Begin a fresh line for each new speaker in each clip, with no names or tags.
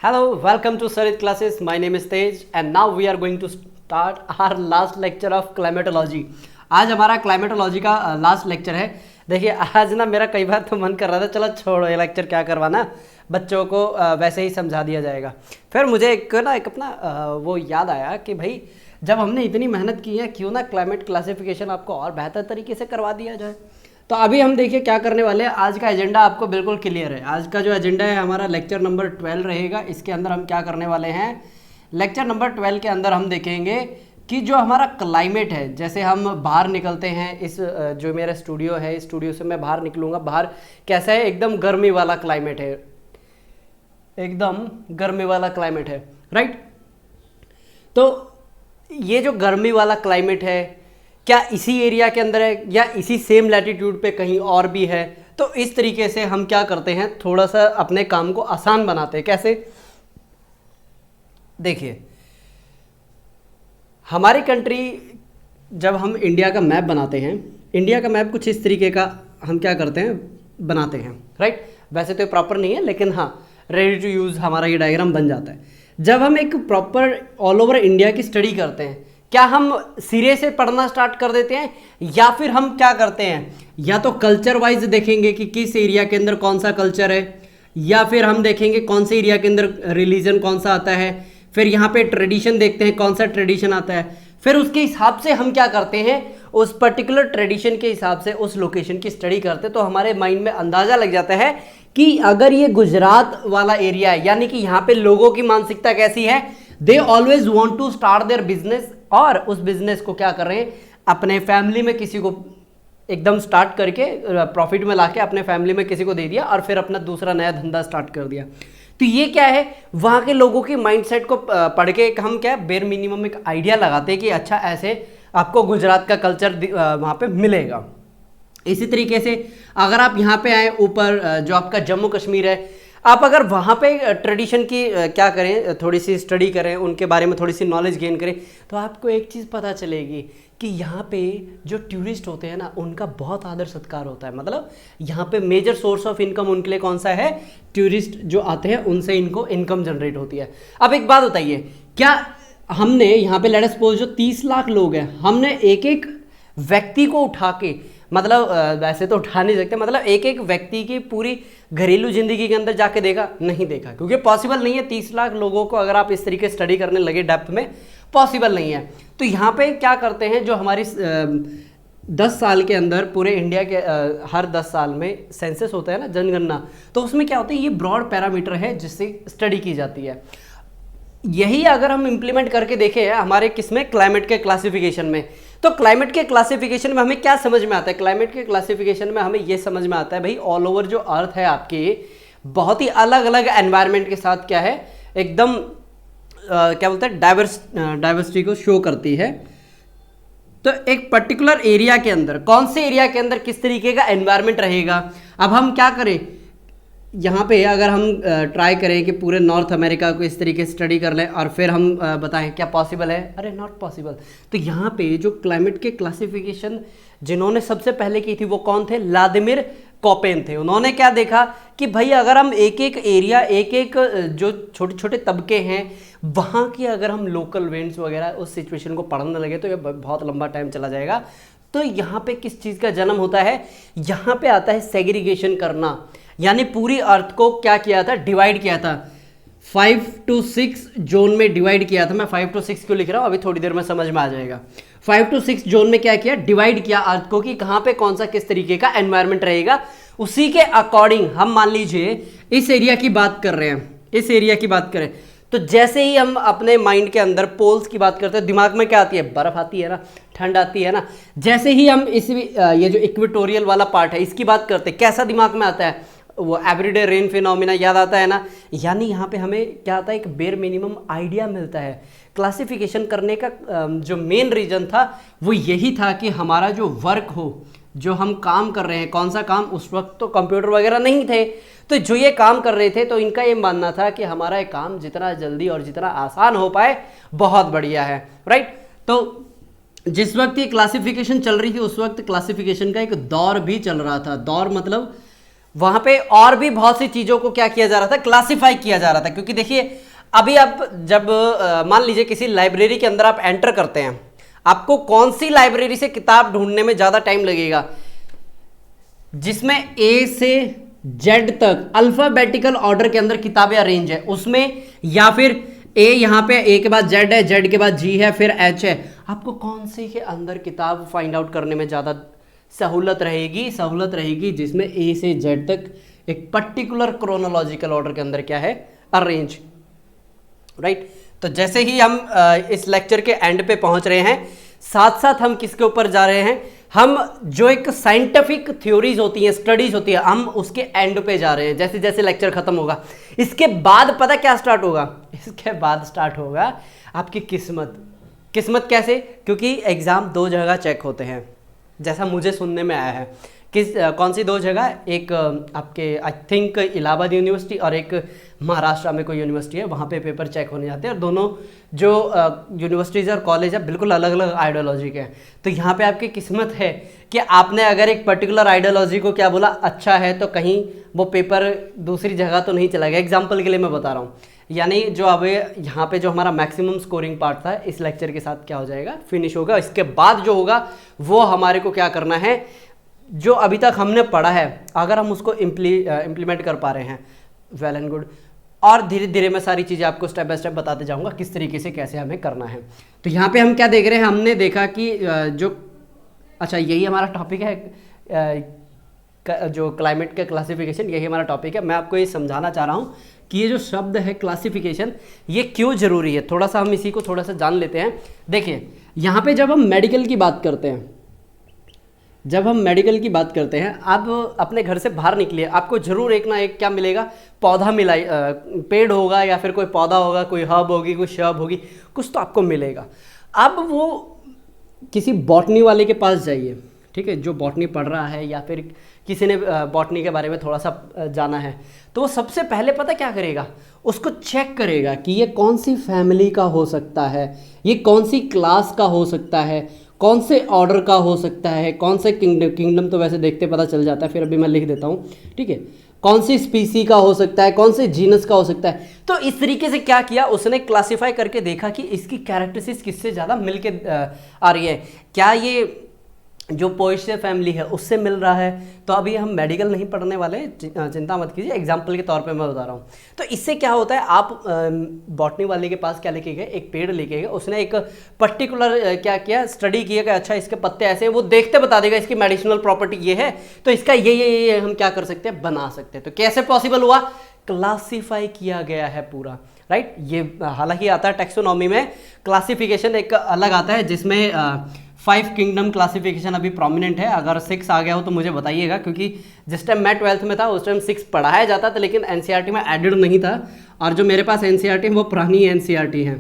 Hello, welcome to Sarit classes. My name is Tej and now we are going to start our last lecture of climatology. आज हमारा climatology का last lecture है। देखिए आज ना मेरा कई बार तो मन कर रहा था चलो छोड़ो ये लेक्चर क्या करवाना, बच्चों को वैसे ही समझा दिया जाएगा। फिर मुझे एक अपना वो याद आया कि भाई जब हमने इतनी मेहनत की है क्यों ना क्लाइमेट क्लासिफिकेशन आपको और बेहतर तरीके से करवा दिया जाए। तो अभी हम देखिए क्या करने वाले हैं। आज का एजेंडा आपको बिल्कुल क्लियर है। आज का जो एजेंडा है हमारा लेक्चर नंबर 12 रहेगा। इसके अंदर हम क्या करने वाले हैं, लेक्चर नंबर 12 के अंदर हम देखेंगे कि जो हमारा क्लाइमेट है, जैसे हम बाहर निकलते हैं, इस जो मेरा स्टूडियो है, इस स्टूडियो से मैं बाहर निकलूँगा, बाहर कैसा है, एकदम गर्मी वाला क्लाइमेट है, एकदम गर्मी वाला क्लाइमेट है, राइट। तो ये जो गर्मी वाला क्लाइमेट है क्या इसी एरिया के अंदर है या इसी सेम लैटिट्यूड पे कहीं और भी है। तो इस तरीके से हम क्या करते हैं, थोड़ा सा अपने काम को आसान बनाते हैं। कैसे, देखिए हमारी कंट्री, जब हम इंडिया का मैप बनाते हैं, इंडिया का मैप कुछ इस तरीके का हम क्या करते हैं, बनाते हैं, राइट। वैसे तो प्रॉपर नहीं है लेकिन हाँ रेडी टू यूज़ हमारा ये डायग्राम बन जाता है। जब हम एक प्रॉपर ऑल ओवर इंडिया की स्टडी करते हैं, क्या हम सिरे से पढ़ना स्टार्ट कर देते हैं या फिर हम क्या करते हैं, या तो कल्चर वाइज देखेंगे कि किस एरिया के अंदर कौन सा कल्चर है, या फिर हम देखेंगे कौन से एरिया के अंदर रिलीजन कौन सा आता है, फिर यहाँ पे ट्रेडिशन देखते हैं कौन सा ट्रेडिशन आता है, फिर उसके हिसाब से हम क्या करते हैं, उस पर्टिकुलर ट्रेडिशन के हिसाब से उस लोकेशन की स्टडी करते हैं। तो हमारे माइंड में अंदाज़ा लग जाता है कि अगर ये गुजरात वाला एरिया है, यानी कि यहाँ पे लोगों की मानसिकता कैसी है, they always want to start their business, और उस बिजनेस को क्या कर रहे हैं, अपने फैमिली में किसी को एकदम स्टार्ट करके प्रॉफिट में लाके अपने फैमिली में किसी को दे दिया और फिर अपना दूसरा नया धंधा स्टार्ट कर दिया। तो ये क्या है, वहाँ के लोगों की माइंडसेट को पढ़ के हम क्या बेर मिनिमम एक आइडिया लगाते हैं कि अच्छा ऐसे आपको गुजरात का कल्चर वहाँ पे मिलेगा। इसी तरीके से अगर आप यहाँ पे आए ऊपर, जो आपका जम्मू कश्मीर है, आप अगर वहाँ पे ट्रेडिशन की क्या करें, थोड़ी सी स्टडी करें, उनके बारे में थोड़ी सी नॉलेज गेन करें, तो आपको एक चीज़ पता चलेगी कि यहाँ पे जो टूरिस्ट होते हैं ना, उनका बहुत आदर सत्कार होता है। मतलब यहाँ पे मेजर सोर्स ऑफ इनकम उनके लिए कौन सा है, टूरिस्ट जो आते हैं उनसे इनको इनकम जनरेट होती है। अब एक बात बताइए, क्या हमने यहाँ पे लेट अस सपोज जो 30 लाख लोग हैं, हमने एक एक व्यक्ति को उठा के, मतलब वैसे तो उठा नहीं सकते, मतलब एक एक व्यक्ति की पूरी घरेलू जिंदगी के अंदर जाके देखा, नहीं देखा, क्योंकि पॉसिबल नहीं है। 30 लाख लोगों को अगर आप इस तरीके स्टडी करने लगे डेप्थ में, पॉसिबल नहीं है। तो यहाँ पे क्या करते हैं, जो हमारी 10 साल के अंदर पूरे इंडिया के हर 10 साल में सेंसस होता है ना, जनगणना, तो उसमें क्या होता है, ये ब्रॉड पैरामीटर है जिससे स्टडी की जाती है। यही अगर हम इंप्लीमेंट करके देखें हमारे किसमें, क्लाइमेट के क्लासिफिकेशन में, तो क्लाइमेट के क्लासिफिकेशन में हमें क्या समझ में आता है, क्लाइमेट के क्लासिफिकेशन में हमें ये समझ में आता है भाई ऑल ओवर जो अर्थ है आपके, बहुत ही अलग अलग एनवायरनमेंट के साथ क्या है, एकदम क्या बोलते हैं, डाइवर्सिटी को शो करती है। तो एक पर्टिकुलर एरिया के अंदर, कौन से एरिया के अंदर किस तरीके का एनवायरनमेंट रहेगा। अब हम क्या करें, यहाँ पे अगर हम ट्राई करें कि पूरे नॉर्थ अमेरिका को इस तरीके से स्टडी कर लें और फिर हम बताएं क्या पॉसिबल है, अरे नॉट पॉसिबल। तो यहाँ पे जो क्लाइमेट के क्लासिफिकेशन जिन्होंने सबसे पहले की थी वो कौन थे, व्लादिमीर कोपेन थे। उन्होंने क्या देखा कि भाई अगर हम एक एक एरिया, एक एक जो छोटे छोटे तबके हैं, वहाँ की अगर हम लोकल इवेंट्स वगैरह उस सिचुएशन को पढ़ने लगे तो ये बहुत लंबा टाइम चला जाएगा। तो यहाँ पे किस चीज़ का जन्म होता है, यहाँ पे आता है सेग्रीगेशन करना, यानी पूरी अर्थ को क्या किया था, डिवाइड किया था, 5 to 6 जोन में डिवाइड किया था। मैं 5 to 6 क्यों लिख रहा हूँ अभी थोड़ी देर में समझ में आ जाएगा। 5 to 6 जोन में क्या किया, डिवाइड किया अर्थ को कि कहाँ पे कौन सा किस तरीके का एनवायरनमेंट रहेगा। उसी के अकॉर्डिंग हम मान लीजिए इस एरिया की बात कर रहे हैं, इस एरिया की बात करें, तो जैसे ही हम अपने माइंड के अंदर पोल्स की बात करते हैं, दिमाग में क्या आती है, बर्फ आती है ना, ठंड आती है ना। जैसे ही हम इस ये जो इक्वेटोरियल वाला पार्ट है इसकी बात करते हैं, कैसा दिमाग में आता है, वो एवरीडे रेन फिनोमिना याद आता है ना। यानी यहाँ पे हमें क्या आता है, एक बेर मिनिमम आइडिया मिलता है। क्लासिफिकेशन करने का जो मेन रीजन था वो यही था कि हमारा जो वर्क हो, जो हम काम कर रहे हैं, कौन सा काम, उस वक्त तो कंप्यूटर वगैरह नहीं थे, तो जो ये काम कर रहे थे तो इनका ये मानना था कि हमारा ये काम जितना जल्दी और जितना आसान हो पाए बहुत बढ़िया है, राइट। तो जिस वक्त ये क्लासिफिकेशन चल रही थी उस वक्त क्लासिफिकेशन का एक दौर भी चल रहा था। दौर मतलब वहां पे और भी बहुत सी चीजों को क्या किया जा रहा था, क्लासिफाई किया जा रहा था। क्योंकि देखिए अभी आप जब मान लीजिए किसी लाइब्रेरी के अंदर आप एंटर करते हैं, आपको कौन सी लाइब्रेरी से किताब ढूंढने में ज्यादा टाइम लगेगा, जिसमें ए से जेड तक अल्फाबेटिकल ऑर्डर के अंदर किताबें अरेंज है उसमें, या फिर ए यहां पे ए के बाद जेड है, जेड के बाद जी है, फिर एच है, आपको कौन सी के अंदर किताब फाइंड आउट करने में ज्यादा सहूलत रहेगी जिसमें ए से जेड तक एक पर्टिकुलर क्रोनोलॉजिकल ऑर्डर के अंदर क्या है, अरेंज, राइट। तो जैसे ही हम इस लेक्चर के एंड पे पहुंच रहे हैं, साथ साथ हम किसके ऊपर जा रहे हैं, हम जो एक साइंटिफिक थ्योरीज होती हैं, स्टडीज होती है, हम उसके एंड पे जा रहे हैं। जैसे जैसे लेक्चर खत्म होगा, इसके बाद पता क्या स्टार्ट होगा, इसके बाद स्टार्ट होगा आपकी किस्मत कैसे, क्योंकि एग्जाम 2 जगह चेक होते हैं, जैसा मुझे सुनने में आया है। कौन सी 2 जगह, एक आपके आई थिंक इलाहाबाद यूनिवर्सिटी और एक महाराष्ट्र में कोई यूनिवर्सिटी है, वहाँ पे पेपर चेक होने जाते हैं। और दोनों जो यूनिवर्सिटीज़ और कॉलेज है बिल्कुल अलग अलग आइडियोलॉजी के हैं। तो यहाँ पे आपकी किस्मत है कि आपने अगर एक पर्टिकुलर आइडियोलॉजी को क्या बोला अच्छा है, तो कहीं वो पेपर दूसरी जगह तो नहीं चला गया। एग्जाम्पल के लिए मैं बता रहा हूँ, यानी जो अब यहाँ पे जो हमारा मैक्सिमम स्कोरिंग पार्ट था इस लेक्चर के साथ क्या हो जाएगा, फिनिश होगा। इसके बाद जो होगा वो हमारे को क्या करना है, जो अभी तक हमने पढ़ा है अगर हम उसको इम्प्लीमेंट कर पा रहे हैं, वेल एंड गुड। और धीरे धीरे मैं सारी चीज़ें आपको स्टेप बाय स्टेप बताते जाऊंगा किस तरीके से कैसे हमें करना है। तो यहाँ पे हम क्या देख रहे हैं, हमने देखा कि जो अच्छा यही हमारा टॉपिक है, जो क्लाइमेट का क्लासिफिकेशन, यही हमारा टॉपिक है। मैं आपको ये समझाना चाह रहा हूँ कि ये जो शब्द है क्लासिफिकेशन, ये क्यों ज़रूरी है, थोड़ा सा हम इसी को थोड़ा सा जान लेते हैं। देखिए यहाँ पे जब हम मेडिकल की बात करते हैं, आप अपने घर से बाहर निकलिए, आपको जरूर एक ना एक क्या मिलेगा, पौधा मिला, पेड़ होगा या फिर कोई पौधा होगा, कोई हर्ब होगी, कोई शर्ब होगी, कुछ तो आपको मिलेगा। अब वो किसी बॉटनी वाले के पास जाइए, ठीक है, जो बॉटनी पढ़ रहा है या फिर किसी ने बॉटनी के बारे में थोड़ा सा जाना है, तो वो सबसे पहले पता क्या करेगा, उसको चेक करेगा कि ये कौन सी फैमिली का हो सकता है, ये कौन सी क्लास का हो सकता है, कौन से ऑर्डर का हो सकता है, कौन से किंगडम तो वैसे देखते पता चल जाता है, फिर अभी मैं लिख देता हूँ, ठीक है, कौन सी स्पीसी का हो सकता है, कौन से जीनस का हो सकता है। तो इस तरीके से क्या किया उसने, क्लासिफाई करके देखा कि इसकी कैरेक्टरिस्टिक्स किससे ज़्यादा मिलके आ रही है, क्या ये जो पोएशिया फैमिली है उससे मिल रहा है। तो अभी हम मेडिकल नहीं पढ़ने वाले, चिंता मत कीजिए, एग्जाम्पल के तौर पे मैं बता रहा हूँ। तो इससे क्या होता है, आप बॉटनी वाले के पास क्या लेके गए, एक पेड़ लेके गए, उसने एक पर्टिकुलर क्या किया, स्टडी किया कि अच्छा इसके पत्ते ऐसे हैं, वो देखते बता देगा इसकी मेडिसिनल प्रॉपर्टी ये है, तो इसका ये हम क्या कर सकते हैं, बना सकते हैं। तो कैसे पॉसिबल हुआ, क्लासीफाई किया गया है पूरा, राइट। ये हालांकि आता है टैक्सोनॉमी में, क्लासिफिकेशन एक अलग आता है जिसमें 5 किंगडम क्लासिफिकेशन अभी प्रोमिनेंट है। अगर 6 आ गया हो तो मुझे बताइएगा, क्योंकि जिस टाइम मैं 12th में था उस टाइम 6 पढ़ाया जाता था, लेकिन एनसीईआरटी में एडेड नहीं था, और जो मेरे पास एनसीईआरटी है वो पुरानी एनसीईआरटी है।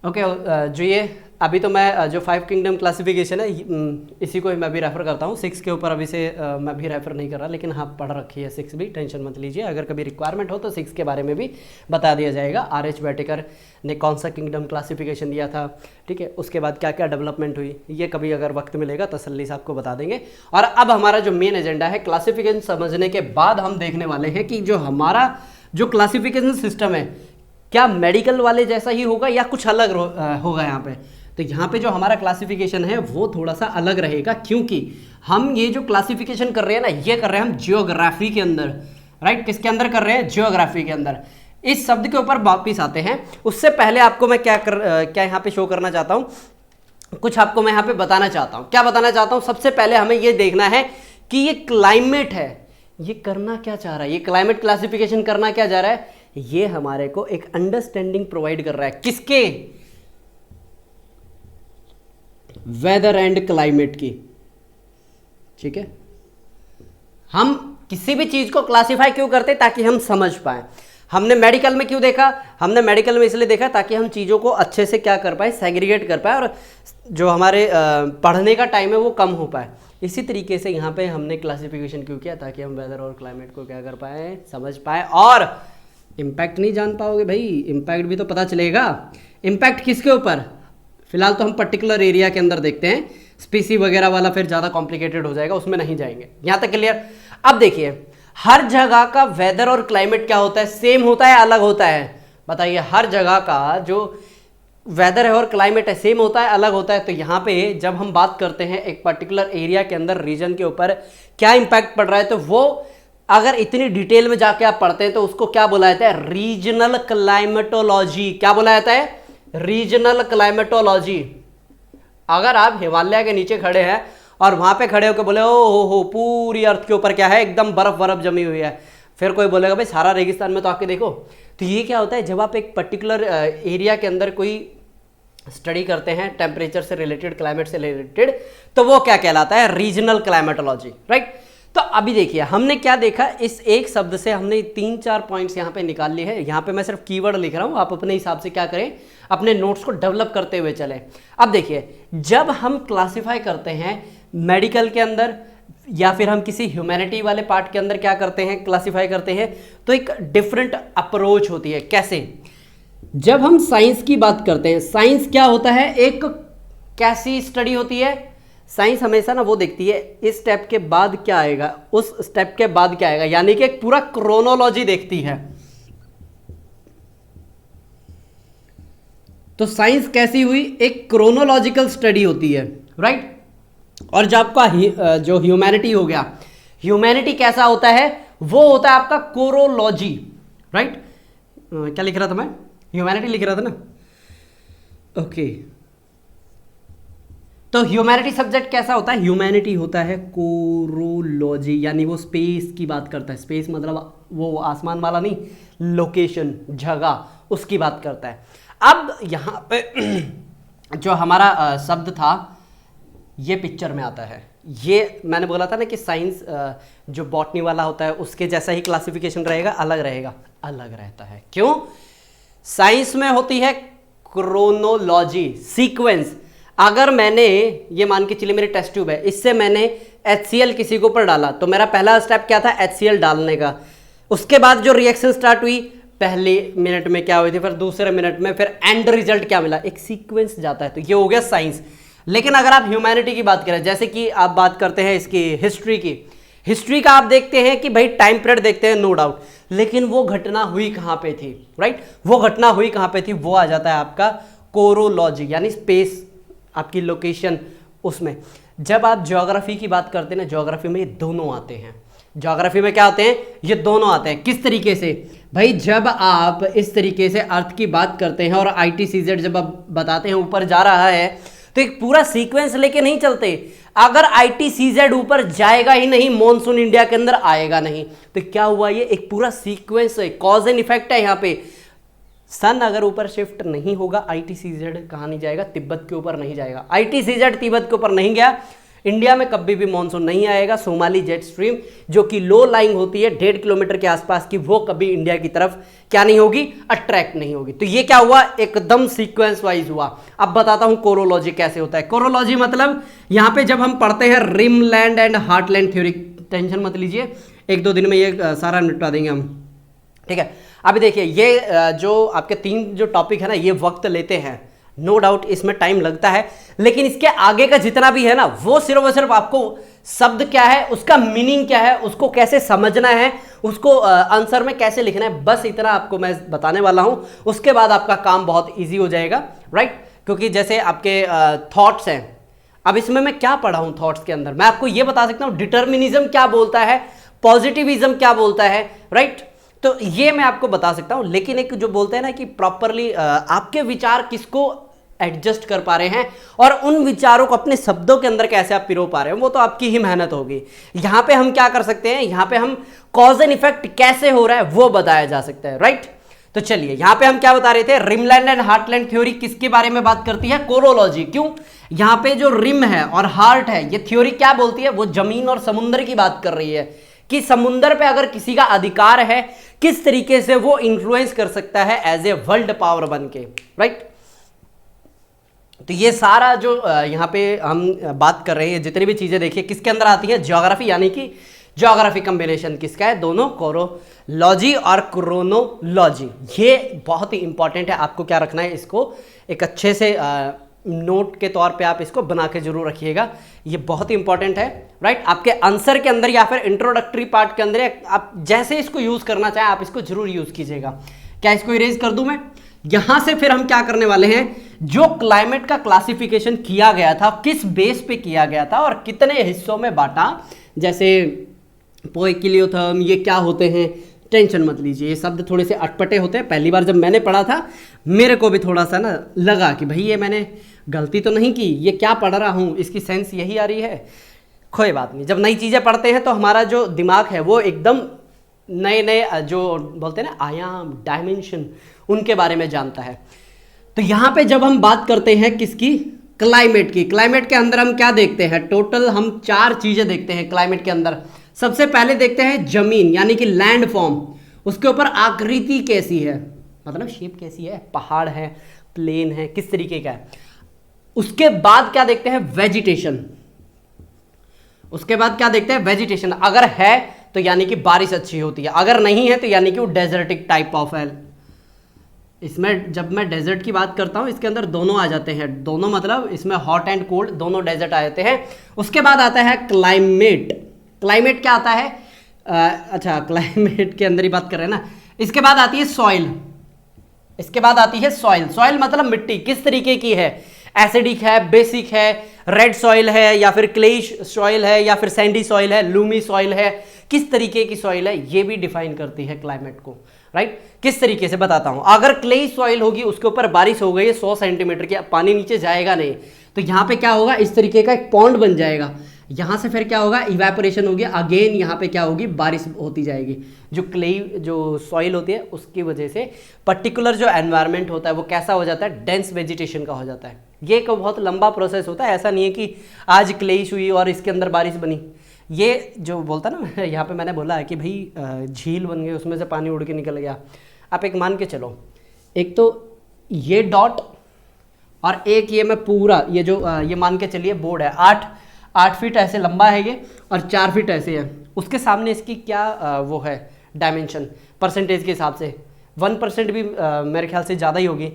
ओके, जो ये अभी तो मैं जो 5 किंगडम क्लासिफिकेशन है इसी को मैं भी रेफर करता हूँ, 6 के ऊपर अभी से मैं भी रेफर नहीं कर रहा, लेकिन हाँ पढ़ रखी है 6 भी, टेंशन मत लीजिए। अगर कभी रिक्वायरमेंट हो तो 6 के बारे में भी बता दिया जाएगा। RH बैटेकर ने कौन सा किंगडम क्लासिफिकेशन दिया था, ठीक है, उसके बाद क्या क्या डेवलपमेंट हुई, ये कभी अगर वक्त मिलेगा तसल्ली से आपको बता देंगे। और अब हमारा जो मेन एजेंडा है, क्लासिफिकेशन समझने के बाद हम देखने वाले हैं कि जो हमारा जो क्लासिफिकेशन सिस्टम है क्या मेडिकल वाले जैसा ही होगा या कुछ अलग होगा यहाँ पे। तो यहाँ पे जो हमारा क्लासिफिकेशन है वो थोड़ा सा अलग रहेगा, क्योंकि हम ये जो क्लासिफिकेशन कर रहे हैं ना, ये कर रहे हैं हम जियोग्राफी के अंदर, राइट। किसके अंदर कर रहे हैं, जियोग्राफी के अंदर। इस शब्द के ऊपर वापिस आते हैं, उससे पहले आपको मैं क्या यहाँ पे शो करना चाहता हूँ, कुछ आपको मैं यहाँ पे बताना चाहता हूँ। क्या बताना चाहता हूँ, सबसे पहले हमें ये देखना है कि ये क्लाइमेट है, ये करना क्या चाह रहा है, ये क्लाइमेट क्लासिफिकेशन करना क्या चाह रहा है, ये हमारे को एक अंडरस्टैंडिंग प्रोवाइड कर रहा है, किसके, वेदर एंड क्लाइमेट की, ठीक है। हम किसी भी चीज को क्लासिफाई क्यों करते हैं, ताकि हम समझ पाए। हमने मेडिकल में क्यों देखा, हमने मेडिकल में इसलिए देखा ताकि हम चीज़ों को अच्छे से क्या कर पाए, सेग्रीगेट कर पाए, और जो हमारे पढ़ने का टाइम है वो कम हो पाए। इसी तरीके से यहाँ पे हमने क्लासिफिकेशन क्यों किया, ताकि हम वेदर और क्लाइमेट को क्या कर पाए, समझ पाए। और इम्पैक्ट नहीं जान पाओगे भाई, इम्पैक्ट भी तो पता चलेगा। इम्पैक्ट किसके ऊपर, फिलहाल तो हम पर्टिकुलर एरिया के अंदर देखते हैं, स्पीसी वगैरह वाला फिर ज़्यादा कॉम्प्लिकेटेड हो जाएगा, उसमें नहीं जाएंगे। यहाँ तक क्लियर। अब देखिए हर जगह का वेदर और क्लाइमेट क्या होता है, सेम होता है अलग होता है? बताइए, हर जगह का जो वेदर है और क्लाइमेट है सेम होता है अलग होता है? तो यहाँ पे जब हम बात करते हैं एक पर्टिकुलर एरिया के अंदर रीजन के ऊपर क्या इंपैक्ट पड़ रहा है, तो वो अगर इतनी डिटेल में जाके आप पढ़ते हैं तो उसको क्या बोला जाता है, रीजनल क्लाइमेटोलॉजी। क्या बोला जाता है, रीजनल क्लाइमेटोलॉजी। अगर आप हिमालय के नीचे खड़े हैं और वहां पे खड़े होकर बोले ओ हो पूरी अर्थ के ऊपर क्या है, एकदम बर्फ बर्फ जमी हुई है, फिर कोई बोलेगा भाई सारा रेगिस्तान में तो आके देखो। तो ये क्या होता है, जब आप एक पर्टिकुलर एरिया के अंदर कोई स्टडी करते हैं टेम्परेचर से रिलेटेड, क्लाइमेट से रिलेटेड, तो वो क्या कहलाता है, रीजनल क्लाइमेटोलॉजी, राइट। तो अभी देखिए हमने क्या देखा, इस एक शब्द से हमने 3-4 पॉइंट्स यहाँ पे निकाल लिए हैं। यहाँ पे मैं सिर्फ कीवर्ड लिख रहा हूँ, आप अपने हिसाब से क्या करें, अपने नोट्स को डेवलप करते हुए चलें। अब देखिए जब हम क्लासिफाई करते हैं मेडिकल के अंदर या फिर हम किसी ह्यूमैनिटी वाले पार्ट के अंदर क्या करते हैं, क्लासिफाई करते हैं, तो एक डिफरेंट अप्रोच होती है। कैसे, जब हम साइंस की बात करते हैं, साइंस क्या होता है, एक कैसी स्टडी होती है, साइंस हमेशा ना वो देखती है इस स्टेप के बाद क्या आएगा, उस स्टेप के बाद क्या आएगा, यानी कि एक पूरा क्रोनोलॉजी देखती है। तो साइंस कैसी हुई, एक क्रोनोलॉजिकल स्टडी होती है, राइट। और जो आपका जो ह्यूमैनिटी हो गया, ह्यूमैनिटी कैसा होता है, वो होता है आपका कोरोलॉजी, राइट। क्या लिख रहा था मैं, ह्यूमैनिटी लिख रहा था ना, ओके। तो ह्यूमैनिटी सब्जेक्ट कैसा होता है, ह्यूमैनिटी होता है कोरोलॉजी, यानी वो स्पेस की बात करता है। स्पेस मतलब वो आसमान वाला नहीं, लोकेशन, जगह, उसकी बात करता है। अब यहाँ पे जो हमारा शब्द था ये पिक्चर में आता है। ये मैंने बोला था ना कि साइंस जो बॉटनी वाला होता है उसके जैसा ही क्लासिफिकेशन रहेगा, अलग रहेगा, अलग रहता है। क्यों, साइंस में होती है क्रोनोलॉजी, सीक्वेंस। अगर मैंने ये मान के चलिए मेरी टेस्ट ट्यूब है, इससे मैंने HCl किसी के ऊपर डाला, तो मेरा पहला स्टेप क्या था, HCl डालने का। उसके बाद जो रिएक्शन स्टार्ट हुई, पहले मिनट में क्या हुई थी, फिर दूसरे मिनट में, फिर एंड रिजल्ट क्या मिला, एक सीक्वेंस जाता है। तो ये हो गया साइंस। लेकिन अगर आप ह्यूमैनिटी की बात करें, जैसे कि आप बात करते हैं इसकी हिस्ट्री की, हिस्ट्री का आप देखते हैं कि भाई टाइम पीरियड देखते हैं, नो डाउट, लेकिन वो घटना हुई कहां पे थी, राइट, वो घटना हुई कहां पे थी, वो आ जाता है आपका कोरोलॉजी, यानी स्पेस, आपकी लोकेशन। उसमें जब आप ज्योग्राफी की बात करते हैं ना, ज्योग्राफी में ये दोनों आते हैं। ज्योग्राफी में क्या आते हैं, ये दोनों आते हैं। किस तरीके से भाई, जब आप इस तरीके से अर्थ की बात करते हैं और ITCZ जब आप बताते हैं ऊपर जा रहा है, तो एक पूरा सीक्वेंस लेके नहीं चलते। अगर ITCZ ऊपर जाएगा ही नहीं, मॉनसून इंडिया के अंदर आएगा नहीं, तो क्या हुआ, ये एक पूरा सीक्वेंस है, कॉज एंड इफेक्ट है। यहाँ पे सन अगर ऊपर शिफ्ट नहीं होगा, ITCZ कहाँ नहीं जाएगा, तिब्बत के ऊपर नहीं जाएगा। ITCZ तिब्बत के ऊपर नहीं गया, इंडिया में कभी भी मानसून नहीं आएगा। सोमाली जेट स्ट्रीम जो कि लो लाइंग होती है 1.5 किलोमीटर के आसपास की, वो कभी इंडिया की तरफ क्या नहीं होगी, अट्रैक्ट नहीं होगी। तो ये क्या हुआ, एकदम सीक्वेंस वाइज हुआ। अब बताता हूं कोरोलॉजी कैसे होता है। कोरोलॉजी मतलब यहां पे जब हम पढ़ते हैं rimland and heartland theory, tension मत लीजिए, 1-2 दिन में ये सारा निपटा देंगे हम, ठीक है। अभी देखिए ये जो आपके 3 जो टॉपिक है ना, ये वक्त लेते हैं, नो डाउट इसमें टाइम लगता है, लेकिन इसके आगे का जितना भी है ना, वो सिर्फ और सिर्फ आपको शब्द क्या है, उसका मीनिंग क्या है, उसको कैसे समझना है, उसको आंसर में कैसे लिखना है, बस इतना आपको मैं बताने वाला हूं। उसके बाद आपका काम बहुत इजी हो जाएगा, राइट। क्योंकि जैसे आपके थॉट्स हैं, अब इसमें मैं क्या पढ़ा हूं थॉट्स के अंदर, मैं आपको ये बता सकता हूं डिटर्मिनिज्म क्या बोलता है, पॉजिटिविज्म क्या बोलता है, राइट। तो ये मैं आपको बता सकता हूं, लेकिन एक जो बोलते हैं ना कि प्रॉपरली आपके विचार किसको एडजस्ट कर पा रहे हैं और उन विचारों को अपने शब्दों के अंदर कैसे आप पिरो पा रहे हैं, वो तो आपकी ही मेहनत होगी। यहां पे हम क्या कर सकते हैं, यहां पे हम कॉज एंड इफेक्ट कैसे हो रहा है वो बताया जा सकता है, राइट। तो चलिए यहां पे हम क्या बता रहे थे, रिमलैंड एंड हार्टलैंड थ्योरी किसके बारे में बात करती है, कोरोलॉजी। क्यों, यहां पे जो रिम है और हार्ट है, ये थ्योरी क्या बोलती है, वो जमीन और समुद्र की बात कर रही है कि समुद्र पे अगर किसी का अधिकार है, किस तरीके से वो इंफ्लुएंस कर सकता है एज ए वर्ल्ड पावर बन के, राइट। तो ये सारा जो यहाँ पे हम बात कर रहे हैं, जितनी भी चीजें देखिए किसके अंदर आती है, ज्योग्राफी, यानी कि ज्योग्राफी कॉम्बिनेशन किसका है, दोनों, कोरोलॉजी और क्रोनोलॉजी। ये बहुत ही इंपॉर्टेंट है, आपको क्या रखना है, इसको एक अच्छे से नोट के तौर पे आप इसको बना के जरूर रखिएगा, ये बहुत ही इंपॉर्टेंट है, राइट। आपके आंसर के अंदर या फिर इंट्रोडक्टरी पार्ट के अंदर आप जैसे इसको यूज करना चाहें आप इसको जरूर यूज कीजिएगा। क्या इसको इरेज कर दूं मैं? यहां से फिर हम क्या करने वाले हैं, जो क्लाइमेट का क्लासिफिकेशन किया गया था, किस बेस पे किया गया था और कितने हिस्सों में बांटा, जैसे पोइकिलियोथर्म, ये क्या होते हैं, टेंशन मत लीजिए, ये शब्द थोड़े से अटपटे होते हैं। पहली बार जब मैंने पढ़ा था मेरे को भी थोड़ा सा ना लगा कि भाई ये मैंने गलती तो नहीं की, ये क्या पढ़ रहा हूँ, इसकी सेंस यही आ रही है। कोई बात नहीं, जब नई चीज़ें पढ़ते हैं तो हमारा जो दिमाग है वो एकदम नए नए जो बोलते हैं ना आयाम, डायमेंशन, उनके बारे में जानता है। तो यहाँ पे जब हम बात करते हैं किसकी, क्लाइमेट की, क्लाइमेट के अंदर हम क्या देखते हैं, टोटल हम 4 चीज़ें देखते हैं क्लाइमेट के अंदर। सबसे पहले देखते हैं जमीन यानी कि लैंड फॉर्म, उसके ऊपर आकृति कैसी है, मतलब शेप कैसी है, पहाड़ है, प्लेन है, किस तरीके का है। उसके बाद क्या देखते हैं, वेजिटेशन। उसके बाद क्या देखते हैं, वेजिटेशन। अगर है तो यानी कि बारिश अच्छी होती है, अगर नहीं है तो यानी कि वो डेजर्टिक टाइप ऑफ है। इसमें जब मैं डेजर्ट की बात करता हूं इसके अंदर दोनों आ जाते हैं, दोनों मतलब इसमें हॉट एंड कोल्ड दोनों डेजर्ट आ जाते हैं। उसके बाद आता है क्लाइमेट। क्लाइमेट क्या आता है, अच्छा क्लाइमेट के अंदर ही बात कर रहे हैं ना। इसके बाद आती है सॉइल, इसके बाद आती है सॉइल। सॉइल मतलब मिट्टी किस तरीके की है, एसिडिक है, बेसिक है, रेड सॉइल है या फिर क्लेइश सॉइल है या फिर सैंडी सॉइल है, लूमी सॉइल है, किस तरीके की सॉइल है, ये भी डिफाइन करती है क्लाइमेट को, राइट। किस तरीके से बताता हूं, अगर क्ले सॉइल होगी उसके ऊपर बारिश हो गई 100 सेंटीमीटर की, पानी नीचे जाएगा नहीं, तो यहां पे क्या होगा, इस तरीके का एक पॉन्ड बन जाएगा। यहां से फिर क्या होगा, इवेपोरेशन होगी, अगेन यहां पे क्या होगी, बारिश होती जाएगी। जो क्ले जो सॉइल होती है उसकी वजह से पर्टिकुलर जो एनवायरनमेंट होता है वो कैसा हो जाता है, डेंस वेजिटेशन का हो जाता है। ये एक बहुत लंबा प्रोसेस होता है, ऐसा नहीं है कि आज क्लेइश हुई और इसके अंदर बारिश बनी। ये जो बोलता ना यहाँ पे मैंने बोला है कि भाई झील बन गई, उसमें से पानी उड़ के निकल गया। आप एक मान के चलो, एक तो ये डॉट और एक ये मैं पूरा ये जो ये मान के चलिए बोर्ड है, 8 फीट ऐसे लंबा है ये और 4 फीट ऐसे है। उसके सामने इसकी क्या वो है डायमेंशन परसेंटेज के हिसाब से 1% भी मेरे ख्याल से ज़्यादा ही होगी।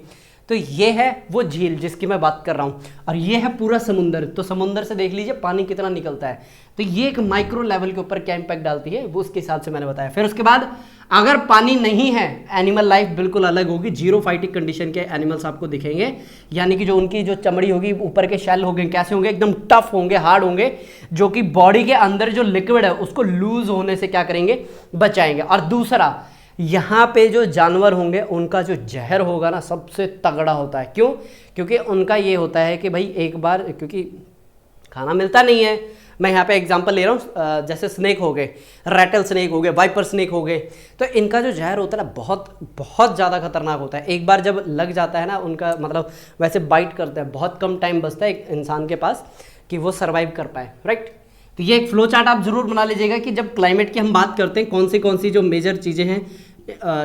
तो ये है वो झील जिसकी मैं बात कर रहा हूँ, और ये है पूरा समुंदर। तो समुंदर से देख लीजिए पानी कितना निकलता है। तो ये एक माइक्रो लेवल के ऊपर क्या इम्पैक्ट डालती है वो उसके हिसाब से मैंने बताया। फिर उसके बाद अगर पानी नहीं है, एनिमल लाइफ बिल्कुल अलग होगी। जीरो फाइटिक कंडीशन के एनिमल्स आपको दिखेंगे, यानी कि जो उनकी जो चमड़ी होगी, ऊपर के शेल होंगे, कैसे होंगे, एकदम टफ होंगे, हार्ड होंगे, जो कि बॉडी के अंदर जो लिक्विड है उसको लूज होने से क्या करेंगे, बचाएंगे। और दूसरा, यहाँ पे जो जानवर होंगे उनका जो जहर होगा ना सबसे तगड़ा होता है। क्यों? क्योंकि उनका ये होता है कि भाई एक बार, क्योंकि खाना मिलता नहीं है, मैं यहाँ पे एग्जांपल ले रहा हूँ, जैसे स्नेक हो गए, रैटल स्नेक हो गए, वाइपर स्नेक हो गए, तो इनका जो जहर होता है ना बहुत बहुत ज़्यादा खतरनाक होता है। एक बार जब लग जाता है ना उनका, मतलब वैसे बाइट करते हैं, बहुत कम टाइम बचता है एक इंसान के पास कि वो सर्वाइव कर पाए, राइट। तो ये एक फ्लो चार्ट आप जरूर बना लीजिएगा कि जब क्लाइमेट की हम बात करते हैं कौन सी जो मेजर चीज़ें हैं,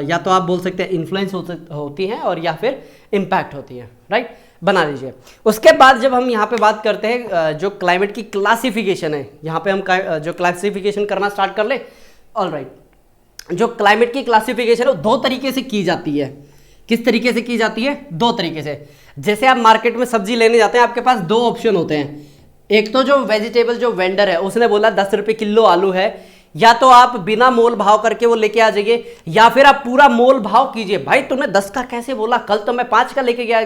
या तो आप बोल सकते हैं इन्फ्लुएंस होती हैं और या फिर इम्पैक्ट होती है, राइट, बना लीजिए। उसके बाद जब हम यहाँ पे बात करते हैं जो क्लाइमेट की क्लासिफिकेशन है, यहाँ पे हम जो क्लासिफिकेशन करना स्टार्ट कर ले। ऑलराइट, जो क्लाइमेट की क्लासिफिकेशन है वो 2 तरीके से की जाती है। किस तरीके से की जाती है? 2 तरीके से। जैसे आप मार्केट में सब्जी लेने जाते हैं, आपके पास 2 ऑप्शन होते हैं। एक तो जो वेजिटेबल जो वेंडर है उसने बोला 10 रुपये किलो आलू है, या तो आप बिना मोल भाव करके वो लेके आ जाइए, या फिर आप पूरा मोल भाव कीजिए। भाई तूने 10 का कैसे बोला, कल तो मैं 5 का लेके गया।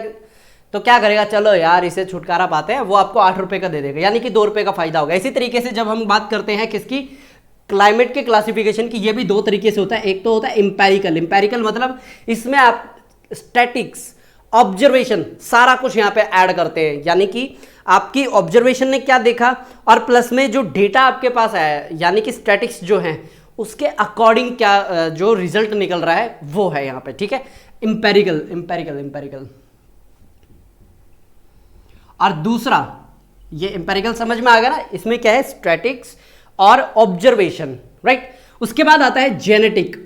तो क्या करेगा, चलो यार इसे छुटकारा पाते हैं, वो आपको 8 रुपये का दे देगा, यानी कि 2 रुपये का फायदा होगा। इसी तरीके से जब हम बात करते हैं किसकी, क्लाइमेट के क्लासिफिकेशन की, ये भी 2 तरीके से होता है। एक तो होता है इंपेरिकल। इंपेरिकल मतलब इसमें आप स्टैटिक्स, ऑब्जर्वेशन, सारा कुछ यहाँ पे ऐड करते हैं, यानी कि आपकी ऑब्जर्वेशन ने क्या देखा और प्लस में जो डेटा आपके पास आया है, यानी कि स्टैटिक्स जो हैं उसके अकॉर्डिंग क्या जो रिजल्ट निकल रहा है वो है यहाँ पे, ठीक है। इंपेरिकल। और दूसरा, ये इंपेरिकल समझ में आ गया ना, इसमें क्या है, स्टैटिक्स और ऑब्जर्वेशन, राइट। उसके बाद आता है जेनेटिक।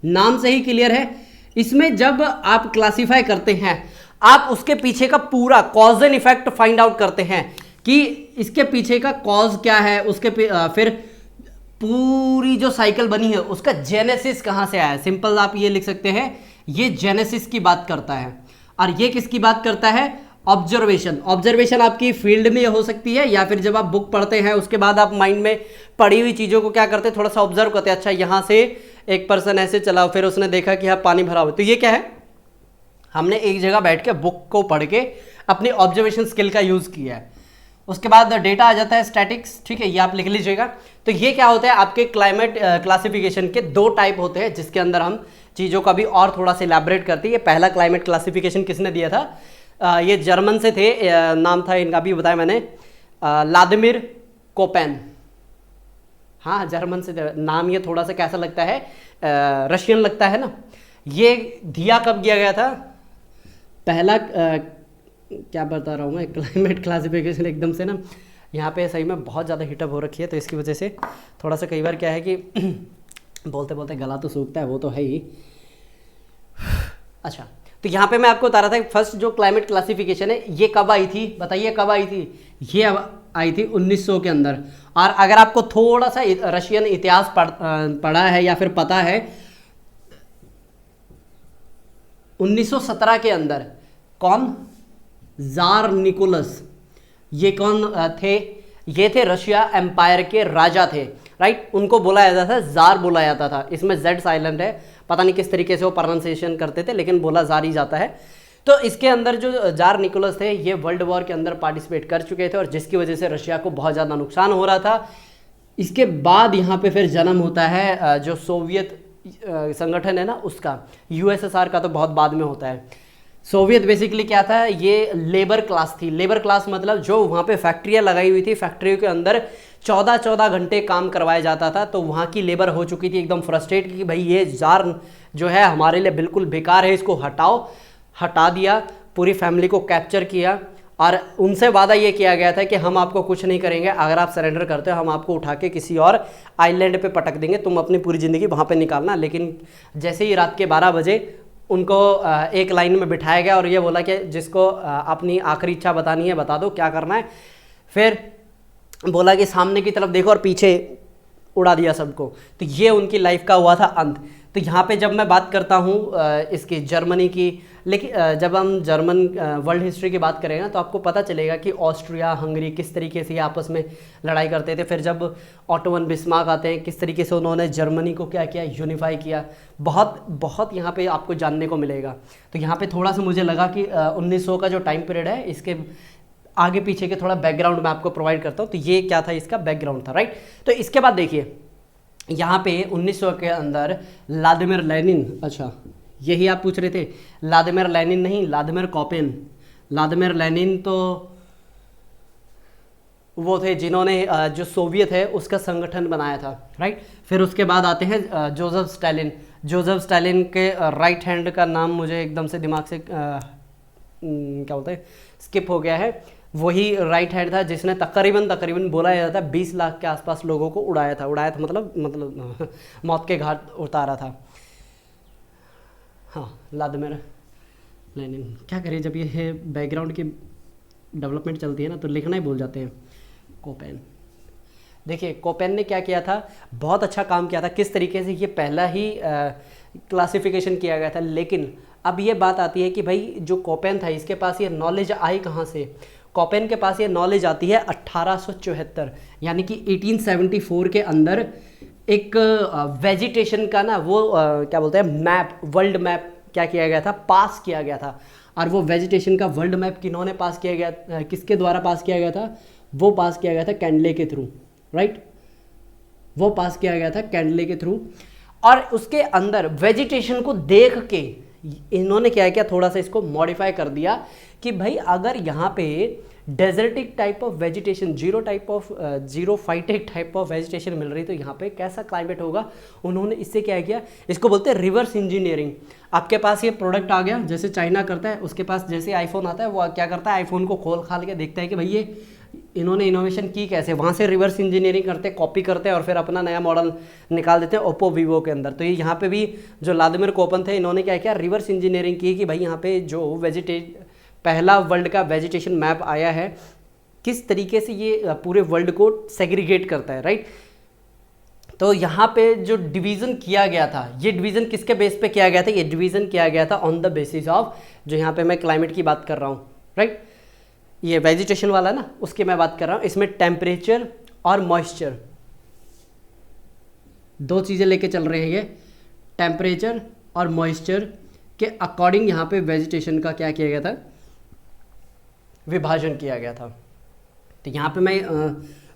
नाम से ही क्लियर है, इसमें जब आप क्लासिफाई करते हैं आप उसके पीछे का पूरा cause and effect find out करते हैं कि इसके पीछे का कॉज क्या है, उसके फिर पूरी जो साइकिल बनी है उसका जेनेसिस कहां से आया है। सिंपल आप ये लिख सकते हैं, ये जेनेसिस की बात करता है। और ये किसकी बात करता है, ऑब्जर्वेशन, ऑब्जर्वेशन आपकी फील्ड में हो सकती है या फिर जब आप बुक पढ़ते हैं उसके बाद आप माइंड में पढ़ी हुई चीज़ों को क्या करते हैं, थोड़ा सा ऑब्जर्व करते हैं। अच्छा यहाँ से एक पर्सन ऐसे चला, फिर उसने देखा कि यहाँ पानी भरा हुआ, तो ये क्या है, हमने एक जगह बैठ के बुक को पढ़ के अपनी ऑब्जर्वेशन स्किल का यूज़ किया है। उसके बाद डेटा आ जाता है स्टैटिक्स, ठीक है, ये आप लिख लीजिएगा। तो ये क्या होता है, आपके क्लाइमेट क्लासिफिकेशन के 2 टाइप होते हैं जिसके अंदर हम चीज़ों का भी और थोड़ा सा इलैबोरेट करते हैं। ये पहला क्लाइमेट क्लासिफिकेशन किसने दिया था, ये जर्मन से थे, नाम था इनका भी बताया मैंने, व्लादिमीर कोपेन। हाँ जर्मन से, नाम ये थोड़ा सा कैसा लगता है, रशियन लगता है ना। ये दिया कब किया गया था, पहला क्या बता रहा हूँ मैं, क्लाइमेट क्लासिफिकेशन एकदम से ना यहाँ पे सही में बहुत ज़्यादा हीटअप हो रखी है, तो इसकी वजह से थोड़ा सा कई बार क्या है कि बोलते बोलते गला तो सूखता है, वो तो है ही। अच्छा, तो यहाँ पे मैं आपको बता रहा था फर्स्ट जो क्लाइमेट क्लासिफिकेशन है ये कब आई थी, बताइए कब आई थी, ये आई थी 1900 के अंदर। और अगर आपको थोड़ा सा रशियन इतिहास पढ़ा है या फिर पता है, 1917 के अंदर कौन, जार निकोलस, ये कौन थे, ये थे रशिया एम्पायर के राजा थे, राइट। उनको बोला जाता था जार, बोला जाता था, इसमें जेड साइलेंट है, पता नहीं किस तरीके से वो प्रोनाउंसिएशन करते थे लेकिन बोला जार ही जाता है। तो इसके अंदर जो जार निकोलस थे ये वर्ल्ड वॉर के अंदर पार्टिसिपेट कर चुके थे और जिसकी वजह से रशिया को बहुत ज़्यादा नुकसान हो रहा था। इसके बाद यहाँ पे फिर जन्म होता है जो सोवियत संगठन है ना उसका, यूएसएसआर का तो बहुत बाद में होता है। सोवियत बेसिकली क्या था, ये लेबर क्लास थी। लेबर क्लास मतलब जो वहाँ पे फैक्ट्रियाँ लगाई हुई थी, फैक्ट्रियों के अंदर 14-14 घंटे काम करवाया जाता था। तो वहाँ की लेबर हो चुकी थी एकदम फ्रस्ट्रेट कि भाई ये जार जो है हमारे लिए बिल्कुल बेकार है, इसको हटाओ। हटा दिया, पूरी फैमिली को कैप्चर किया और उनसे वादा ये किया गया था कि हम आपको कुछ नहीं करेंगे, अगर आप सरेंडर करते हो हम आपको उठा के किसी और आइलैंड पे पटक देंगे, तुम अपनी पूरी ज़िंदगी वहाँ पे निकालना। लेकिन जैसे ही रात के 12 बजे उनको एक लाइन में बिठाया गया और ये बोला कि जिसको अपनी आखिरी इच्छा बतानी है बता दो, क्या करना है। फिर बोला कि सामने की तरफ देखो और पीछे उड़ा दिया सबको। तो ये उनकी लाइफ का हुआ था अंत। तो यहाँ पे जब मैं बात करता हूँ इसकी जर्मनी की, लेकिन जब हम जर्मन वर्ल्ड हिस्ट्री की बात करेंगे ना तो आपको पता चलेगा कि ऑस्ट्रिया हंगरी किस तरीके से आपस में लड़ाई करते थे। फिर जब ऑटो वन बिस्मार्क आते हैं, किस तरीके से उन्होंने जर्मनी को क्या किया, यूनिफाई किया। बहुत बहुत यहाँ पे आपको जानने को मिलेगा। तो यहाँ पे थोड़ा सा मुझे लगा कि 1900 का जो टाइम पीरियड है इसके आगे पीछे के थोड़ा बैकग्राउंड मैं आपको प्रोवाइड करता हूँ। तो ये क्या था, इसका बैकग्राउंड था, राइट। तो इसके बाद देखिए यहाँ पे 1900 के अंदर व्लादिमीर लेनिन, अच्छा यही आप पूछ रहे थे, व्लादिमीर लेनिन नहीं, व्लादिमीर कोपेन। व्लादिमीर लेनिन तो वो थे जिन्होंने जो सोवियत है उसका संगठन बनाया था, राइट। फिर उसके बाद आते हैं जोसेफ स्टालिन। जोसेफ स्टालिन के राइट हैंड का नाम मुझे एकदम से दिमाग से क्या बोलते हैं स्किप हो गया है। वही राइट हैंड था जिसने तकरीबन बोला जाता है 20 लाख के आसपास लोगों को उड़ाया था मतलब मौत के घाट उतारा था। हाँ, व्लादिमीर लेनिन। क्या करें, जब ये बैकग्राउंड की डेवलपमेंट चलती है ना तो लिखना ही भूल जाते हैं। कोपेन, देखिए कोपेन ने क्या किया था, बहुत अच्छा काम किया था। किस तरीके से, ये पहला ही क्लासिफिकेशन किया गया था। लेकिन अब ये बात आती है कि भाई जो कोपेन था इसके पास ये नॉलेज आई कहाँ से। कोपेन के पास ये नॉलेज आती है 1874, यानी कि 1874 के अंदर एक वेजिटेशन का ना वो क्या बोलते हैं मैप, वर्ल्ड मैप क्या किया गया था, पास किया गया था। और वो वेजिटेशन का वर्ल्ड मैप किन्होंने पास किया गया, किसके द्वारा पास किया गया था, वो पास किया गया था कैंडले के थ्रू, राइट। वो पास किया गया था कैंडले के थ्रू। और उसके अंदर वेजिटेशन को देख के इन्होंने क्या किया, थोड़ा सा इसको मॉडिफाई कर दिया कि भाई अगर यहाँ पे desertic type of vegetation, xerophytic type of vegetation मिल रही तो यहाँ पे कैसा क्लाइमेट होगा। उन्होंने इससे क्या किया, इसको बोलते हैं रिवर्स इंजीनियरिंग। आपके पास ये प्रोडक्ट आ गया, जैसे चाइना करता है, उसके पास जैसे आईफोन आता है वो क्या करता है, आईफोन को खोल खाल के देखता है कि भाई ये इन्होंने इनोवेशन की कैसे, वहाँ से रिवर्स इंजीनियरिंग करते, कॉपी करते हैं और फिर अपना नया मॉडल निकाल देते हैं ओप्पो वीवो के अंदर। तो ये यहाँ पे भी जो व्लादिमीर कोपेन थे इन्होंने क्या किया, रिवर्स इंजीनियरिंग की कि भाई यहाँ पे जो पहला वर्ल्ड का वेजिटेशन मैप आया है किस तरीके से ये पूरे वर्ल्ड को सेग्रीगेट करता है, राइट। तो यहाँ पे जो डिवीज़न किया गया था, ये डिवीज़न किसके बेस पे किया गया था, ये डिवीज़न किया गया था ऑन द बेसिस ऑफ, जो यहाँ पे मैं क्लाइमेट की बात कर रहा हूँ, राइट। ये वेजिटेशन वाला ना, उसकी मैं बात कर रहा हूँ। इसमें टेम्परेचर और मॉइस्चर दो चीज़ें लेके चल रहे हैं ये। टेम्परेचर और मॉइस्चर के अकॉर्डिंग यहाँ पे वेजिटेशन का क्या किया गया था, विभाजन किया गया था। तो यहाँ पे मैं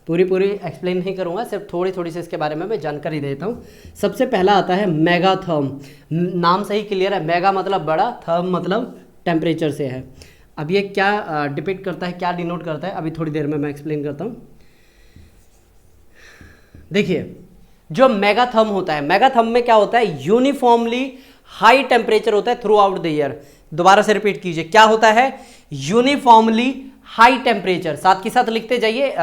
पूरी एक्सप्लेन नहीं करूँगा, सिर्फ थोड़ी थोड़ी सी इसके बारे में मैं जानकारी देता हूँ। सबसे पहला आता है मेगाथर्म। नाम से ही क्लियर है, मेगा मतलब बड़ा, थर्म मतलब टेम्परेचर से है। अब ये क्या डिपिक्ट करता है, क्या डिनोट करता है, अभी थोड़ी देर में मैं एक्सप्लेन करता हूँ। देखिए, जो मेगाथर्म होता है, मेगाथर्म में क्या होता है, यूनिफॉर्मली हाई टेम्परेचर होता है थ्रू आउट द ईयर। दोबारा से रिपीट कीजिए, क्या होता है, यूनिफॉर्मली हाई टेम्परेचर। साथ के साथ लिखते जाइए,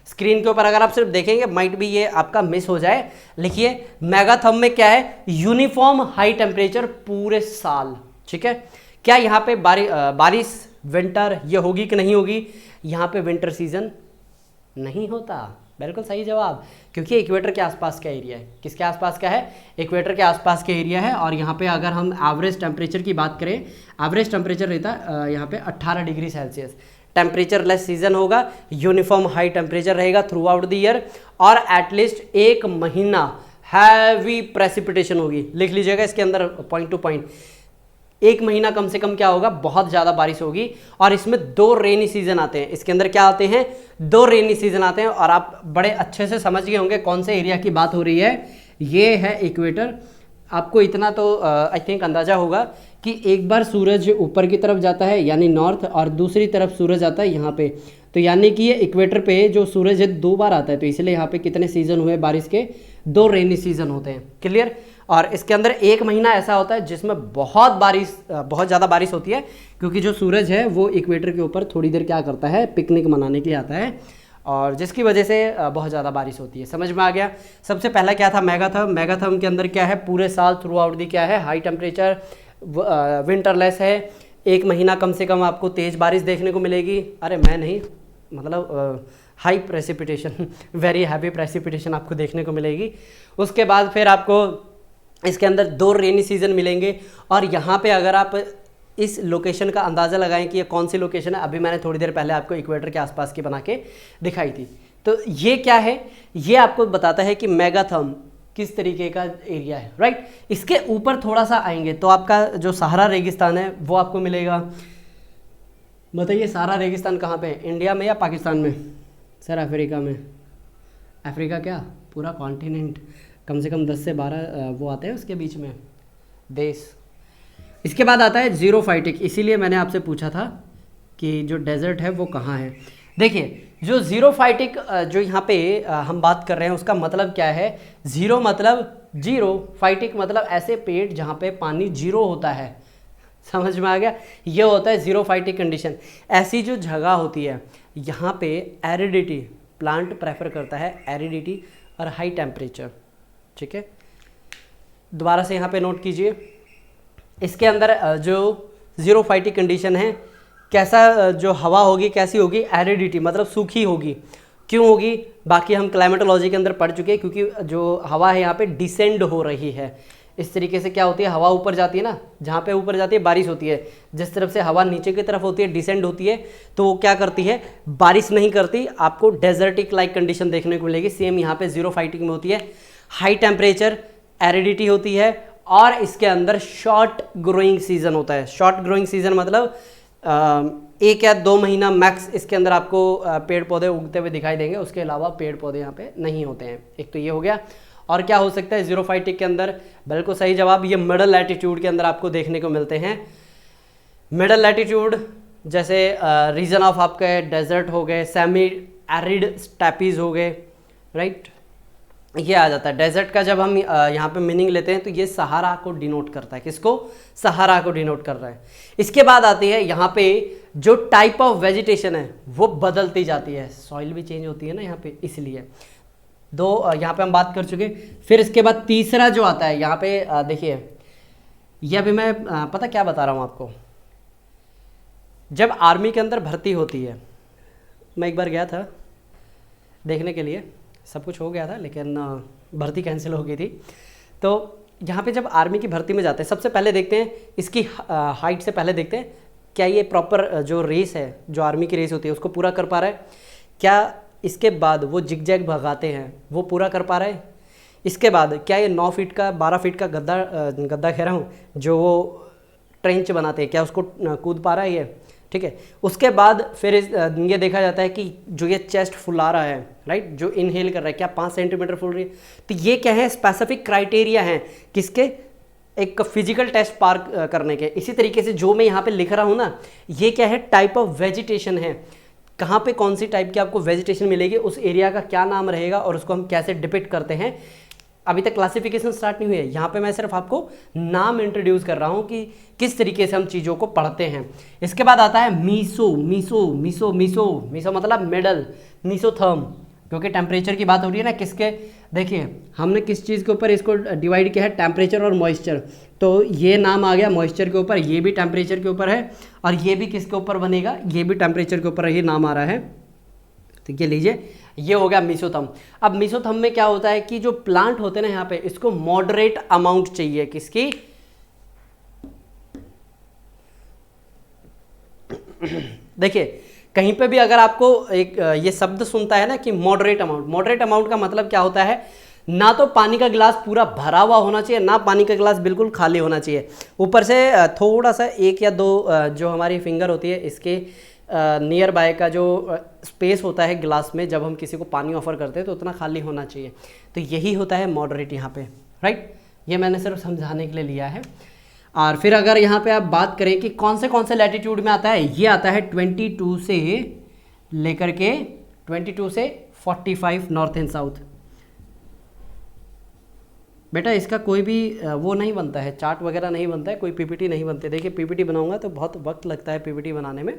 स्क्रीन के ऊपर अगर आप सिर्फ देखेंगे माइट भी ये आपका मिस हो जाए। लिखिए, मेगाथर्म में क्या है, यूनिफॉर्म हाई टेम्परेचर पूरे साल। ठीक है, क्या यहाँ पे बारिश विंटर ये होगी कि नहीं होगी, यहाँ पे विंटर सीजन नहीं होता। बिल्कुल सही जवाब, क्योंकि इक्वेटर के आसपास का एरिया है। किसके आसपास का है, इक्वेटर के आसपास का एरिया है। और यहाँ पे अगर हम एवरेज टेम्परेचर की बात करें, एवरेज टेम्परेचर रहता है यहाँ पे 18 degree Celsius. Temperature less season होगा, यूनिफॉर्म हाई टेम्परेचर रहेगा थ्रू आउट द ईयर, और एटलीस्ट एक महीना हैवी प्रेसिपिटेशन होगी। लिख लीजिएगा इसके अंदर पॉइंट टू पॉइंट, एक महीना कम से कम क्या होगा, बहुत ज़्यादा बारिश होगी। और इसमें 2 रेनी सीजन आते हैं। इसके अंदर क्या आते हैं, 2 रेनी सीजन आते हैं। और आप बड़े अच्छे से समझ गए होंगे कौन से एरिया की बात हो रही है। ये है इक्वेटर। आपको इतना तो आई थिंक अंदाज़ा होगा कि एक बार सूरज ऊपर की तरफ जाता है यानी नॉर्थ, और दूसरी तरफ सूरज आता है यहाँ पे। तो यानी कि ये इक्वेटर पे जो सूरज है 2 बार आता है। तो इसलिए यहाँ पे कितने सीज़न हुए बारिश के, 2 रेनी सीजन होते हैं। क्लियर। और इसके अंदर एक महीना ऐसा होता है जिसमें बहुत ज़्यादा बारिश होती है, क्योंकि जो सूरज है वो इक्वेटर के ऊपर थोड़ी देर क्या करता है, पिकनिक मनाने के लिए आता है, और जिसकी वजह से बहुत ज़्यादा बारिश होती है। समझ में आ गया। सबसे पहला क्या था, मेगाथर्म। मेगाथर्म के अंदर क्या है, पूरे साल थ्रू आउट दी क्या है, हाई टेम्परेचर, विंटरलेस है। एक महीना कम से कम आपको तेज़ बारिश देखने को मिलेगी। अरे मैं नहीं, मतलब high precipitation, very heavy precipitation आपको देखने को मिलेगी। उसके बाद फिर आपको इसके अंदर 2 रेनी सीजन मिलेंगे। और यहाँ पे अगर आप इस लोकेशन का अंदाज़ा लगाएं कि ये कौन सी लोकेशन है, अभी मैंने थोड़ी देर पहले आपको इक्वेटर के आसपास की बना के दिखाई थी। तो ये क्या है, ये आपको बताता है कि मेगाथर्म किस तरीके का एरिया है, राइट। इसके ऊपर थोड़ा सा आएंगे तो आपका जो सहारा रेगिस्तान है वो आपको मिलेगा। बताइए, सहारा रेगिस्तान कहाँ पे है, इंडिया में या पाकिस्तान में? सर अफ्रीका में। अफ्रीका क्या, पूरा कॉन्टिनेंट, कम से कम 10 से 12 वो आते हैं उसके बीच में देश। इसके बाद आता है ज़ीरोफाइटिक। इसीलिए मैंने आपसे पूछा था कि जो डेजर्ट है वो कहाँ है। देखिए, जो ज़ीरोफाइटिक जो यहाँ पे हम बात कर रहे हैं उसका मतलब क्या है, ज़ीरो मतलब जीरो, फाइटिक मतलब ऐसे पेड़ जहाँ पे पानी जीरो होता है। समझ में आ गया, ये होता है ज़ीरोफाइटिक कंडीशन। ऐसी जो जगह होती है यहाँ पे एरिडिटी, प्लांट प्रेफर करता है एरिडिटी और हाई टेम्परेचर। ठीक है, दोबारा से यहाँ पे नोट कीजिए, इसके अंदर जो ज़ीरोफाइटिक कंडीशन है, कैसा जो हवा होगी कैसी होगी, एरिडिटी मतलब सूखी होगी। क्यों होगी, बाकी हम क्लाइमेटोलॉजी के अंदर पढ़ चुके हैं, क्योंकि जो हवा है यहाँ पे डिसेंड हो रही है। इस तरीके से क्या होती है, हवा ऊपर जाती है ना, जहाँ पे ऊपर जाती है बारिश होती है। जिस तरफ से हवा नीचे की तरफ होती है, डिसेंड होती है, तो वो क्या करती है, बारिश नहीं करती। आपको डेजर्टिक लाइक कंडीशन देखने को मिलेगी। सेम यहाँ पे ज़ीरोफाइटिक में होती है, हाई टेम्परेचर, एरिडिटी होती है, और इसके अंदर शॉर्ट ग्रोइंग सीजन होता है। शॉर्ट ग्रोइंग सीजन मतलब 1 या 2 महीना मैक्स इसके अंदर आपको पेड़ पौधे उगते हुए दिखाई देंगे। उसके अलावा पेड़ पौधे यहाँ पे नहीं होते हैं। एक तो ये हो गया। और क्या हो सकता है ज़ीरोफाइटिक के अंदर, बिल्कुल सही जवाब, ये मिडल लैटिट्यूड के अंदर आपको देखने को मिलते हैं। मिडल लैटिट्यूड जैसे रीजन ऑफ आपके डेजर्ट हो गए, सेमी एरिड स्टेपीज हो गए, राइट, ये आ जाता है। डेजर्ट का जब हम यहाँ पे मीनिंग लेते हैं तो ये सहारा को डिनोट करता है। किसको, सहारा को डिनोट कर रहा है। इसके बाद आती है यहाँ पे जो टाइप ऑफ वेजिटेशन है वो बदलती जाती है, सॉइल भी चेंज होती है ना यहाँ पे, इसलिए 2 यहाँ पे हम बात कर चुके। फिर इसके बाद तीसरा जो आता है यहाँ पे देखिए, ये अभी मैं पता क्या बता रहा हूँ आपको। जब आर्मी के अंदर भर्ती होती है, मैं एक बार गया था देखने के लिए, सब कुछ हो गया था लेकिन भर्ती कैंसिल हो गई थी। तो यहाँ पे जब आर्मी की भर्ती में जाते हैं, सबसे पहले देखते हैं इसकी हाइट से पहले देखते हैं क्या ये प्रॉपर जो रेस है, जो आर्मी की रेस होती है, उसको पूरा कर पा रहा है? क्या इसके बाद वो जिग-जैग भगाते हैं वो पूरा कर पा रहा है? इसके बाद क्या ये 9 फीट का 12 फीट का गद्दा कह रहा हूँ, जो वो ट्रेंच बनाते हैं, क्या उसको कूद पा रहा है ये? ठीक है। उसके बाद फिर ये देखा जाता है कि जो ये चेस्ट फुला रहा है, राइट, जो इनहेल कर रहा है, क्या 5 सेंटीमीटर फुल रही है? तो ये क्या है, स्पेसिफिक क्राइटेरिया हैं किसके, एक फिजिकल टेस्ट पार करने के। इसी तरीके से जो मैं यहाँ पे लिख रहा हूँ ना, ये क्या है, टाइप ऑफ वेजिटेशन है, कहाँ पे कौन सी टाइप की आपको वेजिटेशन मिलेगी, उस एरिया का क्या नाम रहेगा और उसको हम कैसे डिपिक्ट करते हैं। अभी तक क्लासिफिकेशन स्टार्ट नहीं हुई है, यहाँ पे मैं सिर्फ आपको नाम इंट्रोड्यूस कर रहा हूँ कि किस तरीके से हम चीज़ों को पढ़ते हैं। इसके बाद आता है मीसो। मीसो मीसो मीसो मीसो मतलब मिडल, मीसोथर्म, क्योंकि टेम्परेचर की बात हो रही है ना, किसके, देखिए हमने किस चीज़ के ऊपर इसको डिवाइड किया है, टेम्परेचर और मॉइस्चर। तो ये नाम आ गया मॉइस्चर के ऊपर, ये भी टेम्परेचर के ऊपर है, और ये भी किसके ऊपर बनेगा, ये भी टेम्परेचर के ऊपर ही नाम आ रहा है। तो ये लीजिए, ये हो गया मीसोथर्म। अब मीसोथर्म में क्या होता है कि जो प्लांट होते हैं ना यहाँ पे, इसको मॉडरेट अमाउंट चाहिए, किसकी, देखिए कहीं पे भी अगर आपको एक ये शब्द सुनता है ना कि मॉडरेट अमाउंट, मॉडरेट अमाउंट का मतलब क्या होता है, ना तो पानी का गिलास पूरा भरा हुआ होना चाहिए, ना पानी का गिलास बिल्कुल खाली होना चाहिए। ऊपर से थोड़ा सा 1 या 2 जो हमारी फिंगर होती है इसके नियर बाय का जो स्पेस होता है गिलास में, जब हम किसी को पानी ऑफर करते हैं तो उतना खाली होना चाहिए। तो यही होता है मॉडरेट यहाँ पे, राइट। ये मैंने सिर्फ समझाने के लिए लिया है। और फिर अगर यहाँ पे आप बात करें कि कौन से लैटिट्यूड में आता है, ये आता है 22 से लेकर के 22 से 45 नॉर्थ एंड साउथ। बेटा इसका कोई भी वो नहीं बनता है, चार्ट वगैरह नहीं बनता है, कोई पीपीटी नहीं बनती। देखिए पीपीटी बनाऊंगा तो बहुत वक्त लगता है पीपीटी बनाने में।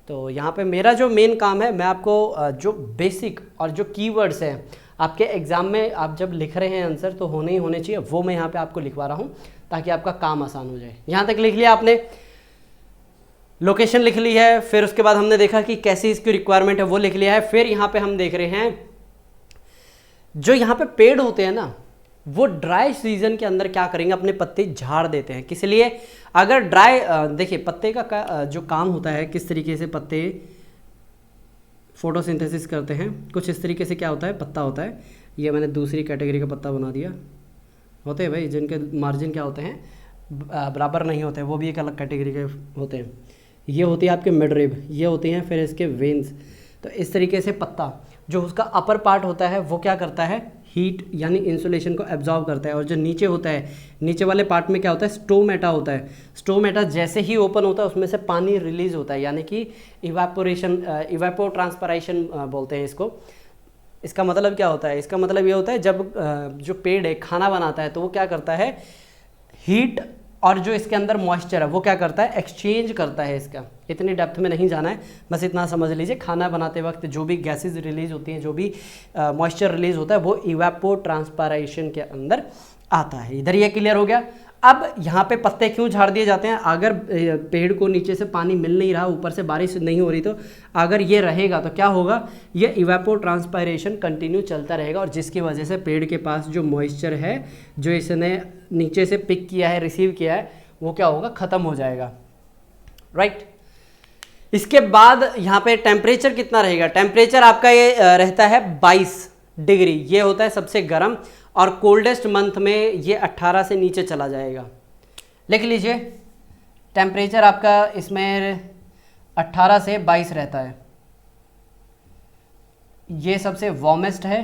तो यहाँ पे मेरा जो मेन काम है, मैं आपको जो बेसिक और जो कीवर्ड्स हैं आपके एग्ज़ाम में आप जब लिख रहे हैं आंसर तो होने ही होने चाहिए, वो मैं यहाँ पे आपको लिखवा रहा हूँ ताकि आपका काम आसान हो जाए। यहाँ तक लिख लिया आपने, लोकेशन लिख ली है, फिर उसके बाद हमने देखा कि कैसी इसकी रिक्वायरमेंट है वो लिख लिया है। फिर यहाँ पे हम देख रहे हैं जो यहाँ पे पेड़ होते हैं ना, वो ड्राई सीजन के अंदर क्या करेंगे, अपने पत्ते झाड़ देते हैं। किस लिए, अगर ड्राई, देखिए पत्ते का जो काम होता है, किस तरीके से पत्ते फोटोसिंथेसिस करते हैं, कुछ इस तरीके से क्या होता है, पत्ता होता है, ये मैंने दूसरी कैटेगरी का पत्ता बना दिया। होते हैं भाई जिनके मार्जिन क्या होते हैं, बराबर नहीं होते, वो भी एक अलग कैटेगरी के होते हैं। ये होती है आपके मिड रिब, ये होती हैं फिर इसके वेन्स। तो इस तरीके से पत्ता जो उसका अपर पार्ट होता है वो क्या करता है, हीट यानी इंसुलेशन को एब्जॉर्ब करता है। और जो नीचे होता है, नीचे वाले पार्ट में क्या होता है, स्टोमेटा होता है। स्टोमेटा जैसे ही ओपन होता है उसमें से पानी रिलीज होता है, यानी कि इवेपोरेशन, इवेपो ट्रांसपरेशन बोलते हैं इसको। इसका मतलब क्या होता है, इसका मतलब ये होता है जब जो पेड़ है खाना बनाता है तो वो क्या करता है, हीट और जो इसके अंदर मॉइस्चर है वो क्या करता है, एक्सचेंज करता है। इसका इतनी डेप्थ में नहीं जाना है, बस इतना समझ लीजिए, खाना बनाते वक्त जो भी गैसेस रिलीज होती हैं, जो भी मॉइस्चर रिलीज होता है वो इवेपो ट्रांसपायरेशन के अंदर आता है। इधर ये क्लियर हो गया। अब यहाँ पे पत्ते क्यों झाड़ दिए जाते हैं, अगर पेड़ को नीचे से पानी मिल नहीं रहा, ऊपर से बारिश नहीं हो रही, तो अगर ये रहेगा तो क्या होगा, ये इवेपो ट्रांसपायरेशन कंटिन्यू चलता रहेगा, और जिसकी वजह से पेड़ के पास जो मॉइस्चर है जो इसने नीचे से पिक किया है, रिसीव किया है, वो क्या होगा, ख़त्म हो जाएगा, राइट। इसके बाद यहाँ पे टेम्परेचर कितना रहेगा, टेम्परेचर आपका ये रहता है 22 डिग्री, ये होता है सबसे गर्म, और कोल्डेस्ट मंथ में ये 18 से नीचे चला जाएगा। लिख लीजिए, टेम्परेचर आपका इसमें 18 से 22 रहता है, ये सबसे वार्मेस्ट है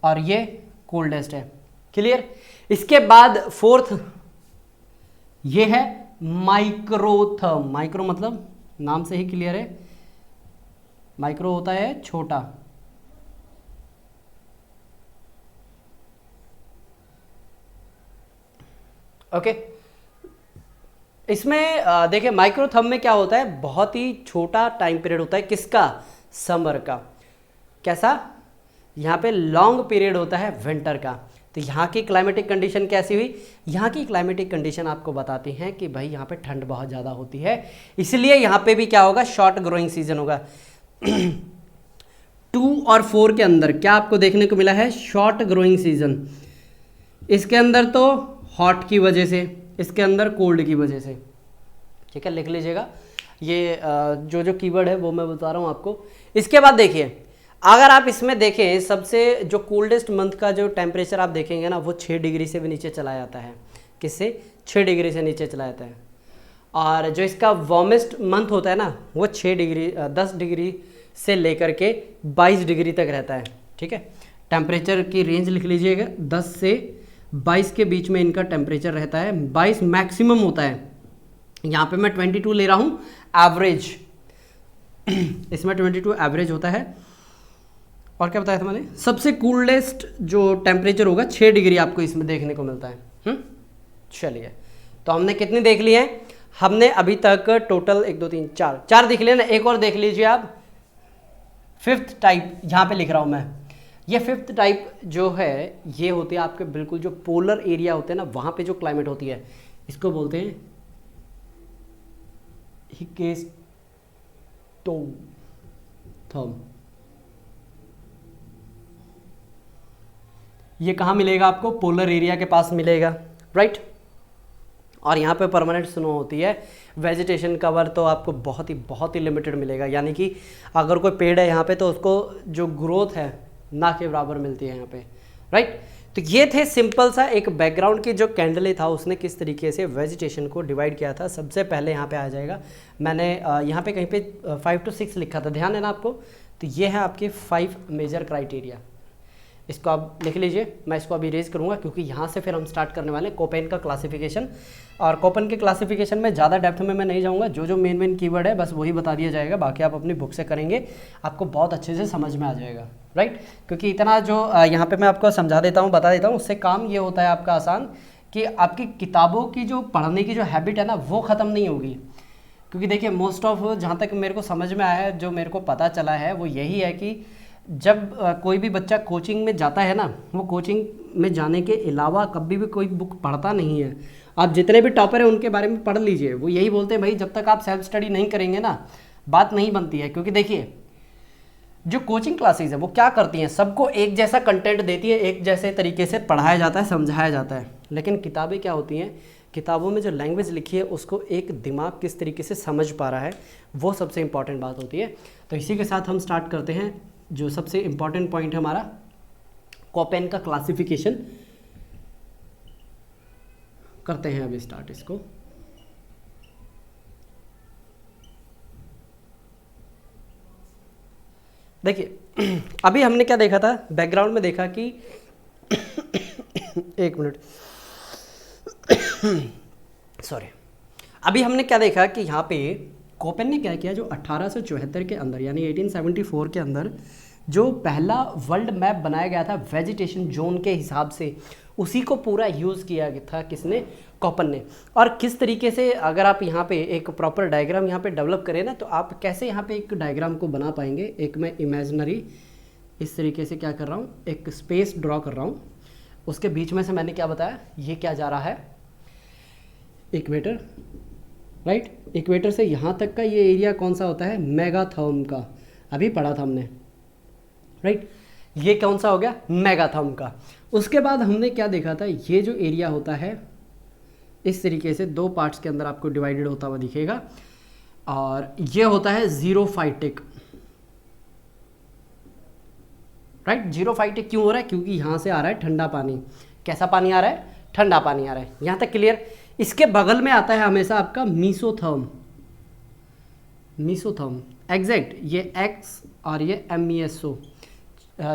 और ये कोल्डेस्ट है। क्लियर। इसके बाद फोर्थ ये है माइक्रोथर्म। माइक्रो मतलब नाम से ही क्लियर है, माइक्रो होता है छोटा। ओके इसमें देखिए माइक्रोथर्म में क्या होता है, बहुत ही छोटा टाइम पीरियड होता है, किसका, समर का। कैसा, यहाँ पे लॉन्ग पीरियड होता है विंटर का। तो यहाँ की क्लाइमेटिक कंडीशन कैसी हुई, यहाँ की क्लाइमेटिक कंडीशन आपको बताती हैं कि भाई यहाँ पे ठंड बहुत ज़्यादा होती है, इसलिए यहाँ पे भी क्या होगा, शॉर्ट ग्रोइंग सीजन होगा। 2 और 4 के अंदर क्या आपको देखने को मिला है, शॉर्ट ग्रोइंग सीजन। इसके अंदर तो हॉट की वजह से, इसके अंदर कोल्ड की वजह से, ठीक है, लिख लीजिएगा। ये जो जो कीवर्ड है वो मैं बता रहा हूँ आपको। इसके बाद देखिए, अगर आप इसमें देखें सबसे जो कोल्डेस्ट मंथ का जो टेम्परेचर आप देखेंगे ना वो 6 डिग्री से भी नीचे चला जाता है। किससे? 6 डिग्री से नीचे चला जाता है। और जो इसका वार्मेस्ट मंथ होता है ना वो 10 डिग्री से लेकर के 22 डिग्री तक रहता है। ठीक है, टेम्परेचर की रेंज लिख लीजिएगा, 10 से 22 के बीच में इनका टेम्परेचर रहता है। 22 मैक्सिमम होता है। यहाँ पे मैं 22 ले रहा हूँ एवरेज, इसमें 22 एवरेज होता है। और क्या बताया था मैंने? सबसे कूलेस्ट जो टेम्परेचर होगा 6 डिग्री आपको इसमें देखने को मिलता है। चलिए, तो हमने कितनी देख ली है? हमने अभी तक टोटल 1 2 3 4 देख लिया ना। एक और देख लीजिए आप, 5th टाइप यहाँ पे लिख रहा हूँ मैं। ये 5th टाइप जो है ये होती है आपके बिल्कुल जो पोलर एरिया होते हैं ना वहाँ पे जो क्लाइमेट होती है, इसको बोलते हैं हिकेस्टोथर्म। ये कहाँ मिलेगा आपको? पोलर एरिया के पास मिलेगा, राइट। और यहाँ पे परमानेंट स्नो होती है। वेजिटेशन कवर तो आपको बहुत ही लिमिटेड मिलेगा, यानी कि अगर कोई पेड़ है यहाँ पे तो उसको जो ग्रोथ है ना के बराबर मिलती है यहाँ पे, राइट। तो ये थे सिंपल सा एक बैकग्राउंड की जो कैंडल था उसने किस तरीके से वेजिटेशन को डिवाइड किया था। सबसे पहले यहाँ पे आ जाएगा, मैंने यहाँ पे कहीं पे 5 to 6 लिखा था, ध्यान है ना आपको। तो ये है आपके 5 मेजर क्राइटेरिया, इसको आप लिख लीजिए। मैं इसको अभी रेज करूँगा क्योंकि यहाँ से फिर हम स्टार्ट करने वाले कोपेन का क्लासिफिकेशन। और कोपेन के क्लासिफिकेशन में ज़्यादा डेप्थ में मैं नहीं जाऊँगा, जो जो मेन कीवर्ड है बस वही बता दिया जाएगा, बाकी आप अपनी बुक से करेंगे आपको बहुत अच्छे से समझ में आ जाएगा, राइट। क्योंकि इतना जो यहाँ पे मैं आपको समझा देता हूँ, बता देता हूँ, उससे काम ये होता है आपका आसान कि आपकी किताबों की जो पढ़ने की जो हैबिट है ना वो ख़त्म नहीं होगी। क्योंकि देखिए मोस्ट ऑफ, जहाँ तक मेरे को समझ में आया है, जो मेरे को पता चला है वो यही है कि जब कोई भी बच्चा कोचिंग में जाता है ना, वो कोचिंग में जाने के अलावा कभी भी कोई बुक पढ़ता नहीं है। आप जितने भी टॉपर हैं उनके बारे में पढ़ लीजिए, वो यही बोलते हैं भाई जब तक आप सेल्फ स्टडी नहीं करेंगे ना बात नहीं बनती है। क्योंकि देखिए जो कोचिंग क्लासेस है वो क्या करती हैं, सबको एक जैसा कंटेंट देती है, एक जैसे तरीके से पढ़ाया जाता है, समझाया जाता है। लेकिन किताबें क्या होती हैं, किताबों में जो लैंग्वेज लिखी है उसको एक दिमाग किस तरीके से समझ पा रहा है, वो सबसे इंपॉर्टेंट बात होती है। तो इसी के साथ हम स्टार्ट करते हैं। जो सबसे इंपॉर्टेंट पॉइंट है हमारा कोपेन का क्लासिफिकेशन, करते हैं अभी स्टार्ट इसको। देखिए अभी हमने क्या देखा था, बैकग्राउंड में देखा कि एक मिनट सॉरी, अभी हमने क्या देखा कि यहाँ पे कोपेन ने क्या किया, जो 1874 के अंदर यानी 1874 के अंदर जो पहला वर्ल्ड मैप बनाया गया था वेजिटेशन जोन के हिसाब से, उसी को पूरा यूज़ किया था किसने? कोपेन ने। और किस तरीके से, अगर आप यहाँ पे एक प्रॉपर डायग्राम यहाँ पे डेवलप करें ना, तो आप कैसे यहाँ पे एक डायग्राम को बना पाएंगे। एक मैं इमेजिनरी इस तरीके से क्या कर रहा हूँ, एक स्पेस ड्रॉ कर रहा हूँ, उसके बीच में से मैंने क्या बताया, ये क्या जा रहा है, इक्वेटर, राइट। इक्वेटर से यहाँ तक का ये एरिया कौन सा होता है? मेगाथर्म का, अभी पढ़ा था हमने, राइट। ये कौन सा हो गया? मेगाथर्म का। उसके बाद हमने क्या देखा था, ये जो एरिया होता है इस तरीके से 2 पार्ट्स के अंदर आपको डिवाइडेड होता हुआ दिखेगा, और ये होता है ज़ीरोफाइटिक, राइट। ज़ीरोफाइटिक क्यों हो रहा है? क्योंकि यहाँ से आ रहा है ठंडा पानी। कैसा पानी आ रहा है? ठंडा पानी आ रहा है। यहाँ तक क्लियर? इसके बगल में आता है हमेशा आपका मीसोथर्म, मीसोथर्म एग्जैक्ट, ये एक्स और ये MESO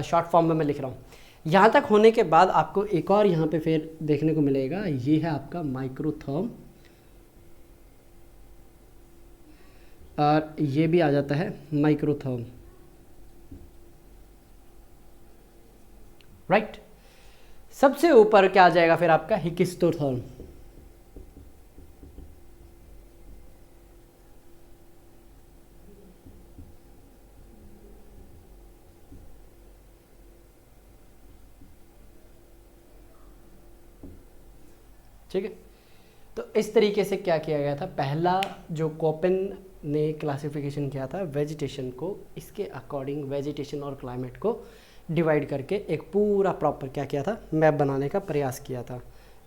शॉर्ट फॉर्म में मैं लिख रहा हूँ। यहाँ तक होने के बाद आपको एक और यहाँ पे फिर देखने को मिलेगा, ये है आपका माइक्रोथर्म, और ये भी आ जाता है माइक्रोथर्म, राइट। सबसे ऊपर क्या आ जाएगा फिर आपका? हिकिस्टोथर्म। ठीक है, तो इस तरीके से क्या किया गया था, पहला जो कोपेन ने क्लासिफिकेशन किया था वेजिटेशन को, इसके अकॉर्डिंग वेजिटेशन और क्लाइमेट को डिवाइड करके एक पूरा प्रॉपर क्या किया था, मैप बनाने का प्रयास किया था,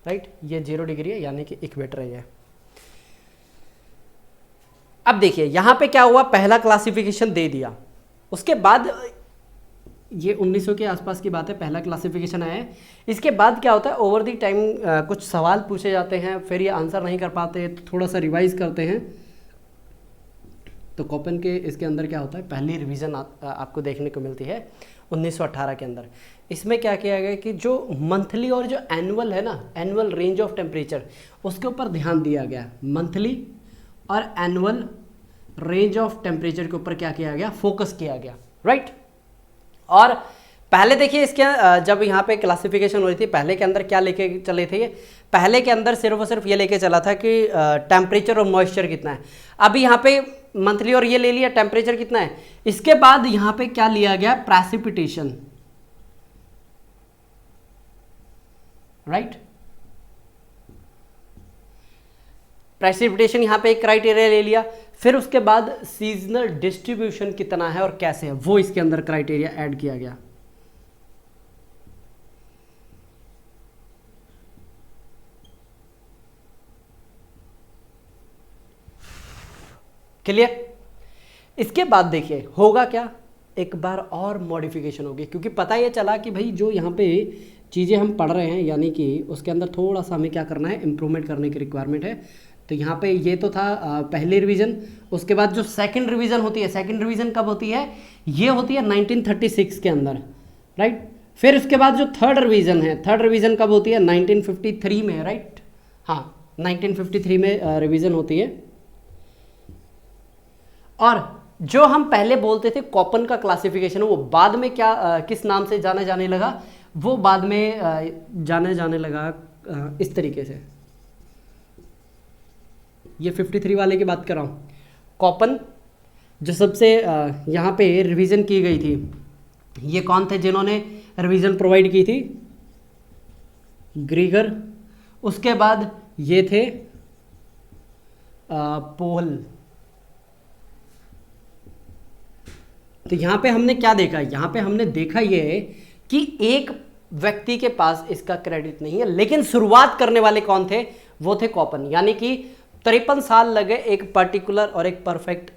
राइट। ये 0 डिग्री है यानी कि इक्वेटर है ये। अब देखिए यहाँ पे क्या हुआ, पहला क्लासिफिकेशन दे दिया, उसके बाद ये 1900 के आसपास की बात है, पहला क्लासिफिकेशन आया है। इसके बाद क्या होता है, ओवर द टाइम कुछ सवाल पूछे जाते हैं, फिर ये आंसर नहीं कर पाते तो थोड़ा सा रिवाइज करते हैं। तो कॉपन के इसके अंदर क्या होता है, पहली रिवीजन आपको देखने को मिलती है 1918 के अंदर। इसमें क्या किया गया कि जो मंथली और जो एनुअल है ना, एनुअल रेंज ऑफ टेम्परेचर, उसके ऊपर ध्यान दिया गया। मंथली और एनुअल रेंज ऑफ टेम्परेचर के ऊपर क्या किया गया, फोकस किया गया, राइट। और पहले देखिए इसके जब यहाँ पे क्लासिफिकेशन हो रही थी, पहले के अंदर क्या लेके चले थे ये, पहले के अंदर सिर्फ और सिर्फ ये लेके चला था कि टेम्परेचर और मॉइस्चर कितना है। अभी यहाँ पे मंथली और ये ले लिया, टेम्परेचर कितना है। इसके बाद यहाँ पे क्या लिया गया, प्रेसिपिटेशन, राइट। प्रेसिपिटेशन यहाँ पे एक क्राइटेरिया ले लिया, फिर उसके बाद सीजनल डिस्ट्रीब्यूशन कितना है और कैसे है, वो इसके अंदर क्राइटेरिया ऐड किया गया। क्लियर। इसके बाद देखिए होगा क्या, एक बार और मॉडिफिकेशन होगी, क्योंकि पता ये चला कि भाई जो यहाँ पे चीज़ें हम पढ़ रहे हैं, यानी कि उसके अंदर थोड़ा सा हमें क्या करना है, इम्प्रूवमेंट करने की रिक्वायरमेंट है। तो यहाँ पे ये तो था पहली रिवीजन। उसके बाद जो सेकंड रिवीजन होती है, सेकंड रिवीजन कब होती है, ये होती है 1936 के अंदर, राइट। फिर उसके बाद जो थर्ड रिवीजन है, थर्ड रिवीजन कब होती है, 1953 में, राइट। हाँ, 1953 में रिवीजन होती है। और जो हम पहले बोलते थे कॉपन का क्लासिफिकेशन, वो बाद में क्या किस नाम से जाने जाने लगा, वो बाद में जाने लगा इस तरीके से। ये 53 वाले की बात कर रहा हूँ। कॉपन जो सबसे यहाँ पे रिवीजन की गई थी, ये कौन थे जिन्होंने रिवीजन प्रोवाइड की थी, ग्रीगर। उसके बाद ये थे पोहल। तो यहाँ पे हमने क्या देखा, यहाँ पे हमने देखा ये कि एक व्यक्ति के पास इसका क्रेडिट नहीं है, लेकिन शुरुआत करने वाले कौन थे, वो थे कॉपन। यानी कि 53 साल लगे एक पर्टिकुलर और एक परफेक्ट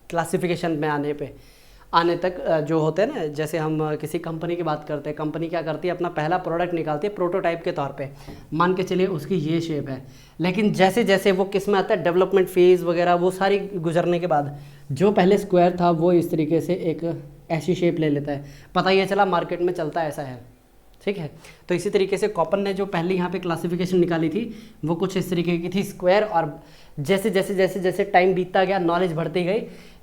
क्लासिफिकेशन में आने तक। जो होते हैं ना, जैसे हम किसी कंपनी की बात करते हैं, कंपनी क्या करती है, अपना पहला प्रोडक्ट निकालती है प्रोटोटाइप के तौर पे, मान के चलिए उसकी ये शेप है, लेकिन जैसे जैसे वो किस में आता है, डेवलपमेंट फेज़ वगैरह वो सारी गुजरने के बाद जो पहले स्क्वायर था वो इस तरीके से एक ऐसी शेप ले लेता है। पता ये चला मार्केट में चलता ऐसा है, ठीक है। तो इसी तरीके से कॉपन ने जो पहले यहाँ पे क्लासिफिकेशन निकाली थी वो कुछ इस तरीके की थी, स्क्वायर। और जैसे जैसे जैसे जैसे टाइम बीतता गया, नॉलेज बढ़ती गई,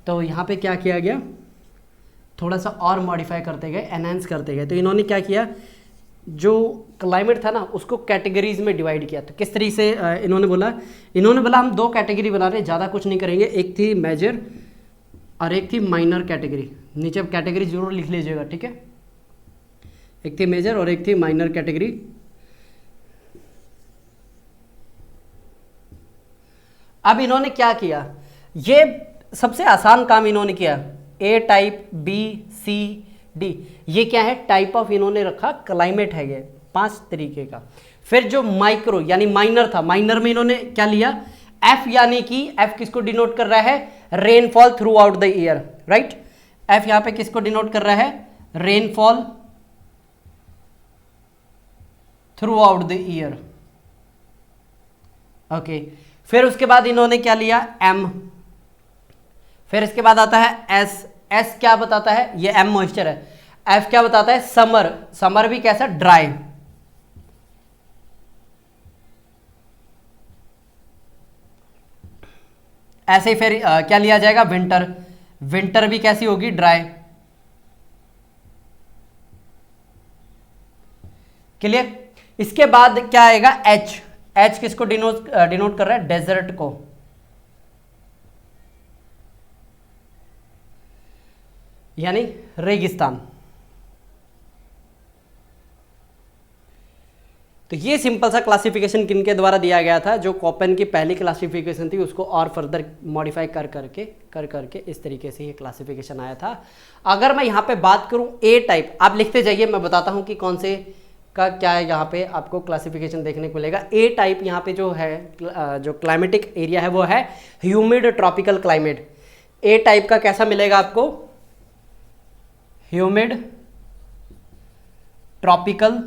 तो यहाँ पे क्या किया गया, थोड़ा सा और मॉडिफाई करते गए, एनहांस करते गए। तो इन्होंने क्या किया, जो क्लाइमेट था ना उसको कैटेगरीज में डिवाइड किया। तो किस तरीके से इन्होंने बोला हम दो कैटेगरी बना रहे हैं, ज़्यादा कुछ नहीं करेंगे। एक थी मेजर और एक थी माइनर कैटेगरी। नीचे अब कैटेगरी जरूर लिख लीजिएगा, ठीक है। एक थी मेजर और एक थी माइनर कैटेगरी। अब इन्होंने क्या किया, ये सबसे आसान काम इन्होंने किया, ए टाइप, बी, सी, डी। ये क्या है, टाइप ऑफ इन्होंने रखा, क्लाइमेट है ये 5 तरीके का। फिर जो माइक्रो यानी माइनर था, माइनर में इन्होंने क्या लिया, एफ, यानी कि एफ किसको डिनोट कर रहा है, rainfall through out the year, right. F यहां पे किसको डिनोट कर रहा है, rainfall through out the year, okay. फिर उसके बाद इन्होंने क्या लिया, एम। फिर इसके बाद आता है एस। एस क्या बताता है, ये एम मॉइस्चर है। एफ क्या बताता है, समर। समर भी कैसा, ड्राई। ऐसे ही फिर क्या लिया जाएगा, विंटर। विंटर भी कैसी होगी, ड्राई। क्लियर। इसके बाद क्या आएगा, एच। एच किसको डिनोट कर रहा है, डेजर्ट को। यानी रेगिस्तान। तो ये सिंपल सा क्लासिफिकेशन किनके द्वारा दिया गया था, जो कॉपन की पहली क्लासिफिकेशन थी उसको और फर्दर मॉडिफाई कर करके इस तरीके से ये क्लासिफिकेशन आया था। अगर मैं यहाँ पे बात करूँ ए टाइप, आप लिखते जाइए, मैं बताता हूँ कि कौन से का क्या है यहाँ पे आपको क्लासिफिकेशन देखने को मिलेगा। ए टाइप यहाँ पे जो है जो क्लाइमेटिक एरिया है वो है ह्यूमिड ट्रॉपिकल क्लाइमेट। ए टाइप का कैसा मिलेगा आपको? ह्यूमिड ट्रॉपिकल,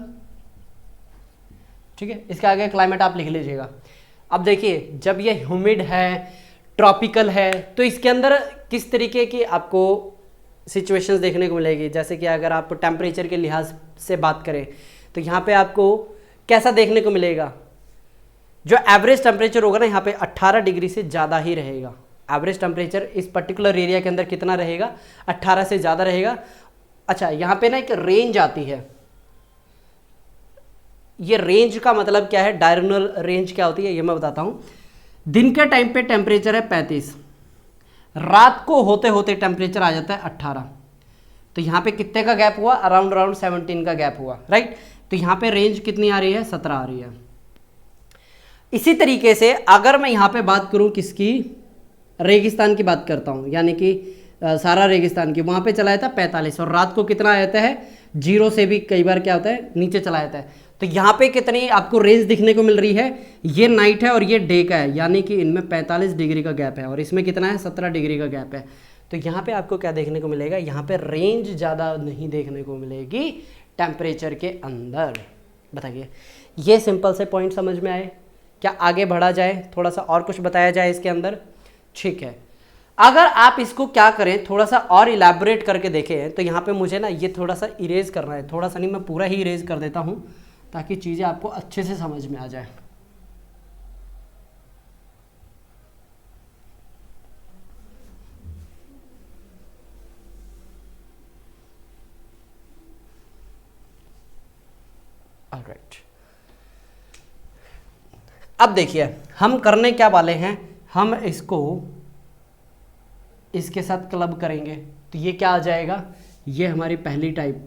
ठीक है। इसके आगे क्लाइमेट आप लिख लीजिएगा। अब देखिए जब ये ह्यूमिड है, ट्रॉपिकल है, तो इसके अंदर किस तरीके की आपको सिचुएशंस देखने को मिलेगी। जैसे कि अगर आप टेम्परेचर के लिहाज से बात करें तो यहाँ पे आपको कैसा देखने को मिलेगा? जो एवरेज टेम्परेचर होगा ना यहाँ पे 18 डिग्री से ज़्यादा ही रहेगा। एवरेज टेम्परेचर इस पर्टिकुलर एरिया के अंदर कितना रहेगा? 18 से ज़्यादा रहेगा। अच्छा, यहाँ पे ना एक रेंज आती है। ये रेंज का मतलब क्या है? डायरेक्शनल रेंज क्या होती है ये मैं बताता हूँ। दिन के टाइम पे टेम्परेचर है 35, रात को होते होते टेम्परेचर आ जाता है 18। तो यहाँ पे कितने का गैप हुआ? अराउंड 17 का गैप हुआ, राइट। तो यहाँ पे रेंज कितनी आ रही है? 17 आ रही है। इसी तरीके से अगर मैं यहाँ पे बात करूँ किसकी? रेगिस्तान की बात करता हूँ, यानी कि सारा रेगिस्तान की, वहाँ पे चला जाता है 45 और रात को कितना आ जाता है? 0 से भी कई बार क्या होता है नीचे चला जाता है। तो यहाँ पे कितनी आपको रेंज दिखने को मिल रही है? ये नाइट है और ये डे का है, यानी कि इनमें 45 डिग्री का गैप है और इसमें कितना है? 17 डिग्री का गैप है। तो यहाँ पे आपको क्या देखने को मिलेगा? यहाँ पे रेंज ज़्यादा नहीं देखने को मिलेगी टेम्परेचर के अंदर। बताइए, ये सिंपल से पॉइंट समझ में आए? क्या आगे बढ़ा जाए, थोड़ा सा और कुछ बताया जाए इसके अंदर? ठीक है, अगर आप इसको क्या करें, थोड़ा सा और इलैबोरेट करके देखें तो यहाँ पे मुझे ना ये थोड़ा सा इरेज करना है, थोड़ा सा नहीं, मैं पूरा ही इरेज कर देता हूँ ताकि चीज़ें आपको अच्छे से समझ में आ जाए। ऑलराइट, अब देखिए हम करने क्या वाले हैं, हम इसको इसके साथ क्लब करेंगे तो ये क्या आ जाएगा? ये हमारी पहली टाइप।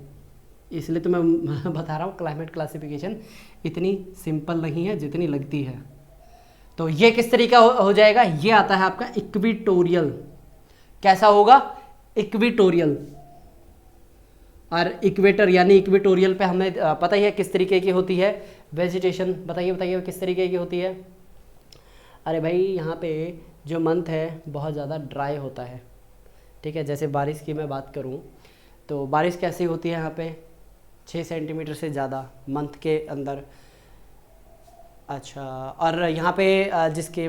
इसलिए तो मैं बता रहा हूँ क्लाइमेट क्लासिफिकेशन इतनी सिंपल नहीं है जितनी लगती है। तो ये किस तरीका हो जाएगा? ये आता है आपका इक्वेटोरियल। कैसा होगा? इक्वेटोरियल। और इक्वेटर यानी इक्वेटोरियल पे हमें पता ही है किस तरीके की होती है वेजिटेशन। बताइए बताइए किस तरीके की होती है? अरे भाई यहाँ पे जो मंथ है बहुत ज़्यादा ड्राई होता है, ठीक है। जैसे बारिश की मैं बात करूँ तो बारिश कैसी होती है यहाँ पे? 6 सेंटीमीटर से ज़्यादा मंथ के अंदर। अच्छा, और यहाँ पे जिसके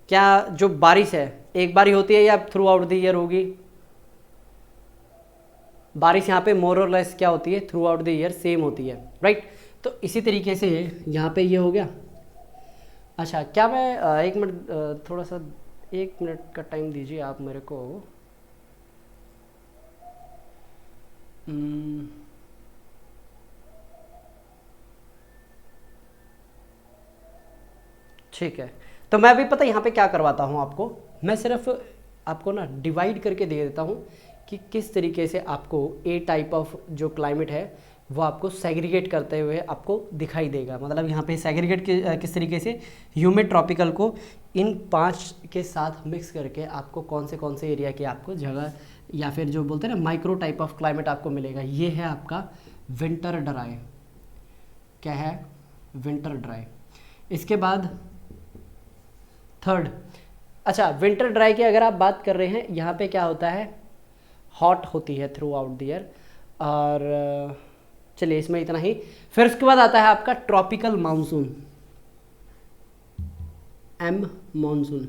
क्या जो बारिश है एक बार ही होती है या थ्रू आउट द ईयर होगी? बारिश यहाँ पे मोर और लेस क्या होती है? Through out the year same होती है, राइट। तो इसी तरीके से यहाँ पे ये हो गया। अच्छा, क्या मैं एक मिनट, थोड़ा सा 1 मिनट का टाइम दीजिए आप मेरे को। ठीक है, तो मैं अभी पता यहाँ पे क्या करवाता हूँ आपको, मैं सिर्फ आपको ना डिवाइड करके दे देता हूँ कि किस तरीके से आपको ए टाइप ऑफ जो क्लाइमेट है वो आपको सेग्रीगेट करते हुए आपको दिखाई देगा। मतलब यहाँ पे सेग्रीगेट किस तरीके से ह्यूमिड ट्रॉपिकल को इन 5 के साथ मिक्स करके आपको कौन से एरिया की आपको जगह या फिर जो बोलते हैं ना माइक्रो टाइप ऑफ क्लाइमेट आपको मिलेगा। ये है आपका विंटर ड्राई। क्या है? Winter dry. इसके बाद थर्ड, अच्छा विंटर ड्राई की अगर आप बात कर रहे हैं, यहाँ पे क्या होता है? हॉट होती है थ्रू आउट द ईयर। और चलिए इसमें इतना ही। फिर उसके बाद आता है आपका ट्रॉपिकल मानसून, एम मानसून।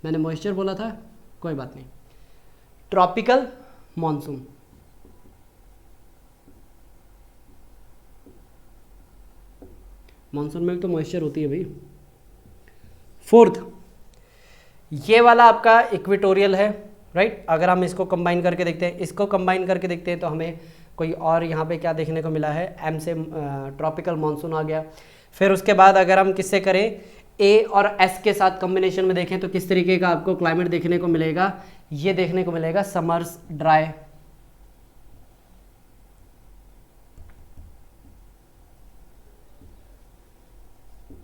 मैंने मॉइस्चर बोला था, कोई बात नहीं। ट्रॉपिकल मानसून, मानसून में भी तो मॉइस्चर होती है भाई। फोर्थ, ये वाला आपका इक्वेटोरियल है, राइट। अगर हम इसको कंबाइन करके देखते हैं, इसको कंबाइन करके देखते हैं तो हमें कोई और यहाँ पे क्या देखने को मिला है? एम से ट्रॉपिकल मानसून आ गया। फिर उसके बाद अगर हम किससे करें, ए और एस के साथ कॉम्बिनेशन में देखें तो किस तरीके का आपको क्लाइमेट देखने को मिलेगा? ये देखने को मिलेगा समर्स ड्राई।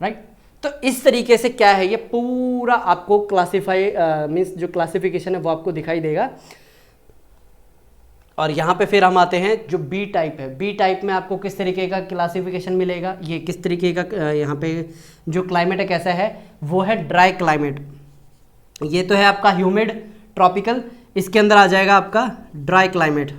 राइट, तो इस तरीके से क्या है, ये पूरा आपको क्लासिफाई मीन्स जो क्लासिफिकेशन है वो आपको दिखाई देगा। और यहाँ पे फिर हम आते हैं जो बी टाइप है। बी टाइप में आपको किस तरीके का क्लासिफिकेशन मिलेगा, ये किस तरीके का यहाँ पे जो क्लाइमेट है कैसा है, वो है ड्राई क्लाइमेट। ये तो है आपका ह्यूमिड ट्रॉपिकल, इसके अंदर आ जाएगा आपका ड्राई क्लाइमेट।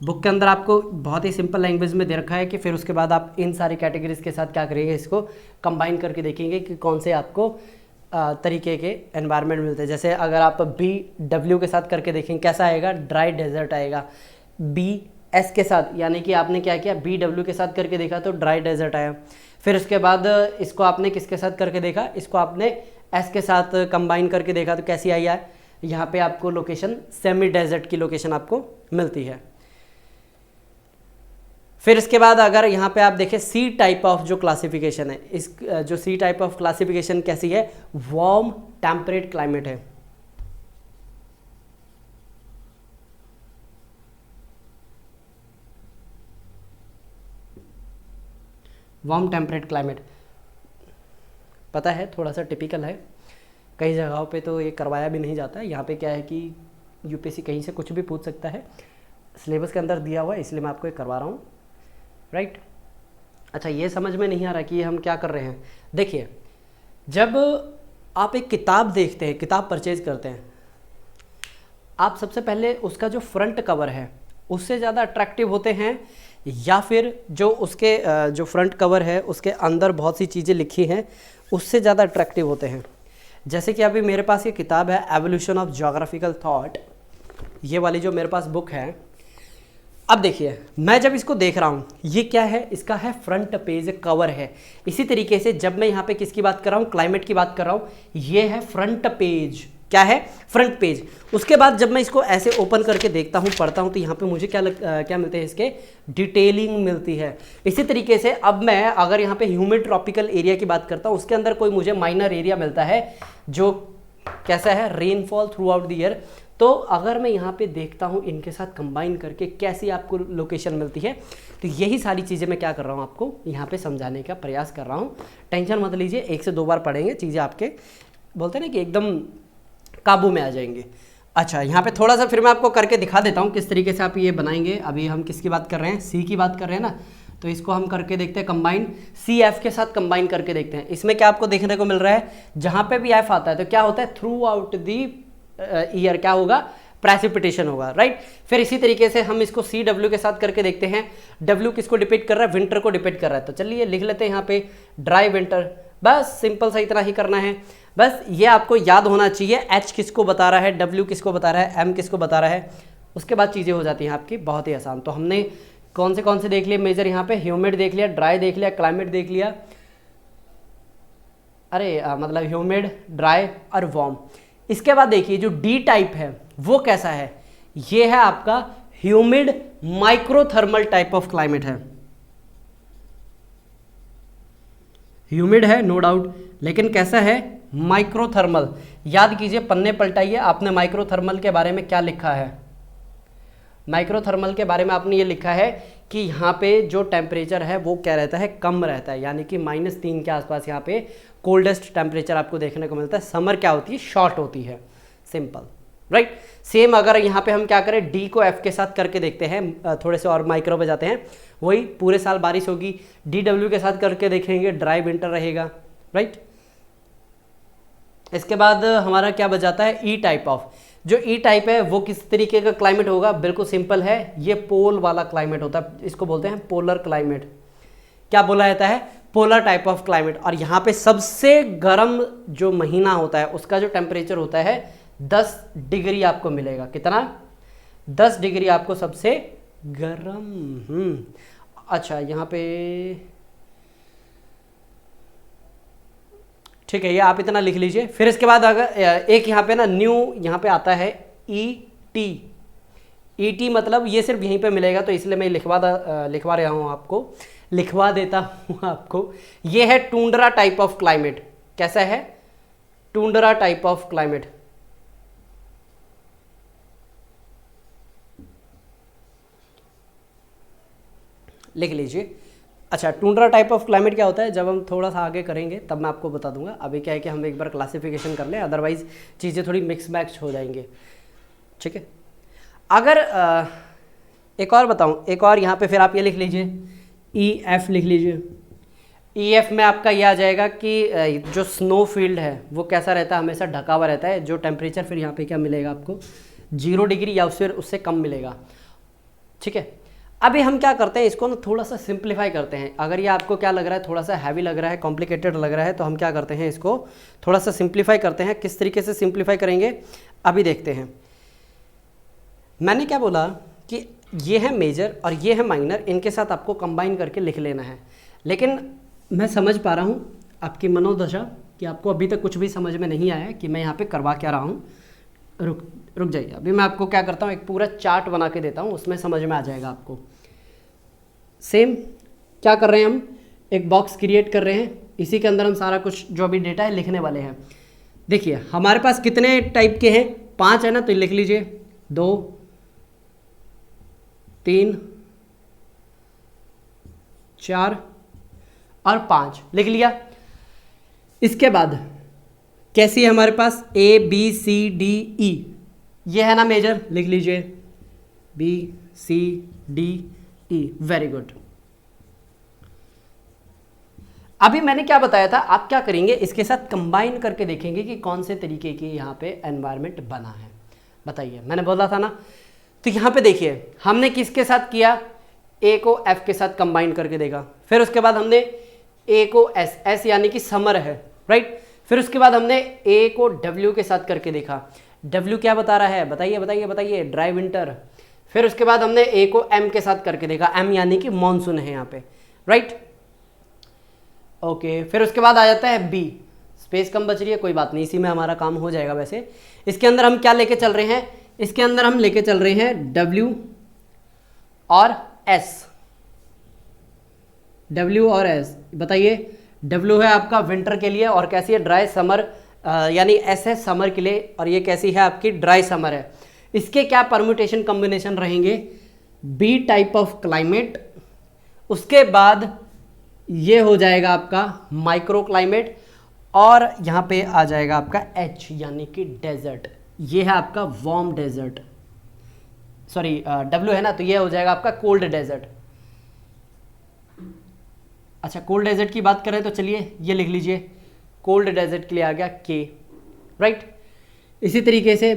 बुक के अंदर आपको बहुत ही सिंपल लैंग्वेज में दे रखा है कि फिर उसके बाद आप इन सारी कैटेगरीज के साथ क्या करेंगे, इसको कंबाइन करके देखेंगे कि कौन से आपको तरीके के एनवायरनमेंट मिलते हैं। जैसे अगर आप BW के साथ करके देखेंगे कैसा आएगा, ड्राई डेजर्ट आएगा। BS के साथ यानी कि आपने क्या किया, BW के साथ करके देखा तो ड्राई डेजर्ट आया। फिर उसके बाद इसको आपने किसके साथ करके देखा, इसको आपने S के साथ कंबाइन करके देखा तो कैसी आई है, यहाँ पे आपको लोकेशन सेमी डेजर्ट की लोकेशन आपको मिलती है। फिर इसके बाद अगर यहाँ पे आप देखें सी टाइप ऑफ जो क्लासिफिकेशन है, इस जो सी टाइप ऑफ क्लासिफिकेशन कैसी है, वार्म टेम्परेट क्लाइमेट है। वार्म टेम्परेट क्लाइमेट पता है थोड़ा सा टिपिकल है, कई जगहों पे तो ये करवाया भी नहीं जाता है। यहाँ पे क्या है कि यूपीएससी कहीं से कुछ भी पूछ सकता है, सिलेबस के अंदर दिया हुआ है, इसलिए मैं आपको ये करवा रहा हूँ, राइट। अच्छा, ये समझ में नहीं आ रहा कि ये हम क्या कर रहे हैं। देखिए, जब आप एक किताब देखते हैं, किताब परचेज करते हैं, आप सबसे पहले उसका जो फ्रंट कवर है उससे ज़्यादा अट्रैक्टिव होते हैं, या फिर जो उसके जो फ्रंट कवर है उसके अंदर बहुत सी चीज़ें लिखी हैं उससे ज़्यादा अट्रैक्टिव होते हैं। जैसे कि अभी मेरे पास ये किताब है एवोल्यूशन ऑफ ज्योग्राफिकल थॉट, ये वाली जो मेरे पास बुक है। अब देखिए, मैं जब इसको देख रहा हूँ, ये क्या है, इसका है फ्रंट पेज कवर है। इसी तरीके से जब मैं यहाँ पे किसकी बात कर रहा हूँ, क्लाइमेट की बात कर रहा हूँ, ये है फ्रंट पेज। क्या है, फ्रंट पेज। उसके बाद जब मैं इसको ऐसे ओपन करके देखता हूँ, पढ़ता हूँ, तो यहाँ पे मुझे क्या मिलते हैं, इसके डिटेलिंग मिलती है। इसी तरीके से अब मैं अगर यहाँ पे ह्यूमिड ट्रॉपिकल एरिया की बात करता हूँ, उसके अंदर कोई मुझे माइनर एरिया मिलता है जो कैसा है, rainfall through out the year. तो अगर मैं यहाँ पे देखता हूँ इनके साथ कंबाइन करके कैसी आपको लोकेशन मिलती है, तो यही सारी चीज़ें मैं क्या कर रहा हूँ, आपको यहाँ पे समझाने का प्रयास कर रहा हूँ। टेंशन मत लीजिए, 1 से 2 बार पढ़ेंगे, चीज़ें आपके बोलते हैं ना कि एकदम काबू में आ जाएंगे। अच्छा, यहाँ पे थोड़ा सा फिर मैं आपको करके दिखा देता हूँ किस तरीके से आप ये बनाएंगे। अभी हम किसकी बात कर रहे हैं, सी की बात कर रहे हैं ना, तो इसको हम करके देखते हैं कंबाइन, CF के साथ कंबाइन करके देखते हैं। इसमें क्या आपको देखने को मिल रहा है, जहाँ पे भी F आता है तो क्या होता है, थ्रू आउट दी ईयर क्या होगा, प्रेसिपिटेशन होगा, राइट। फिर इसी तरीके से हम इसको CW के साथ करके देखते हैं। W किसको डिपेंड कर रहा है, विंटर को डिपेंड कर रहा है। तो चलिए लिख लेते हैं यहाँ पे ड्राई विंटर, बस सिंपल सा इतना ही करना है। बस ये आपको याद होना चाहिए, H किसको बता रहा है, W किसको बता रहा है, M किसको बता रहा है। उसके बाद चीज़ें हो जाती हैं आपकी बहुत ही आसान। तो हमने कौन से देख लिए मेजर, यहाँ पे ह्यूमिड देख लिया, ड्राई देख लिया, क्लाइमेट देख लिया, मतलब ह्यूमिड, ड्राई और वार्म। इसके बाद देखिए जो D टाइप है वो कैसा है, ये है आपका ह्यूमिड माइक्रोथर्मल टाइप ऑफ क्लाइमेट है। ह्यूमिड है नो डाउट, लेकिन कैसा है, माइक्रोथर्मल। याद कीजिए, पन्ने पलटाइए, आपने माइक्रोथर्मल के बारे में क्या लिखा है। माइक्रोथर्मल के बारे में आपने ये लिखा है कि यहाँ पे जो टेम्परेचर है वो क्या रहता है, कम रहता है, यानी कि -3 के आसपास यहाँ पे कोल्डेस्ट टेम्परेचर आपको देखने को मिलता है। समर क्या होती है, शॉर्ट होती है, सिंपल, राइट। सेम अगर यहाँ पे हम क्या करें, D को F के साथ करके देखते हैं, थोड़े से और माइक्रो पे जाते हैं, वही पूरे साल बारिश होगी। DW के साथ करके देखेंगे, ड्राई विंटर रहेगा, राइट। इसके बाद हमारा क्या बचाता है, E टाइप ऑफ। जो E टाइप है वो किस तरीके का क्लाइमेट होगा, बिल्कुल सिंपल है, ये पोल वाला क्लाइमेट होता है, इसको बोलते हैं पोलर क्लाइमेट। क्या बोला जाता है, पोलर टाइप ऑफ क्लाइमेट। और यहाँ पे सबसे गर्म जो महीना होता है उसका जो टेम्परेचर होता है 10 डिग्री आपको मिलेगा। कितना, 10 डिग्री आपको सबसे गर्म। अच्छा, यहाँ पे ठीक है, ये आप इतना लिख लीजिए। फिर इसके बाद अगर एक यहाँ पे ना न्यू यहाँ पे आता है ET मतलब ये सिर्फ यहीं पे मिलेगा, तो इसलिए मैं लिखवा रहा हूँ आपको, लिखवा देता हूँ आपको। ये है टुंड्रा टाइप ऑफ क्लाइमेट। कैसा है, टुंड्रा टाइप ऑफ क्लाइमेट। लिख लीजिए। अच्छा, टुंड्रा टाइप ऑफ क्लाइमेट क्या होता है, जब हम थोड़ा सा आगे करेंगे तब मैं आपको बता दूंगा। अभी क्या है कि हम एक बार क्लासिफिकेशन कर लें, अदरवाइज चीज़ें थोड़ी मिक्स मैच हो जाएंगे, ठीक है। अगर एक और बताऊं, एक और यहाँ पे फिर आप ये लिख लीजिए, EF लिख लीजिए। EF में आपका ये आ जाएगा कि जो स्नो फील्ड है वो कैसा रहता है, हमेशा ढका हुआ रहता है। जो टेम्परेचर फिर यहाँ पे क्या मिलेगा आपको, 0 डिग्री या फिर उससे कम मिलेगा। ठीक है, अभी हम क्या करते हैं, इसको ना थोड़ा सा सिंप्लीफाई करते हैं। अगर ये आपको क्या लग रहा है, थोड़ा सा हैवी लग रहा है, कॉम्प्लिकेटेड लग रहा है, तो हम क्या करते हैं, इसको थोड़ा सा सिंप्लीफाई करते हैं। किस तरीके से सिंप्लीफाई करेंगे अभी देखते हैं। मैंने क्या बोला कि ये है मेजर और ये है माइनर, इनके साथ आपको कंबाइन करके लिख लेना है। लेकिन मैं समझ पा रहा हूँ आपकी मनोदशा कि आपको अभी तक कुछ भी समझ में नहीं आया कि मैं यहाँ पे करवा क्या रहा हूँ। रुक जाइए, अभी मैं आपको क्या करता हूँ, एक पूरा चार्ट बना के देता हूँ, उसमें समझ में आ जाएगा आपको। सेम क्या कर रहे हैं हम, एक बॉक्स क्रिएट कर रहे हैं, इसी के अंदर हम सारा कुछ जो अभी डेटा है लिखने वाले हैं। देखिए हमारे पास कितने टाइप के हैं, 5 है ना, तो लिख लीजिए 2 3 4 और 5 लिख लिया। इसके बाद कैसी है हमारे पास, ABCDE, ये है ना मेजर, लिख लीजिए BCDE, वेरी गुड। अभी मैंने क्या बताया था, आप क्या करेंगे, इसके साथ कंबाइन करके देखेंगे कि कौन से तरीके की यहाँ पे एनवायरनमेंट बना है। बताइए, मैंने बोला था ना। तो यहाँ पे देखिए हमने किसके साथ किया, A को F के साथ कंबाइन करके देखा। फिर उसके बाद हमने A को S यानी कि समर है, राइट। फिर उसके बाद हमने A को W के साथ करके देखा। W क्या बता रहा है, बताइए बताइए बताइए, ड्राई विंटर। फिर उसके बाद हमने A को M के साथ करके देखा, M यानी कि मॉनसून है यहाँ पे, राइट। ओके, फिर उसके बाद आ जाता है B, स्पेस कम बच रही है, कोई बात नहीं, इसी में हमारा काम हो जाएगा। वैसे इसके अंदर हम क्या लेके चल रहे हैं, इसके अंदर हम लेके चल रहे हैं W और S। W और S, बताइए। W है आपका विंटर के लिए और कैसी है, ड्राई समर, यानी S है समर के लिए, और ये कैसी है आपकी, ड्राई समर है। इसके क्या परम्यूटेशन कॉम्बिनेशन रहेंगे, B टाइप ऑफ क्लाइमेट, उसके बाद ये हो जाएगा आपका माइक्रो क्लाइमेट, और यहाँ पे आ जाएगा आपका H यानी कि डेजर्ट। ये है आपका वार्म डेजर्ट, सॉरी W है ना, तो ये हो जाएगा आपका कोल्ड डेजर्ट। अच्छा, कोल्ड डेजर्ट की बात करें तो चलिए ये लिख लीजिए, कोल्ड डेजर्ट के लिए आ गया K, राइट। इसी तरीके से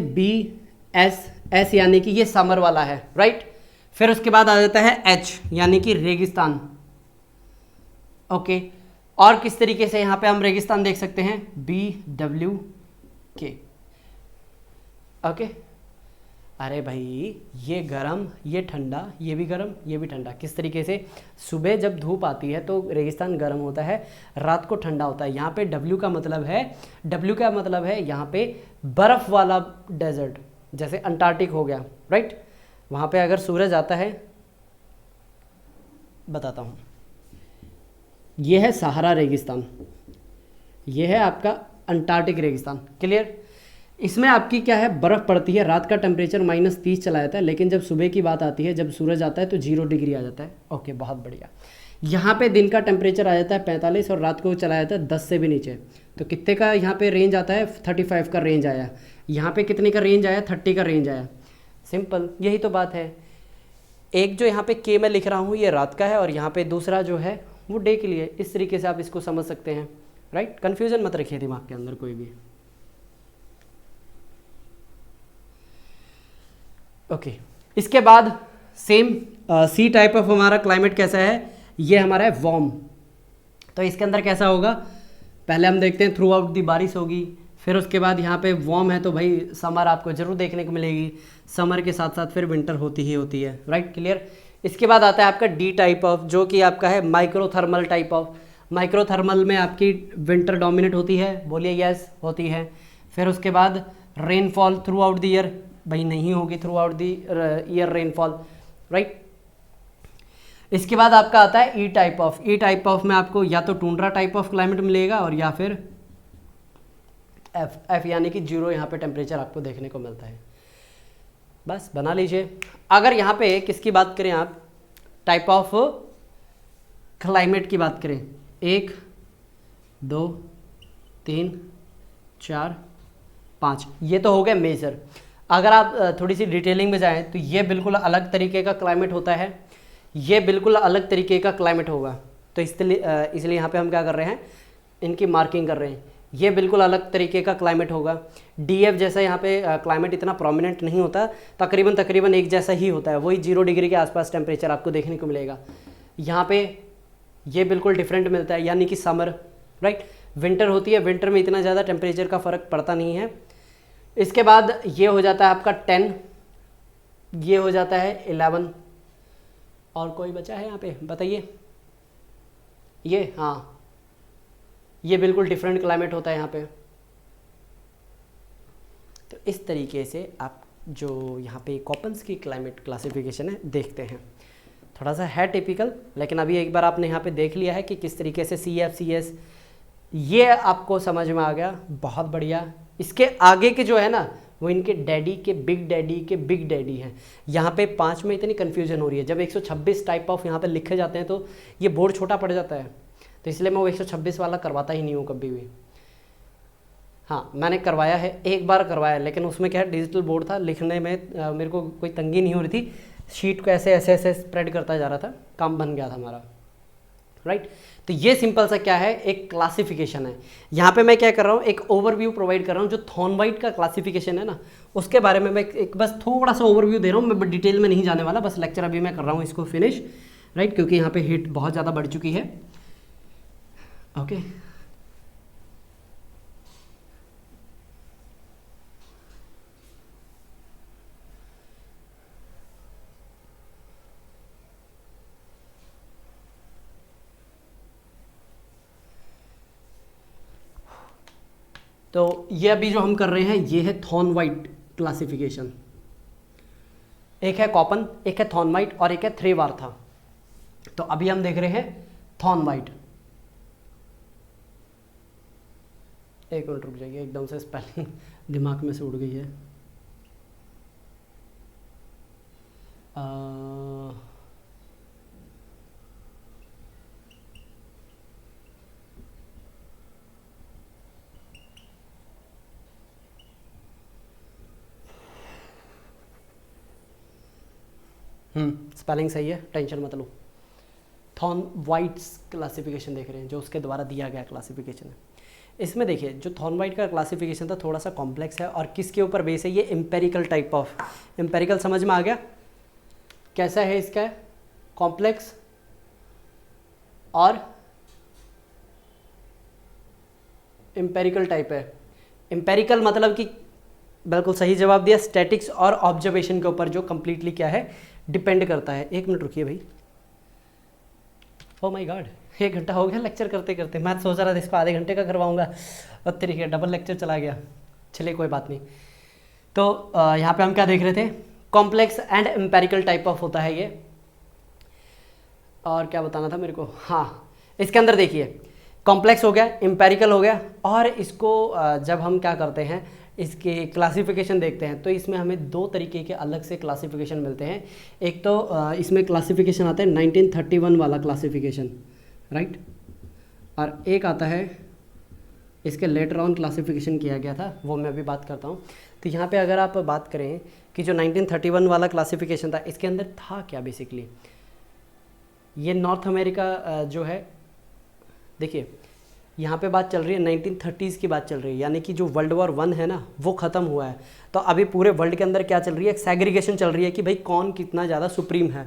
S यानी कि ये समर वाला है, राइट। फिर उसके बाद आ जाता है H यानी कि रेगिस्तान, ओके। और किस तरीके से यहाँ पे हम रेगिस्तान देख सकते हैं, BWK, ओके। अरे भाई ये गर्म, ये ठंडा, ये भी गर्म, ये भी ठंडा। किस तरीके से, सुबह जब धूप आती है तो रेगिस्तान गर्म होता है, रात को ठंडा होता है। यहाँ पे W का मतलब है यहाँ पे बर्फ़ वाला डेजर्ट, जैसे अंटार्कटिक हो गया, राइट। वहाँ पे अगर सूरज आता है, बताता हूँ, ये है सहारा रेगिस्तान, ये है आपका अंटार्कटिक रेगिस्तान, क्लियर। इसमें आपकी क्या है, बर्फ़ पड़ती है, रात का टेम्परेचर -30 चला जाता है, लेकिन जब सुबह की बात आती है, जब सूरज आता है तो 0 डिग्री आ जाता है, ओके, बहुत बढ़िया। यहाँ पे दिन का टेम्परेचर आ जाता है 45 और रात को चला जाता है 10 से भी नीचे। तो कितने का यहाँ पे रेंज आता है, 35 का रेंज आया। यहाँ पे कितने का रेंज आया, 30 का रेंज आया। सिंपल, यही तो बात है। एक जो यहाँ पे K मैं लिख रहा हूँ ये रात का है, और यहाँ पे दूसरा जो है वो डे के लिए। इस तरीके से आप इसको समझ सकते हैं, राइट। कन्फ्यूज़न मत रखिए दिमाग के अंदर कोई भी, ओके। इसके बाद सेम C टाइप ऑफ हमारा क्लाइमेट कैसा है, ये हमारा है वार्म। तो इसके अंदर कैसा होगा, पहले हम देखते हैं थ्रू आउट दी बारिश होगी। फिर उसके बाद यहाँ पे वार्म है तो भाई समर आपको जरूर देखने को मिलेगी, समर के साथ साथ फिर विंटर होती ही होती है, राइट, क्लियर। इसके बाद आता है आपका D टाइप ऑफ, जो कि आपका है माइक्रोथर्मल टाइप ऑफ। माइक्रोथर्मल में आपकी विंटर डोमिनेट होती है, बोलिए यस, होती है। फिर उसके बाद rainfall through out the year, भाई नहीं होगी through out the year rainfall, right. इसके बाद आपका आता है E type of. E type of में आपको या तो टुंड्रा टाइप ऑफ क्लाइमेट मिलेगा, और या फिर F यानी कि 0 यहाँ पे टेम्परेचर आपको देखने को मिलता है। बस बना लीजिए। अगर यहाँ पे किसकी बात करें, आप टाइप ऑफ क्लाइमेट की बात करें, 1 2 3 4 5, ये तो हो गया मेजर। अगर आप थोड़ी सी डिटेलिंग में जाएं तो ये बिल्कुल अलग तरीके का क्लाइमेट होता है, ये बिल्कुल अलग तरीके का क्लाइमेट होगा। तो इसलिए यहाँ पे हम क्या कर रहे हैं, इनकी मार्किंग कर रहे हैं। ये बिल्कुल अलग तरीके का क्लाइमेट होगा। डीएफ जैसा यहाँ पे क्लाइमेट इतना प्रोमिनेंट नहीं होता, तकरीबन एक जैसा ही होता है, वही 0 डिग्री के आसपास टेम्परेचर आपको देखने को मिलेगा। यहाँ पे ये बिल्कुल डिफरेंट मिलता है, यानी कि समर, राइट, विंटर होती है, विंटर में इतना ज़्यादा टेम्परेचर का फ़र्क पड़ता नहीं है। इसके बाद ये हो जाता है आपका 10, ये हो जाता है 11, और कोई बचा है यहाँ पे बताइए, ये, हाँ, ये बिल्कुल डिफरेंट क्लाइमेट होता है यहाँ पे। तो इस तरीके से आप जो यहाँ पे कॉपन्स की क्लाइमेट क्लासिफिकेशन है देखते हैं, थोड़ा सा है टिपिकल, लेकिन अभी एक बार आपने यहाँ पे देख लिया है कि किस तरीके से CFCS, ये आपको समझ में आ गया, बहुत बढ़िया। इसके आगे के जो है ना वो इनके डैडी के बिग डैडी हैं। यहाँ पे 5 में इतनी कन्फ्यूजन हो रही है, जब 126 टाइप ऑफ यहाँ पे लिखे जाते हैं तो ये बोर्ड छोटा पड़ जाता है, तो इसलिए मैं वो 126 वाला करवाता ही नहीं हूँ कभी भी। हाँ, मैंने करवाया है, एक बार करवाया, लेकिन उसमें क्या है, डिजिटल बोर्ड था, लिखने में मेरे को कोई तंगी नहीं हो रही थी, शीट को ऐसे ऐसे ऐसे स्प्रेड करता जा रहा था, काम बन गया था हमारा, राइट। तो ये सिंपल सा क्या है, एक क्लासिफिकेशन है। यहाँ पे मैं क्या कर रहा हूँ, एक ओवरव्यू प्रोवाइड कर रहा हूँ, जो थॉर्नवाइट का क्लासिफिकेशन है ना, उसके बारे में मैं एक बस थोड़ा सा ओवरव्यू दे रहा हूँ, मैं डिटेल में नहीं जाने वाला, बस लेक्चर अभी मैं कर रहा हूँ इसको फिनिश, राइट, क्योंकि यहाँ पे हीट बहुत ज़्यादा बढ़ चुकी है। ओके, तो ये अभी जो हम कर रहे हैं ये है थॉर्नवाइट क्लासिफिकेशन। एक है कॉपन, एक है थॉर्नवाइट और एक है थ्रेवार्था। तो अभी हम देख रहे हैं थॉर्नवाइट। एक मिनट रुक जाइए, एकदम से स्पेलिंग दिमाग में से उड़ गई है। स्पेलिंग सही है, टेंशन मत लो। थॉर्नवाइट्स क्लासिफिकेशन देख रहे हैं, जो उसके द्वारा दिया गया क्लासिफिकेशन है। इसमें देखिए जो थॉर्नवाइट का क्लासिफिकेशन था थोड़ा सा कॉम्प्लेक्स है, और किसके ऊपर बेस है, ये एम्पेरिकल टाइप ऑफ, एम्पेरिकल समझ में आ गया कैसा है इसका, कॉम्प्लेक्स और एम्पेरिकल टाइप है। एम्पेरिकल मतलब कि बिल्कुल सही जवाब दिया, स्टैटिक्स और ऑब्जर्वेशन के ऊपर जो कंप्लीटली क्या है, डिपेंड करता है। एक मिनट रुकिए भाई, ओ माय गॉड, 1 घंटा हो गया लेक्चर करते करते। मैं सोच रहा था इसको आधे घंटे का करवाऊंगा, और तरीके डबल लेक्चर चला गया। चलिए कोई बात नहीं। तो यहाँ पे हम क्या देख रहे थे, complex and empirical type of होता है ये। और क्या बताना था मेरे को, हाँ, इसके अंदर देखिए कॉम्प्लेक्स हो गया, एम्पेरिकल हो गया, और इसको जब हम क्या करते हैं, इसके क्लासिफिकेशन देखते हैं, तो इसमें हमें 2 तरीके के अलग से क्लासिफिकेशन मिलते हैं। एक तो इसमें क्लासिफिकेशन आता है 1931 वाला क्लासिफिकेशन, राइट, और एक आता है इसके लेटर ऑन क्लासिफिकेशन किया गया था, वो मैं अभी बात करता हूँ। तो यहाँ पे अगर आप बात करें कि जो 1931 वाला क्लासिफिकेशन था, इसके अंदर था क्या बेसिकली, ये नॉर्थ अमेरिका जो है, देखिए यहाँ पे बात चल रही है 1930s की बात चल रही है, यानी कि जो वर्ल्ड वॉर 1 है ना वो ख़त्म हुआ है। तो अभी पूरे वर्ल्ड के अंदर क्या चल रही है, एक सेग्रीगेशन चल रही है कि भाई कौन कितना ज़्यादा सुप्रीम है।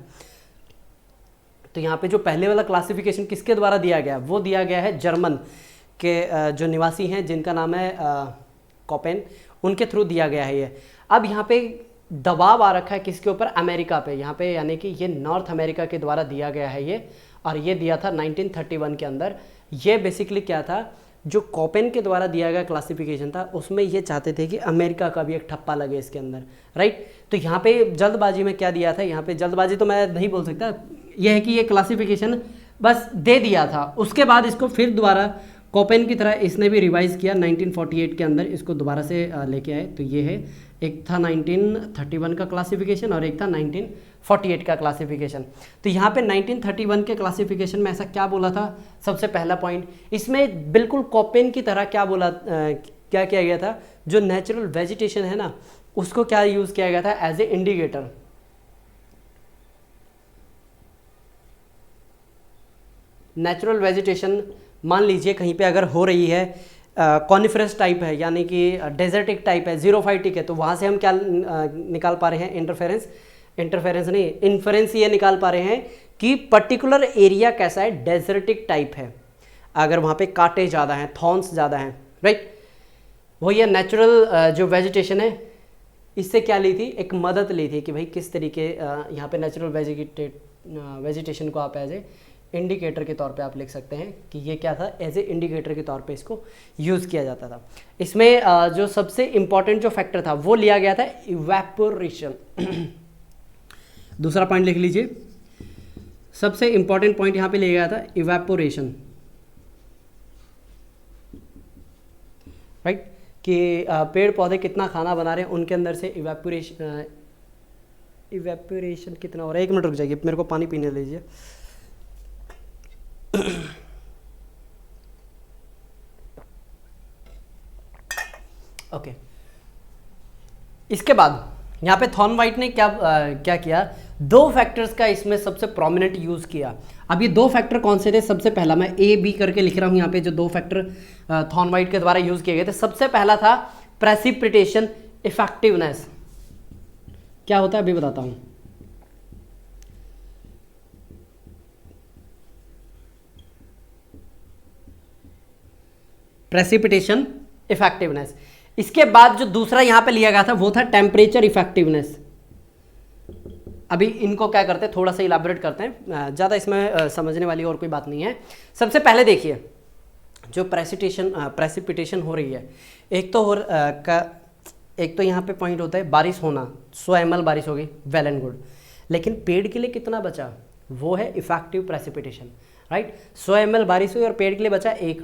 तो यहाँ पे जो पहले वाला क्लासिफिकेशन किसके द्वारा दिया गया, वो दिया गया है जर्मन के जो निवासी हैं जिनका नाम है कॉपेन, उनके थ्रू दिया गया है ये। अब यहाँ पे दबाव आ रखा है किसके ऊपर, अमेरिका पे, यहाँ पे यानी कि ये नॉर्थ अमेरिका के द्वारा दिया गया है ये, और ये दिया था 1931 के अंदर। ये बेसिकली क्या था, जो कॉपेन के द्वारा दिया गया क्लासिफिकेशन था, उसमें ये चाहते थे कि अमेरिका का भी एक ठप्पा लगे इसके अंदर, राइट। तो यहाँ पे जल्दबाजी में क्या दिया था, यहाँ पे जल्दबाजी तो मैं नहीं बोल सकता, यह है कि ये क्लासिफिकेशन बस दे दिया था, उसके बाद इसको फिर दोबारा कॉपेन की तरह इसने भी रिवाइज किया 1948 के अंदर, इसको दोबारा से लेके आए। तो ये है, एक था 1931 का क्लासिफिकेशन और एक था 1948 का क्लासिफिकेशन। तो यहाँ पे 1931 के क्लासिफिकेशन में ऐसा क्या बोला था, सबसे पहला पॉइंट इसमें बिल्कुल कॉपेन की तरह क्या बोला, क्या किया गया था, जो नेचुरल वेजिटेशन है ना उसको क्या यूज़ किया गया था as a indicator. Natural vegetation मान लीजिए कहीं पे अगर हो रही है, कॉनिफरस टाइप है यानी कि डेजर्टिक टाइप है, जीरोफाइटिक है, तो वहाँ से हम क्या निकाल पा रहे हैं, इंटरफेरेंस नहीं, इन्फरेंस ये निकाल पा रहे हैं कि पर्टिकुलर एरिया कैसा है, डेजर्टिक टाइप है, अगर वहाँ पे कांटे ज़्यादा हैं, थॉर्न्स ज़्यादा हैं, राइट। वो ये नेचुरल जो वेजिटेशन है इससे क्या ली थी, एक मदद ली थी कि भाई किस तरीके यहाँ पे नेचुरल वेजिटेशन को आप एज ए इंडिकेटर के तौर पे आप लिख सकते हैं कि ये क्या था, एज ए इंडिकेटर के तौर पे इसको यूज़ किया जाता था। इसमें जो सबसे इम्पॉर्टेंट जो फैक्टर था वो लिया गया था इवेपोरेशन। दूसरा पॉइंट लिख लीजिए, सबसे इम्पॉर्टेंट पॉइंट यहाँ पे लिया गया था इवेपोरेशन, राइट, कि पेड़ पौधे कितना खाना बना रहे हैं उनके अंदर से इवेपोरेशन कितना हो रहा है। एक मिनट रुक जाइए, मेरे को पानी पीने लीजिए। ओके, इसके बाद यहाँ पे थॉर्नवाइट ने क्या किया, दो फैक्टर्स का इसमें सबसे प्रोमिनेंट यूज किया। अब ये दो फैक्टर कौन से थे, सबसे पहला मैं ए बी करके लिख रहा हूँ यहाँ पे, जो दो फैक्टर थॉर्नवाइट के द्वारा यूज किए गए थे। सबसे पहला था प्रेसिपिटेशन इफेक्टिवनेस। क्या होता है अभी बताता हूँ। Precipitation effectiveness. इसके बाद जो दूसरा यहां पे लिया गया था वो था टेम्परेचर इफेक्टिवनेस। अभी इनको क्या करते हैं, थोड़ा सा इलाबोरेट करते हैं, ज़्यादा इसमें समझने वाली और कोई बात नहीं है। सबसे पहले देखिए जो प्रेसिपिटेशन हो रही है, एक तो यहाँ पे पॉइंट होता है बारिश होना, 100 ml बारिश होगी, वेल एंड गुड, लेकिन पेड़ के लिए कितना बचा, वो है इफेक्टिव प्रेसिपिटेशन, राइट। 100 ml बारिश हुई और पेड़ के लिए बचा 1,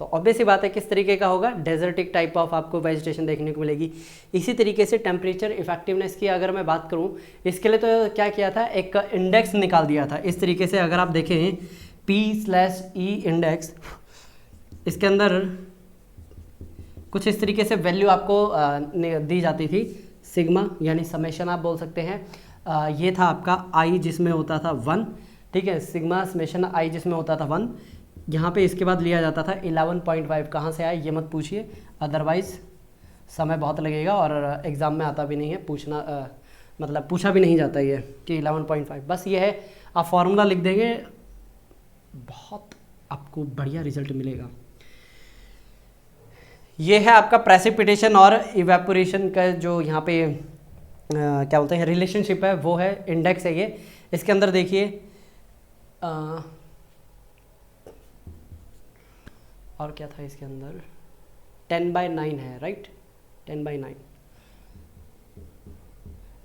तो ऑब्वियस ही बात है किस तरीके का होगा, डेजर्टिक टाइप ऑफ आपको वेजिटेशन देखने को मिलेगी। इसी तरीके से टेम्परेचर इफेक्टिवनेस की अगर मैं बात करूं, इसके लिए तो क्या किया था, एक इंडेक्स निकाल दिया था इस तरीके से। अगर आप देखें P/E इंडेक्स, इसके अंदर कुछ इस तरीके से वैल्यू आपको दी जाती थी, सिग्मा यानी समेशन आप बोल सकते हैं। ये था आपका I जिसमें होता था 1, ठीक है, सिग्मा समेशन I जिसमें होता था 1। यहाँ पे इसके बाद लिया जाता था 11.5, कहाँ से आया ये मत पूछिए, अदरवाइज़ समय बहुत लगेगा और एग्ज़ाम में आता भी नहीं है, मतलब पूछा भी नहीं जाता ये कि 11.5। बस ये है, आप फॉर्मूला लिख देंगे, बहुत आपको बढ़िया रिजल्ट मिलेगा। ये है आपका प्रेसिपिटेशन और इवेपोरेशन का जो यहाँ पे क्या बोलते हैं रिलेशनशिप है, वो है इंडेक्स है ये। इसके अंदर देखिए और क्या था इसके अंदर, 10/9 है, राइट, 10/9।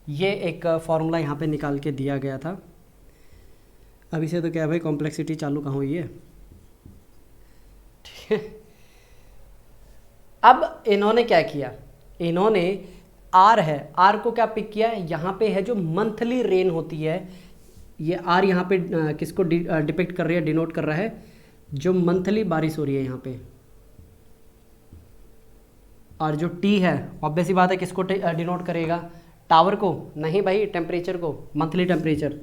ये एक फॉर्मूला यहाँ पे निकाल के दिया गया था। अभी से तो क्या भाई कॉम्प्लेक्सिटी चालू कहाँ हुई है, ठीक है। अब इन्होंने क्या किया, इन्होंने आर है, आर को क्या पिक किया है, यहाँ पे है जो मंथली रेन होती है, ये आर यहाँ पे किसको डिपिक्ट कर रही है, डिनोट कर रहा है जो मंथली बारिश हो रही है यहाँ पे। और जो टी है ऑब्वियस ही बात है किसको डिनोट करेगा, टावर को, नहीं भाई टेम्परेचर को, मंथली टेम्परेचर।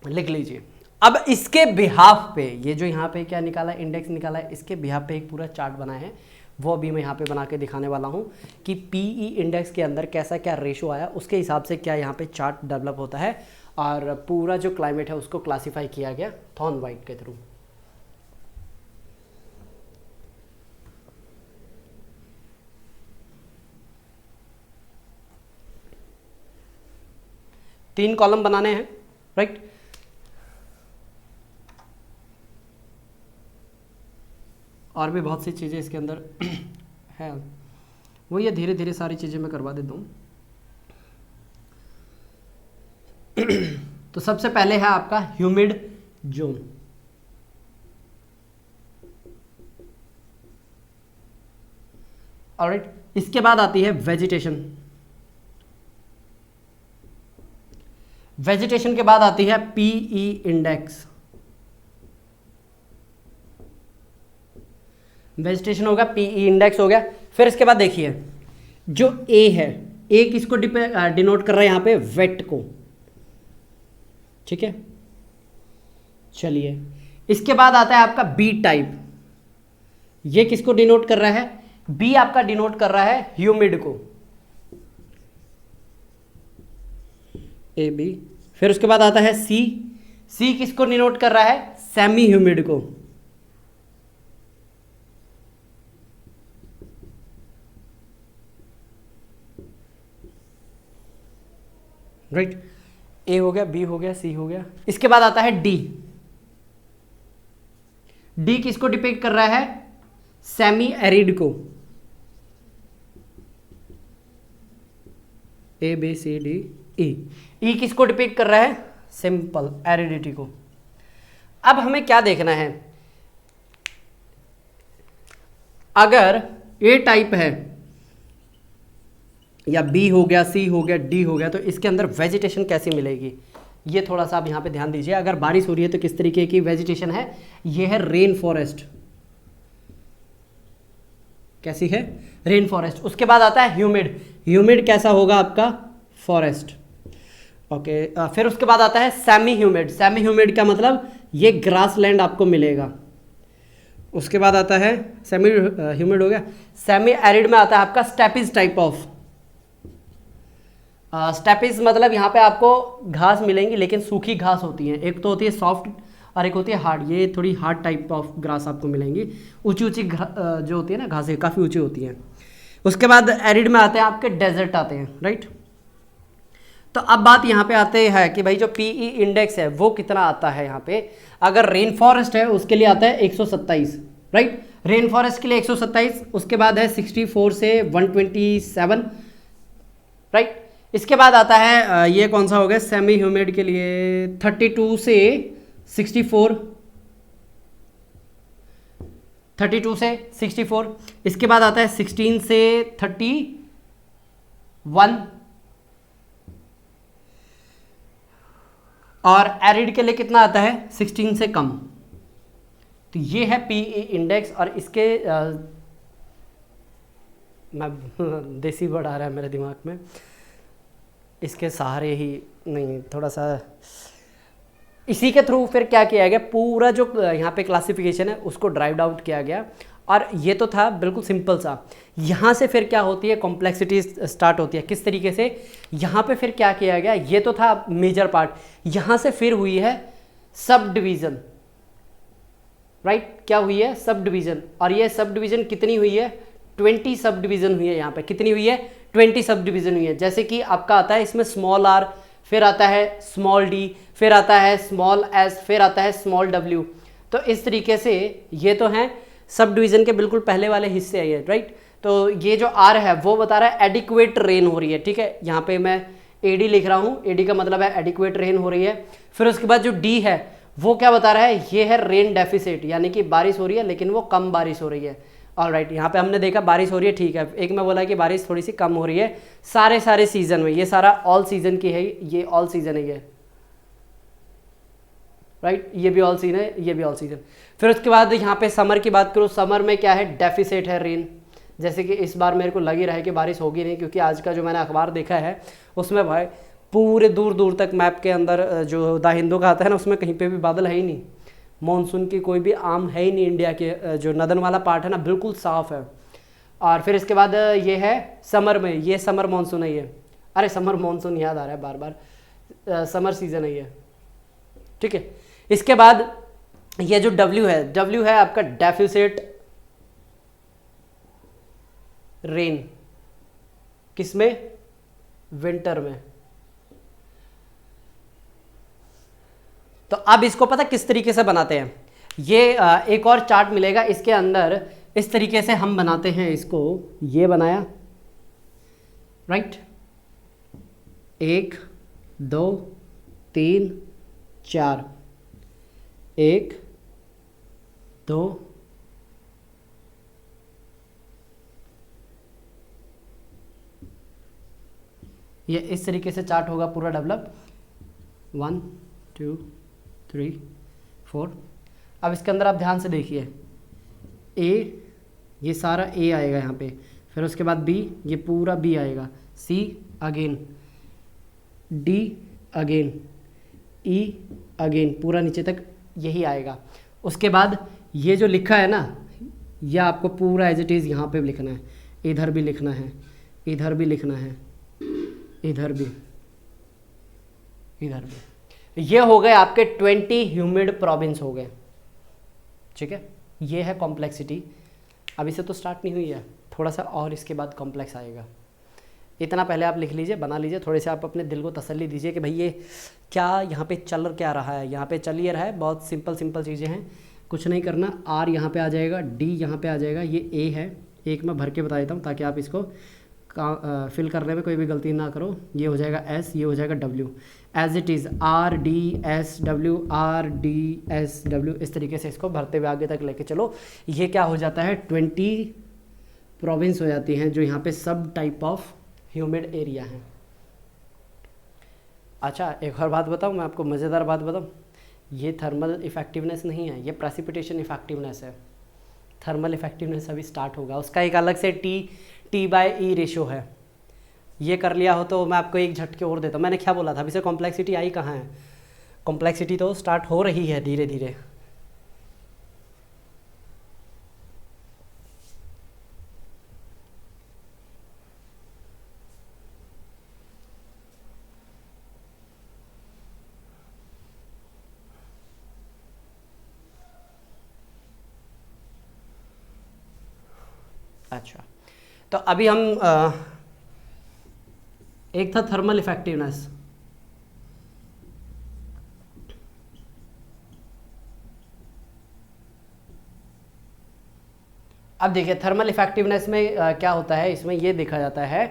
लिख लीजिए। अब इसके बिहाफ पे ये जो यहाँ पे क्या निकाला, इंडेक्स निकाला है, इसके बिहाफ पे एक पूरा चार्ट बनाया है, वो अभी मैं यहाँ पे बना के दिखाने वाला हूँ कि पीई इंडेक्स के अंदर कैसा क्या रेशो आया, उसके हिसाब से क्या यहाँ पे चार्ट डेवलप होता है और पूरा जो क्लाइमेट है उसको क्लासिफाई किया गया थॉर्नवाइट के थ्रू। तीन कॉलम बनाने हैं, राइट। और भी बहुत सी चीज़ें इसके अंदर है, वो ये धीरे धीरे सारी चीज़ें मैं करवा देता हूँ। तो सबसे पहले है आपका ह्यूमिड जोन। ऑलराइट, इसके बाद आती है वेजिटेशन। वेजिटेशन के बाद आती है पीई इंडेक्स। वेजिटेशन होगा, पीई इंडेक्स हो गया। फिर इसके बाद देखिए जो ए है, ए किसको डिनोट कर रहा है यहाँ पे, वेट को, ठीक है। चलिए इसके बाद आता है आपका बी टाइप, ये किसको डिनोट कर रहा है, बी आपका डिनोट कर रहा है ह्यूमिड को, ए बी। फिर उसके बाद आता है सी, सी किसको डिनोट कर रहा है, सेमी ह्यूमिड को, राइट। ए हो गया, बी हो गया, सी हो गया। इसके बाद आता है डी, डी किसको डिपिक्ट कर रहा है, सेमी एरिड को, A B C D E. ई किसको डिपिक्ट कर रहा है, सिंपल एरिडिटी को। अब हमें क्या देखना है, अगर ए टाइप है या बी हो गया, सी हो गया, डी हो गया, तो इसके अंदर वेजिटेशन कैसी मिलेगी, ये थोड़ा सा आप यहाँ पे ध्यान दीजिए। अगर बारिश हो रही है तो किस तरीके की वेजिटेशन है, ये है रेन फॉरेस्ट, कैसी है, रेन फॉरेस्ट। उसके बाद आता है ह्यूमिड, ह्यूमिड कैसा होगा आपका, फॉरेस्ट, ओके। फिर उसके बाद आता है सेमी ह्यूमिड, सेमी ह्यूमिड का मतलब ये ग्रासलैंड आपको मिलेगा। उसके बाद आता है सेमी ह्यूमिड हो गया। सेमी एरिड में आता है आपका स्टेपिस टाइप ऑफ, स्टेपिस मतलब यहाँ पे आपको घास मिलेंगी लेकिन सूखी घास होती है, एक तो होती है सॉफ्ट और एक होती है हार्ड, ये थोड़ी हार्ड टाइप ऑफ ग्रास आपको मिलेंगी। ऊंची ऊंची जो होती है ना घासें, काफ़ी ऊंची होती हैं। उसके बाद एरिड में आते हैं आपके डेजर्ट आते हैं, राइट। तो अब बात यहाँ पे आते हैं कि भाई जो पीई इंडेक्स है वो कितना आता है यहाँ पे। अगर रेन फॉरेस्ट है उसके लिए आता है 127, राइट, रेन फॉरेस्ट के लिए 127। उसके बाद है 64 से 127, राइट। इसके बाद आता है ये कौन सा हो गया, सेमी ह्यूमिड के लिए 32 से 64, 32 से 64। इसके बाद आता है 16 से 31, और एरिड के लिए कितना आता है, 16 से कम। तो ये है पीई इंडेक्स। और इसके मैं देसी वर्ड आ रहा है मेरे दिमाग में, इसके सहारे ही नहीं, थोड़ा सा इसी के थ्रू फिर क्या किया गया, पूरा जो यहाँ पे क्लासिफिकेशन है उसको ड्राइव आउट किया गया। और ये तो था बिल्कुल सिंपल सा। यहाँ से फिर क्या होती है, कॉम्प्लेक्सिटी स्टार्ट होती है। किस तरीके से, यहाँ पे फिर क्या किया गया, ये तो था मेजर पार्ट, यहाँ से फिर हुई है सब डिवीज़न, राइट। क्या हुई है, सब डिवीज़न। और ये सब डिवीज़न कितनी हुई है, 20 सब डिवीज़न हुई है। यहाँ पे कितनी हुई है, 20 सब डिवीज़न हुई है। जैसे कि आपका आता है इसमें स्मॉल आर, फिर आता है स्मॉल डी, फिर आता है स्मॉल एस, फिर आता है स्मॉल डब्ल्यू। तो इस तरीके से ये तो हैं सब डिवीज़न के बिल्कुल पहले वाले हिस्से है, राइट। तो ये जो आर है वो बता रहा है एडिक्वेट रेन हो रही है, ठीक है। यहाँ पे मैं एडी लिख रहा हूँ, एडी का मतलब है एडिक्वेट रेन हो रही है। फिर उसके बाद जो डी है वो क्या बता रहा है, ये है रेन डेफिसिट, यानी कि बारिश हो रही है लेकिन वो कम बारिश हो रही है। ऑल राइट, यहाँ पे हमने देखा बारिश हो रही है, ठीक है। एक में बोला कि बारिश थोड़ी सी कम हो रही है सारे सीजन में, ये सारा ऑल सीजन की है, ये ऑल सीजन है ये, राइट। ये भी ऑल सीजन है, ये भी ऑल सीजन। फिर उसके बाद यहाँ पे समर की बात करूँ, समर में क्या है, डेफिसिट है रेन। जैसे कि इस बार मेरे को लग ही रहा है कि बारिश होगी नहीं, क्योंकि आज का जो मैंने अखबार देखा है उसमें भाई पूरे दूर दूर तक मैप के अंदर जो द हिंदू का आता है ना, उसमें कहीं पे भी बादल है ही नहीं, मॉनसून की कोई भी आम है ही नहीं। इंडिया के जो नदन वाला पार्ट है ना बिल्कुल साफ है। और फिर इसके बाद ये है समर में, ये समर मानसून है ये, अरे समर मानसून याद आ रहा है बार बार, समर सीजन है ये, ठीक है। इसके बाद ये जो डब्ल्यू है आपका डेफिसिट रेन, किसमें, विंटर में। तो अब इसको पता किस तरीके से बनाते हैं, ये एक और चार्ट मिलेगा इसके अंदर, इस तरीके से हम बनाते हैं इसको। ये बनाया, राइट, 1 2 3 4, 1 2 ये इस तरीके से चार्ट होगा पूरा डेवलप, 1 2 3 4। अब इसके अंदर आप ध्यान से देखिए, A ये सारा ए आएगा यहाँ पे, फिर उसके बाद बी, ये पूरा बी आएगा, सी अगेन, डी अगेन, ई अगेन, पूरा नीचे तक यही आएगा। उसके बाद ये जो लिखा है ना, यह आपको पूरा एज इट इज़ यहाँ पे लिखना है, इधर भी लिखना है, इधर भी लिखना है, इधर भी, इधर भी। ये हो गए आपके 20 ह्यूमिड प्रोविंस हो गए, ठीक है। ये है कॉम्प्लेक्सिटी। अभी से तो स्टार्ट नहीं हुई है, थोड़ा सा और इसके बाद कॉम्प्लेक्स आएगा। इतना पहले आप लिख लीजिए, बना लीजिए, थोड़े से आप अपने दिल को तसल्ली दीजिए कि भाई ये क्या यहाँ पे चल क्या रहा है, यहाँ पे चल ये रहा है। बहुत सिंपल सिंपल चीज़ें हैं, कुछ नहीं करना। आर यहाँ पे आ जाएगा, डी यहाँ पे आ जाएगा, ये ए है, एक मैं भर के बता देता हूँ ताकि आप इसको फिल करने में कोई भी गलती ना करो। ये हो जाएगा एस, ये हो जाएगा W, as it is R D S W, R D S W, इस तरीके से इसको भरते हुए आगे तक लेके चलो। ये क्या हो जाता है, 20 प्रोविंस हो जाती हैं जो यहाँ पे सब टाइप ऑफ ह्यूमिड एरिया है। अच्छा, एक और बात बताऊँ मैं आपको, मज़ेदार बात बताऊँ, ये थर्मल इफेक्टिवनेस नहीं है, ये प्रेसिपिटेशन इफेक्टिवनेस है। थर्मल इफेक्टिवनेस अभी स्टार्ट होगा, उसका एक अलग से T/E रेशो है। ये कर लिया हो तो मैं आपको एक झटके और देता हूँ। मैंने क्या बोला था, अभी से कॉम्प्लेक्सिटी आई कहाँ है, कॉम्प्लेक्सिटी तो स्टार्ट हो रही है धीरे धीरे। अच्छा, तो अभी हम एक था थर्मल इफेक्टिवनेस, अब देखिए थर्मल इफेक्टिवनेस में क्या होता है, इसमें ये देखा जाता है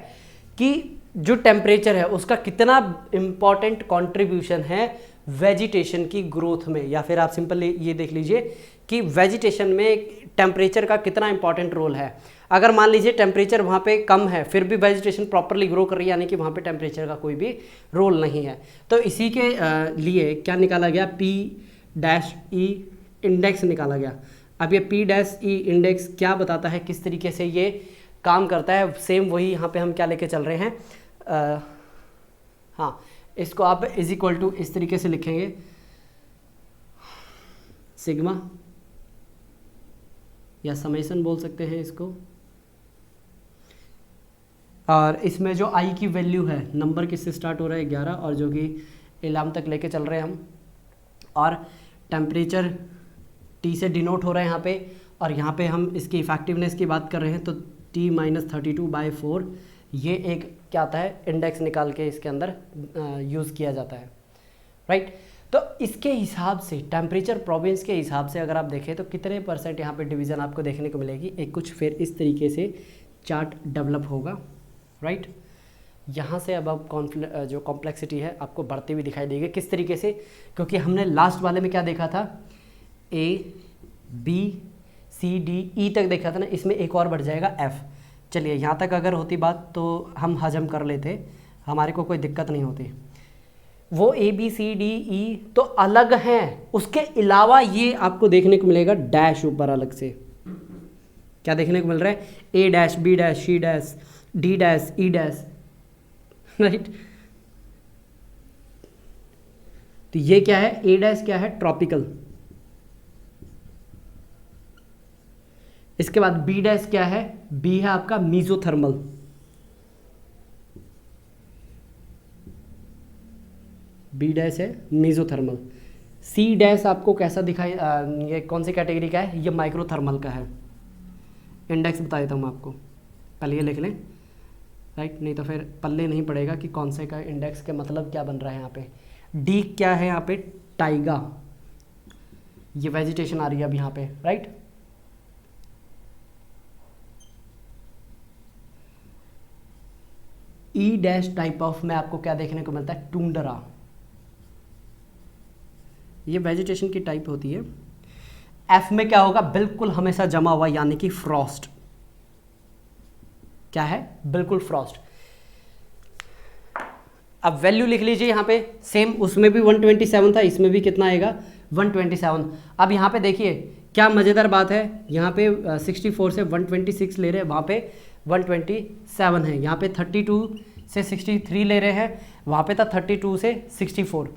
कि जो टेम्परेचर है उसका कितना इम्पॉर्टेंट कंट्रीब्यूशन है वेजिटेशन की ग्रोथ में, या फिर आप सिंपल ये देख लीजिए कि वेजिटेशन में टेम्परेचर का कितना इंपॉर्टेंट रोल है। अगर मान लीजिए टेम्परेचर वहाँ पे कम है फिर भी वेजिटेशन प्रॉपरली ग्रो कर रही है, यानी कि वहाँ पे टेम्परेचर का कोई भी रोल नहीं है। तो इसी के लिए क्या निकाला गया, P-E इंडेक्स निकाला गया। अब ये P-E इंडेक्स क्या बताता है, किस तरीके से ये काम करता है, सेम वही यहाँ पे हम क्या लेके चल रहे हैं। हाँ, इसको आप इज इक्वल टू इस तरीके से लिखेंगे, सिग्मा या समेशन बोल सकते हैं इसको, और इसमें जो आई की वैल्यू है, नंबर किससे स्टार्ट हो रहा है 11 और जो कि 11 तक लेके चल रहे हैं हम, और टेम्परेचर T से डिनोट हो रहा है यहाँ पे, और यहाँ पे हम इसकी इफेक्टिवनेस की बात कर रहे हैं तो T-32/4 ये एक क्या आता है इंडेक्स निकाल के इसके अंदर यूज़ किया जाता है, राइट। तो इसके हिसाब से टेम्परेचर प्रोविंस के हिसाब से अगर आप देखें तो कितने % यहाँ पे डिवीज़न आपको देखने को मिलेगी, एक कुछ फिर इस तरीके से चार्ट डेवलप होगा, राइट। यहाँ से अब जो कॉम्प्लेक्सिटी है आपको बढ़ती हुई दिखाई देगी, किस तरीके से, क्योंकि हमने लास्ट वाले में क्या देखा था, A-B-C-D-E तक देखा था ना, इसमें एक और बढ़ जाएगा F। चलिए यहाँ तक अगर होती बात तो हम हजम कर लेते, हमारे को कोई दिक्कत नहीं होती। वो A-B-C-D-E तो अलग हैं, उसके अलावा ये आपको देखने को मिलेगा डैश ऊपर अलग से, क्या देखने को मिल रहा है, A-, B-, C-, D-, E-, right. तो ये क्या है, A- क्या है, ट्रॉपिकल, इसके बाद B- क्या है, B है आपका मीजोथर्मल, B- है मीजोथर्मल, C- आपको कैसा दिखाई, ये कौन सी कैटेगरी का है, ये माइक्रोथर्मल का है। इंडेक्स बता देता हूँ मैं आपको, पहले ये लिख लें, राइट, नहीं तो फिर पल्ले नहीं पड़ेगा कि कौन से का इंडेक्स के मतलब क्या बन रहा है यहाँ पे। D क्या है यहाँ पे, टाइगा, ये वेजिटेशन आ रही है अब यहाँ पे, राइट। E- टाइप ऑफ में आपको क्या देखने को मिलता है, टुंड्रा, ये वेजिटेशन की टाइप होती है। F में क्या होगा, बिल्कुल हमेशा जमा हुआ, यानी कि फ्रॉस्ट, क्या है, बिल्कुल फ्रॉस्ट। अब वैल्यू लिख लीजिए यहाँ पे, सेम उसमें भी 127 था, इसमें भी कितना आएगा 127। अब यहाँ पे देखिए क्या मज़ेदार बात है, यहाँ पे 64 से 126 ले रहे हैं, वहाँ पे 127 है, यहाँ पे 32 से 63 ले रहे हैं, वहाँ पे था 32 से 64।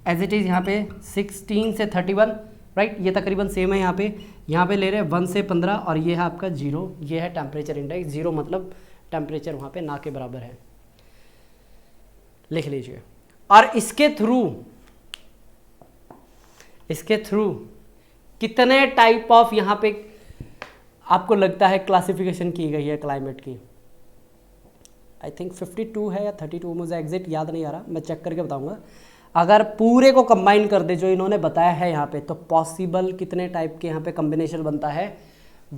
एज इट इज़ यहाँ पे 16 से 31, राइट, ये तकरीबन सेम है। यहाँ पे ले रहे हैं 1 से 15 और ये है आपका 0, ये है टेम्परेचर इंडेक्स। 0 मतलब टेम्परेचर वहाँ पे ना के बराबर है, लिख लीजिए। और इसके थ्रू कितने टाइप ऑफ यहाँ पे आपको लगता है क्लासिफिकेशन की गई है क्लाइमेट की? आई थिंक 52 है या 32, मुझे एग्जैक्ट याद नहीं आ रहा, मैं चेक करके बताऊंगा। अगर पूरे को कंबाइन कर दे जो इन्होंने बताया है यहाँ पे, तो पॉसिबल कितने टाइप के यहाँ पे कम्बिनेशन बनता है?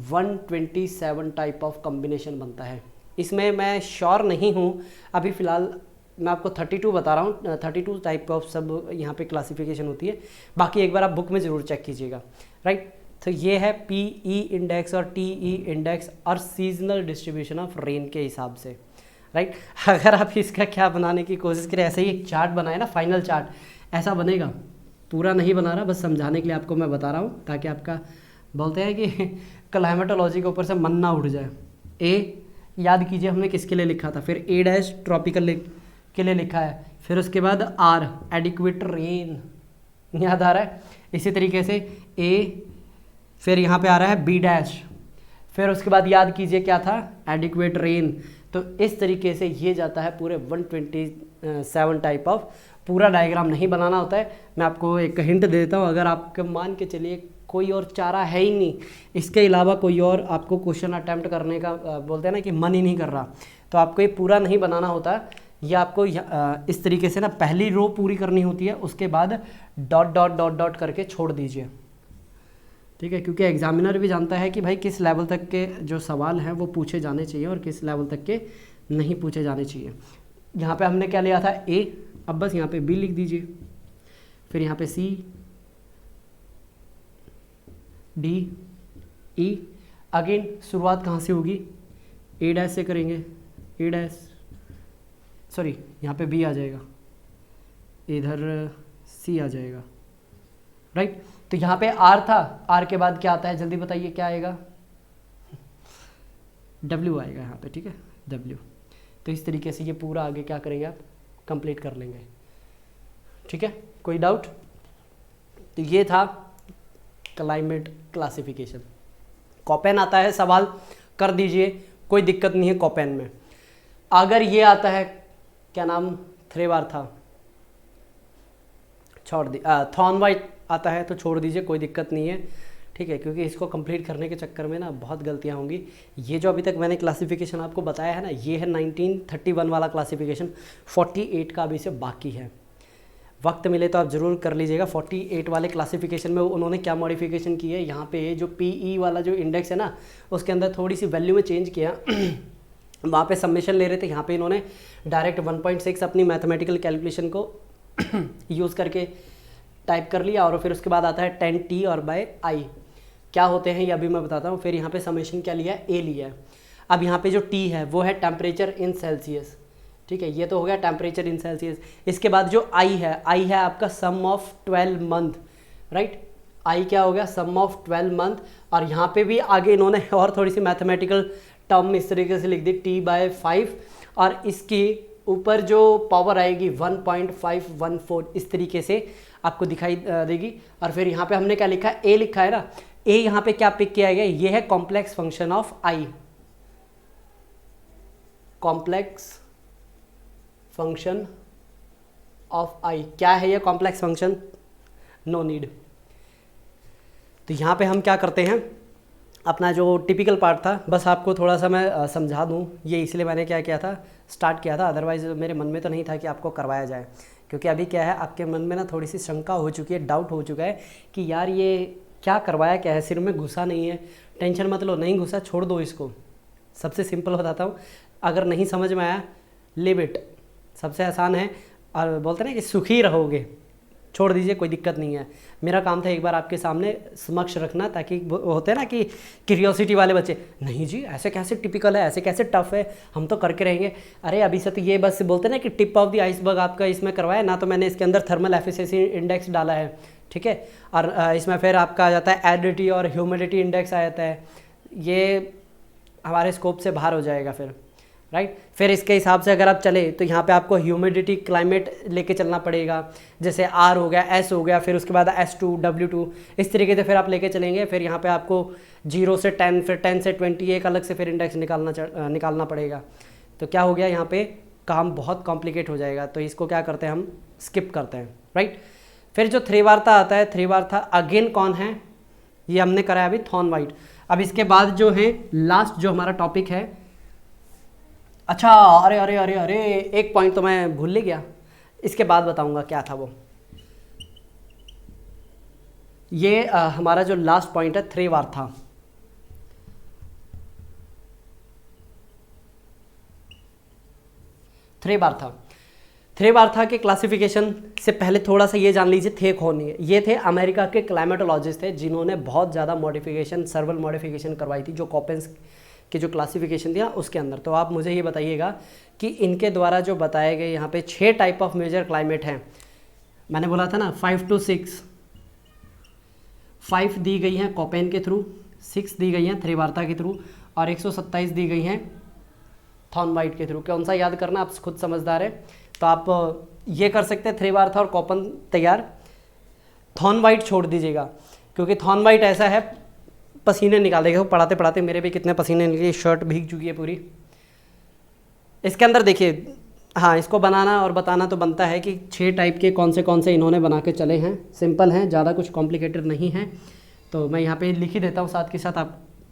127 टाइप ऑफ कम्बिनेशन बनता है। इसमें मैं श्योर नहीं हूँ, अभी फ़िलहाल मैं आपको 32 बता रहा हूँ, 32 टाइप ऑफ सब यहाँ पे क्लासिफिकेशन होती है। बाकी एक बार आप बुक में ज़रूर चेक कीजिएगा, राइट। तो ये है PE इंडेक्स और TE इंडेक्स और सीजनल डिस्ट्रीब्यूशन ऑफ रेन के हिसाब से, राइट। अगर आप इसका क्या बनाने की कोशिश करें, ऐसे ही एक चार्ट बनाए ना, फाइनल चार्ट ऐसा बनेगा, पूरा नहीं बना रहा, बस समझाने के लिए आपको मैं बता रहा हूँ, ताकि आपका बोलते हैं कि क्लाइमेटोलॉजी के ऊपर से मन ना उठ जाए। ए याद कीजिए हमने किसके लिए लिखा था, फिर A- ट्रॉपिकल के लिए लिखा है, फिर उसके बाद R एडिक्वेट रेन, याद आ रहा है। इसी तरीके से A, फिर यहाँ पे आ रहा है B', फिर उसके बाद याद कीजिए क्या था, एडिक्वेट रेन। तो इस तरीके से ये जाता है पूरे 127 टाइप ऑफ। पूरा डायग्राम नहीं बनाना होता है, मैं आपको एक हिंट दे देता हूँ। अगर आपके मान के चलिए कोई और चारा है ही नहीं, इसके अलावा कोई और आपको क्वेश्चन अटैम्प्ट करने का बोलते हैं ना कि मन ही नहीं कर रहा, तो आपको ये पूरा नहीं बनाना होता। ये आपको इस तरीके से ना पहली रो पूरी करनी होती है, उसके बाद डॉट डॉट डॉट डॉट करके छोड़ दीजिए, ठीक है। क्योंकि एग्जामिनर भी जानता है कि भाई किस लेवल तक के जो सवाल हैं वो पूछे जाने चाहिए और किस लेवल तक के नहीं पूछे जाने चाहिए। यहाँ पे हमने क्या लिया था, A, अब बस यहाँ पे B लिख दीजिए, फिर यहाँ पे C, D, E। अगेन शुरुआत कहाँ से होगी, A' से करेंगे, A', सॉरी यहाँ पे B आ जाएगा, इधर C आ जाएगा, राइट। तो यहाँ पे R था, R के बाद क्या आता है, जल्दी बताइए क्या आएगा, W आएगा यहाँ पे, ठीक है, W। तो इस तरीके से ये पूरा आगे क्या करेंगे आप, कंप्लीट कर लेंगे, ठीक है। कोई डाउट? तो ये था क्लाइमेट क्लासिफिकेशन। कॉपेन आता है, सवाल कर दीजिए, कोई दिक्कत नहीं है कॉपेन में। अगर ये आता है, क्या नाम थ्रेवार था, छोड़ दी, थॉर्नवाइट आता है तो छोड़ दीजिए, कोई दिक्कत नहीं है, ठीक है। क्योंकि इसको कंप्लीट करने के चक्कर में ना बहुत गलतियां होंगी। ये जो अभी तक मैंने क्लासिफिकेशन आपको बताया है ना, ये है 1931 वाला क्लासिफिकेशन, 48 का अभी से बाकी है। वक्त मिले तो आप ज़रूर कर लीजिएगा। 48 वाले क्लासिफिकेशन में उन्होंने क्या मॉडिफिकेशन की है, यहाँ पे जो PE वाला जो इंडेक्स है ना, उसके अंदर थोड़ी सी वैल्यू में चेंज किया। वहाँ पे सबमिशन ले रहे थे, यहाँ पे इन्होंने डायरेक्ट 1.6 अपनी मैथमेटिकल कैलकुलेशन को यूज़ करके टाइप कर लिया, और फिर उसके बाद आता है 10T और बाय I क्या होते हैं ये अभी मैं बताता हूँ। फिर यहाँ पे समेशन क्या लिया है, A लिया है। अब यहाँ पे जो T है वो है टेम्परेचर इन सेल्सियस, ठीक है, ये तो हो गया टेम्परेचर इन सेल्सियस। इसके बाद जो I है आपका सम ऑफ 12 मंथ, राइट। I क्या हो गया, सम ऑफ 12 मंथ। और यहाँ पे भी आगे इन्होंने और थोड़ी सी मैथमेटिकल टर्म इस तरीके से लिख दी, T/5, और इसकी ऊपर जो पावर आएगी 1.514, इस तरीके से आपको दिखाई देगी। और फिर यहाँ पे हमने क्या लिखा है, A लिखा है ना, A यहाँ पे क्या पिक किया गया, ये है complex function of I, complex function of I। क्या है ये कॉम्प्लेक्स फंक्शन, नो नीड। तो यहाँ पे हम क्या करते हैं, अपना जो टिपिकल पार्ट था, बस आपको थोड़ा सा मैं समझा दूँ, ये इसलिए मैंने क्या किया था, स्टार्ट किया था। अदरवाइज़ मेरे मन में तो नहीं था कि आपको करवाया जाए, क्योंकि अभी क्या है, आपके मन में ना थोड़ी सी शंका हो चुकी है, डाउट हो चुका है कि यार ये क्या करवाया क्या है, सिर में घुसा नहीं है। टेंशन मत लो, नहीं घुसा, छोड़ दो इसको। सबसे सिंपल बताता हूँ, अगर नहीं समझ में आया, लिव इट, सबसे आसान है। और बोलते हैं ना कि सुखी रहोगे, छोड़ दीजिए, कोई दिक्कत नहीं है। मेरा काम था एक बार आपके सामने समक्ष रखना, ताकि होते हैं ना कि क्यूरियोसिटी वाले बच्चे, नहीं जी ऐसे कैसे टिपिकल है, ऐसे कैसे टफ है, हम तो करके रहेंगे। अरे अभी से तो ये बस बोलते हैं ना कि टिप ऑफ द आइसबर्ग आपका इसमें करवाया ना, तो मैंने इसके अंदर थर्मल एफिशिएंसी इंडेक्स डाला है, ठीक है। और इसमें फिर आपका आ जाता है एडिडिटी और ह्यूमिडिटी इंडेक्स आ जाता है, ये हमारे स्कोप से बाहर हो जाएगा फिर, राइट। फिर इसके हिसाब से अगर आप चले तो यहाँ पे आपको ह्यूमिडिटी क्लाइमेट लेके चलना पड़ेगा, जैसे आर हो गया, एस हो गया, फिर उसके बाद S2 W2, इस तरीके से फिर आप लेके चलेंगे। फिर यहाँ पे आपको 0 से 10, फिर 10 से 20 एक अलग से फिर इंडेक्स निकालना पड़ेगा। तो क्या हो गया, यहाँ पे काम बहुत कॉम्प्लिकेट हो जाएगा, तो इसको क्या करते हैं हम स्किप करते हैं, राइट। फिर जो थ्रेवार्ता आता है, थ्रेवार्ता अगेन कौन है, ये हमने करा है अभी थॉर्न वाइट। अब इसके बाद जो है लास्ट जो हमारा टॉपिक है, अच्छा अरे अरे अरे अरे एक पॉइंट तो मैं भूल ही गया, इसके बाद बताऊंगा क्या था वो। ये हमारा जो लास्ट पॉइंट है थ्रेवार्ता। थ्रेवार्ता के क्लासिफिकेशन से पहले थोड़ा सा ये जान लीजिए थे कौन है। ये थे अमेरिका के क्लाइमेटोलॉजिस्ट थे, जिन्होंने बहुत ज़्यादा मॉडिफिकेशन, सर्वल मॉडिफिकेशन करवाई थी जो कॉपेंस की जो क्लासिफिकेशन दिया उसके अंदर। तो आप मुझे ये बताइएगा कि इनके द्वारा जो बताए गए यहाँ पे 6 टाइप ऑफ मेजर क्लाइमेट हैं। मैंने बोला था ना 5 to 6, 5 दी गई हैं कोपेन के थ्रू, 6 दी गई हैं थ्रेवार्ता के थ्रू, और 127 दी गई हैं थॉर्न वाइट के थ्रू। कौन सा याद करना, आप खुद समझदार है, तो आप ये कर सकते हैं थ्रेवार्ता और कोपेन तैयार, थॉर्न वाइट छोड़ दीजिएगा, क्योंकि थॉर्न वाइट ऐसा है पसीने निकाल देगा। पढ़ाते पढ़ाते मेरे भी कितने पसीने निकले, शर्ट भीग चुकी है पूरी। इसके अंदर देखिए, हाँ इसको बनाना और बताना तो बनता है कि 6 टाइप के कौन से इन्होंने बना के चले हैं, सिंपल हैं, ज़्यादा कुछ कॉम्प्लिकेटेड नहीं है। तो मैं यहाँ पे लिख ही देता हूँ साथ के साथ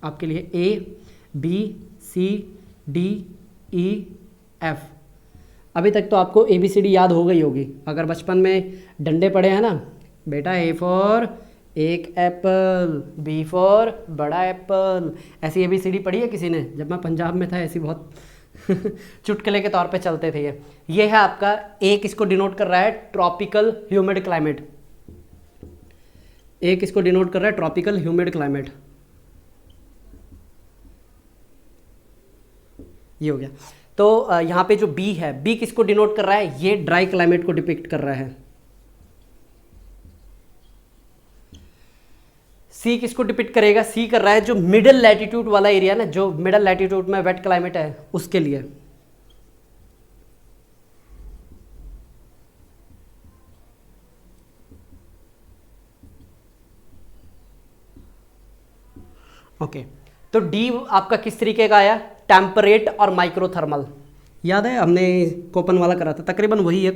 आपके लिए A B C D E F। अभी तक तो आपको ABCD याद हो गई होगी, अगर बचपन में डंडे पड़े हैं ना बेटा, A फॉर एक एप्पल, B फॉर बड़ा एप्पल, ऐसी ABCD पढ़ी है किसी ने? जब मैं पंजाब में था ऐसी बहुत चुटकुले के तौर पे चलते थे ये है आपका। एक इसको डिनोट कर रहा है ट्रॉपिकल ह्यूमिड क्लाइमेट, एक इसको डिनोट कर रहा है ट्रॉपिकल ह्यूमिड क्लाइमेट, ये हो गया। तो यहाँ पे जो B है, B किसको डिनोट कर रहा है, ये ड्राई क्लाइमेट को डिपिक्ट कर रहा है। सी किसको डिपिक्ट करेगा, सी कर रहा है जो मिडिल लैटिट्यूड वाला एरिया ना, जो मिडिल लैटिट्यूड में वेट क्लाइमेट है उसके लिए। ओके, तो डी आपका किस तरीके का आया, टेम्परेट और माइक्रोथर्मल। याद है हमने कोपन वाला करा था, तकरीबन वही है,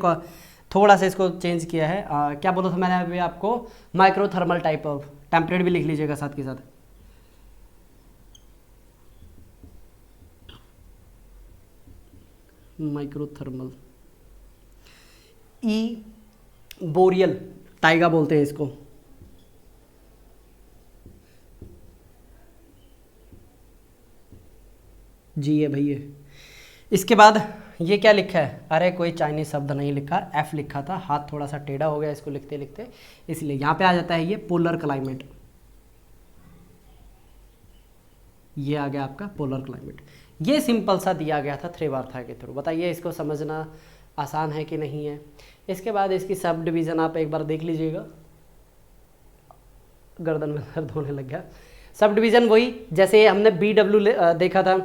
थोड़ा सा इसको चेंज किया है। क्या बोला था मैंने अभी आपको, माइक्रोथर्मल टाइप ऑफ, टेम्परेट भी लिख लीजिएगा साथ के साथ। माइक्रोथर्मल। ई बोरियल, टाइगा बोलते हैं इसको। जी है भैया। इसके बाद ये क्या लिखा है, अरे कोई चाइनीज शब्द नहीं लिखा, एफ लिखा था, हाथ थोड़ा सा टेढ़ा हो गया इसको लिखते लिखते, इसलिए यहाँ पे आ जाता है ये पोलर क्लाइमेट। ये आ गया आपका पोलर क्लाइमेट। ये सिंपल सा दिया गया था थ्रेवार्ता के थ्रू। बताइए इसको समझना आसान है कि नहीं है। इसके बाद इसकी सब डिवीज़न आप एक बार देख लीजिएगा, गर्दन में दर्द होने लग गया। सब डिवीज़न वही जैसे हमने BW देखा था,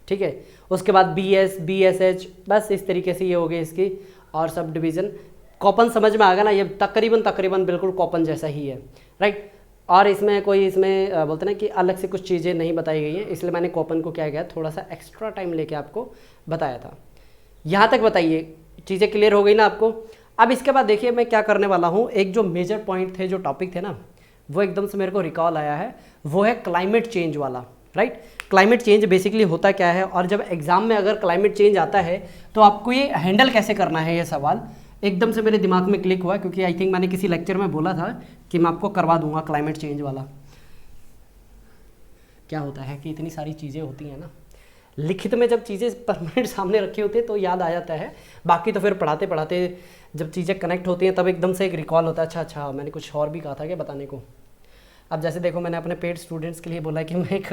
ठीक है, उसके बाद BS BSH, बस इस तरीके से ये हो गई इसकी। और सब डिवीज़न कॉपन समझ में आ गया ना, ये तकरीबन बिल्कुल कॉपन जैसा ही है, राइट। और इसमें कोई इसमें बोलते ना कि अलग से कुछ चीज़ें नहीं बताई गई हैं, इसलिए मैंने कॉपन को क्या किया, थोड़ा सा एक्स्ट्रा टाइम लेके आपको बताया था। यहाँ तक बताइए, चीज़ें क्लियर हो गई ना आपको। अब इसके बाद देखिए मैं क्या करने वाला हूँ, एक जो मेजर पॉइंट थे, जो टॉपिक थे ना, वो एकदम से मेरे को रिकॉल आया है, वो है क्लाइमेट चेंज वाला, राइट। क्लाइमेट चेंज बेसिकली होता क्या है, और जब एग्जाम में अगर क्लाइमेट चेंज आता है तो आपको ये हैंडल कैसे करना है, ये सवाल एकदम से मेरे दिमाग में क्लिक हुआ, क्योंकि आई थिंक मैंने किसी लेक्चर में बोला था कि मैं आपको करवा दूंगा क्लाइमेट चेंज वाला। क्या होता है कि इतनी सारी चीज़ें होती हैं ना, लिखित में जब चीज़ें परमानेंट सामने रखी होती है तो याद आ जाता है, बाकी तो फिर पढ़ाते पढ़ाते जब चीज़ें कनेक्ट होती हैं तब एकदम से एक रिकॉल होता है, अच्छा मैंने कुछ और भी कहा था क्या बताने को। अब जैसे देखो, मैंने अपने पेड स्टूडेंट्स के लिए बोला कि मैं एक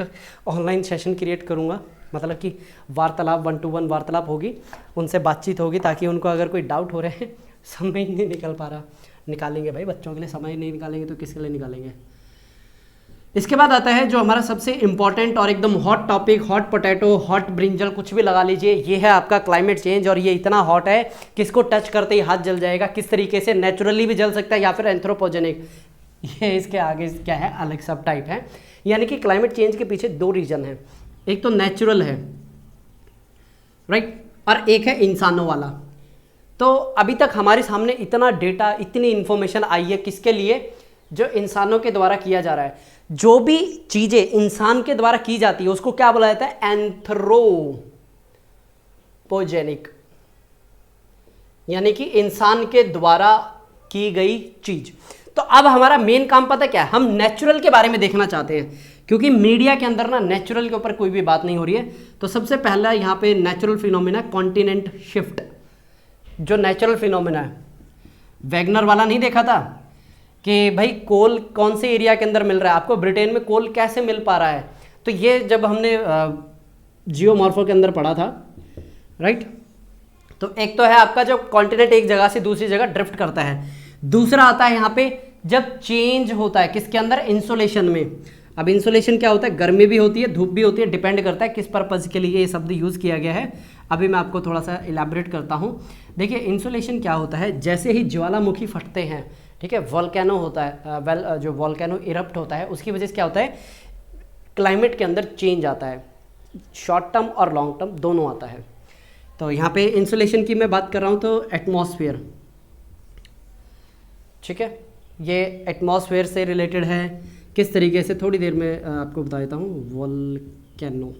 ऑनलाइन सेशन क्रिएट करूँगा, मतलब कि वार्तालाप 1-to-1 वार्तालाप होगी, उनसे बातचीत होगी, ताकि उनको अगर कोई डाउट हो रहे हैं, समझ नहीं निकल पा रहा, निकालेंगे भाई, बच्चों के लिए समय नहीं निकालेंगे तो किसके लिए निकालेंगे। इसके बाद आता है जो हमारा सबसे इंपॉर्टेंट और एकदम hot topic, hot potato, hot brinjal, कुछ भी लगा लीजिए, ये है आपका क्लाइमेट चेंज। और ये इतना हॉट है कि इसको टच करते ही हाथ जल जाएगा। किस तरीके से, नेचुरली भी जल सकता है या फिर एंथ्रोपोजेनिक, ये इसके आगे क्या है, अलग सब टाइप है। यानी कि क्लाइमेट चेंज के पीछे दो रीजन है, एक तो नेचुरल है राइट, और एक है इंसानों वाला। तो अभी तक हमारे सामने इतना डेटा, इतनी इंफॉर्मेशन आई है किसके लिए, जो इंसानों के द्वारा किया जा रहा है। जो भी चीजें इंसान के द्वारा की जाती है उसको क्या बोला जाता है, एंथ्रोपोजेनिक, यानी कि इंसान के द्वारा की गई चीज। तो अब हमारा मेन काम पता क्या है, हम नेचुरल के बारे में देखना चाहते हैं, क्योंकि मीडिया के अंदर ना नेचुरल के ऊपर कोई भी बात नहीं हो रही है। तो सबसे पहला यहाँ पे नेचुरल फिनोमिना, कॉन्टिनेंट शिफ्ट। जो नेचुरल फिनोमिना है, वैगनर वाला नहीं देखा था कि भाई कोल कौन से एरिया के अंदर मिल रहा है, आपको ब्रिटेन में कोल कैसे मिल पा रहा है। तो ये जब हमने जियोमॉर्फो के अंदर पढ़ा था राइट। तो एक तो है आपका जो कॉन्टिनेंट एक जगह से दूसरी जगह ड्रिफ्ट करता है, दूसरा आता है यहाँ पे जब चेंज होता है किसके अंदर, इंसुलेशन में। अब इंसुलेशन क्या होता है, गर्मी भी होती है, धूप भी होती है, डिपेंड करता है किस पर्पज़ के लिए ये शब्द यूज़ किया गया है। अभी मैं आपको थोड़ा सा इलैबोरेट करता हूँ। देखिए इंसुलेशन क्या होता है, जैसे ही ज्वालामुखी फटते हैं, ठीक है, वॉल्केनो होता है, जो वॉल्केनो इरप्ट होता है उसकी वजह से क्या होता है, क्लाइमेट के अंदर चेंज आता है, शॉर्ट टर्म और लॉन्ग टर्म दोनों आता है। तो यहाँ पे इंसुलेशन की मैं बात कर रहा हूँ तो एटमॉस्फेयर, ठीक है, ये एटमॉस्फेयर से रिलेटेड है। किस तरीके से, थोड़ी देर में आपको बता देता हूँ। वॉल्केनो,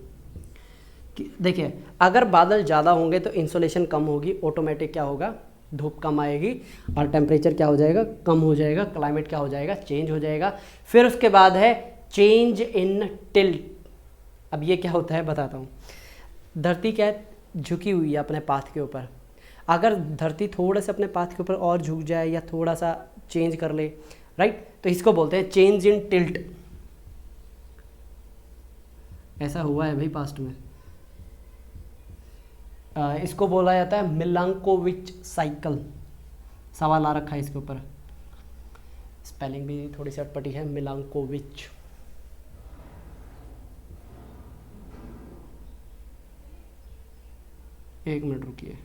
देखिए अगर बादल ज़्यादा होंगे तो इंसुलेशन कम होगी, ऑटोमेटिक क्या होगा, धूप कम आएगी और टेम्परेचर क्या हो जाएगा, कम हो जाएगा, क्लाइमेट क्या हो जाएगा, चेंज हो जाएगा। फिर उसके बाद है चेंज इन टिल्ट। अब ये क्या होता है बताता हूँ। धरती क्या है, झुकी हुई है अपने पाथ के ऊपर। अगर धरती थोड़ा सा अपने पाथ के ऊपर और झुक जाए या थोड़ा सा चेंज कर ले राइट, तो इसको बोलते हैं चेंज इन टिल्ट। ऐसा हुआ है भाई पास्ट में। इसको बोला जाता है मिलांकोविच साइकिल। सवाल आ रखा है इसके ऊपर, स्पेलिंग भी थोड़ी सी अटपटी है, मिलांकोविच। एक मिनट रुकिए,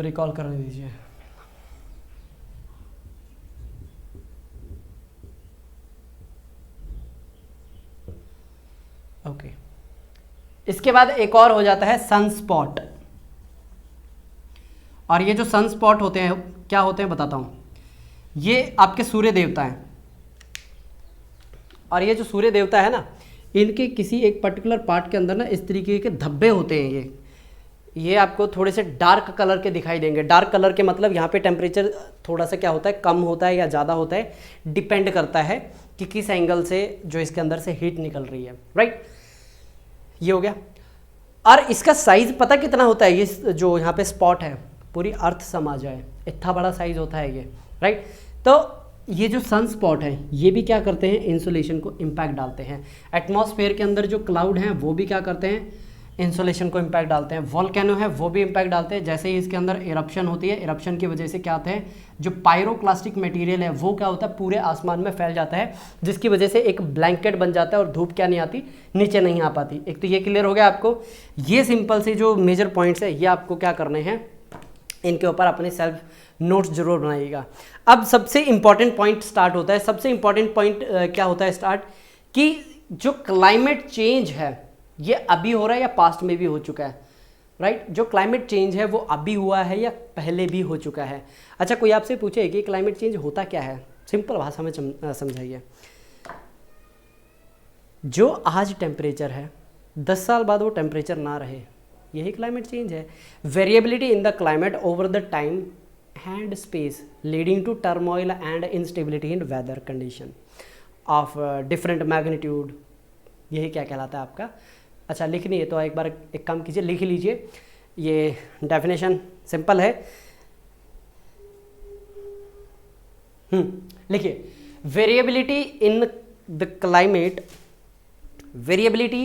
रिकॉल करने दीजिए। ओके, इसके बाद एक और हो जाता है सनस्पॉट। और ये जो सनस्पॉट होते हैं क्या होते हैं बताता हूं। ये आपके सूर्य देवता हैं, और ये जो सूर्य देवता है ना, इनके किसी एक पर्टिकुलर पार्ट के अंदर ना इस तरीके के धब्बे होते हैं। ये आपको थोड़े से डार्क कलर के दिखाई देंगे। डार्क कलर के मतलब यहाँ पे टेम्परेचर थोड़ा सा क्या होता है, कम होता है या ज़्यादा होता है, डिपेंड करता है कि किस एंगल से जो इसके अंदर से हीट निकल रही है राइट। ये हो गया। और इसका साइज पता कितना होता है, ये जो यहाँ पे स्पॉट है पूरी अर्थ समा जाए इतना बड़ा साइज होता है ये राइट। तो ये जो सन स्पॉट है ये भी क्या करते हैं, इंसुलेशन को इम्पैक्ट डालते हैं। एटमॉस्फेयर के अंदर जो क्लाउड हैं वो भी क्या करते हैं, इंसुलेशन को इम्पैक्ट डालते हैं। वॉल्केनो है वो भी इम्पैक्ट डालते हैं। जैसे ही इसके अंदर इरप्शन होती है, इरप्शन की वजह से क्या होता है, जो पायरोक्लास्टिक मटेरियल है वो क्या होता है, पूरे आसमान में फैल जाता है, जिसकी वजह से एक ब्लैंकेट बन जाता है और धूप क्या नहीं आती, नीचे नहीं आ पाती। एक तो ये क्लियर हो गया आपको। ये सिंपल से जो मेजर पॉइंट्स है ये आपको क्या करने हैं, इनके ऊपर अपने सेल्फ नोट्स जरूर बनाइएगा। अब सबसे इंपॉर्टेंट पॉइंट स्टार्ट होता है। सबसे इंपॉर्टेंट पॉइंट क्या होता है स्टार्ट, कि जो क्लाइमेट चेंज है ये अभी हो रहा है या पास्ट में भी हो चुका है राइट। जो क्लाइमेट चेंज है वो अभी हुआ है या पहले भी हो चुका है। अच्छा, कोई आपसे पूछे कि क्लाइमेट चेंज होता क्या है, सिंपल भाषा में समझाइए। जो आज टेम्परेचर है 10 साल बाद वो टेम्परेचर ना रहे, यही क्लाइमेट चेंज है। Variability in the climate over the time and space leading to turmoil and instability in weather condition of different magnitude, यही क्या कहलाता है आपका। अच्छा, लिखनी है तो एक बार एक काम कीजिए, लिख लीजिए। ये डेफिनेशन सिंपल है, लिखिए। Variability in the climate, variability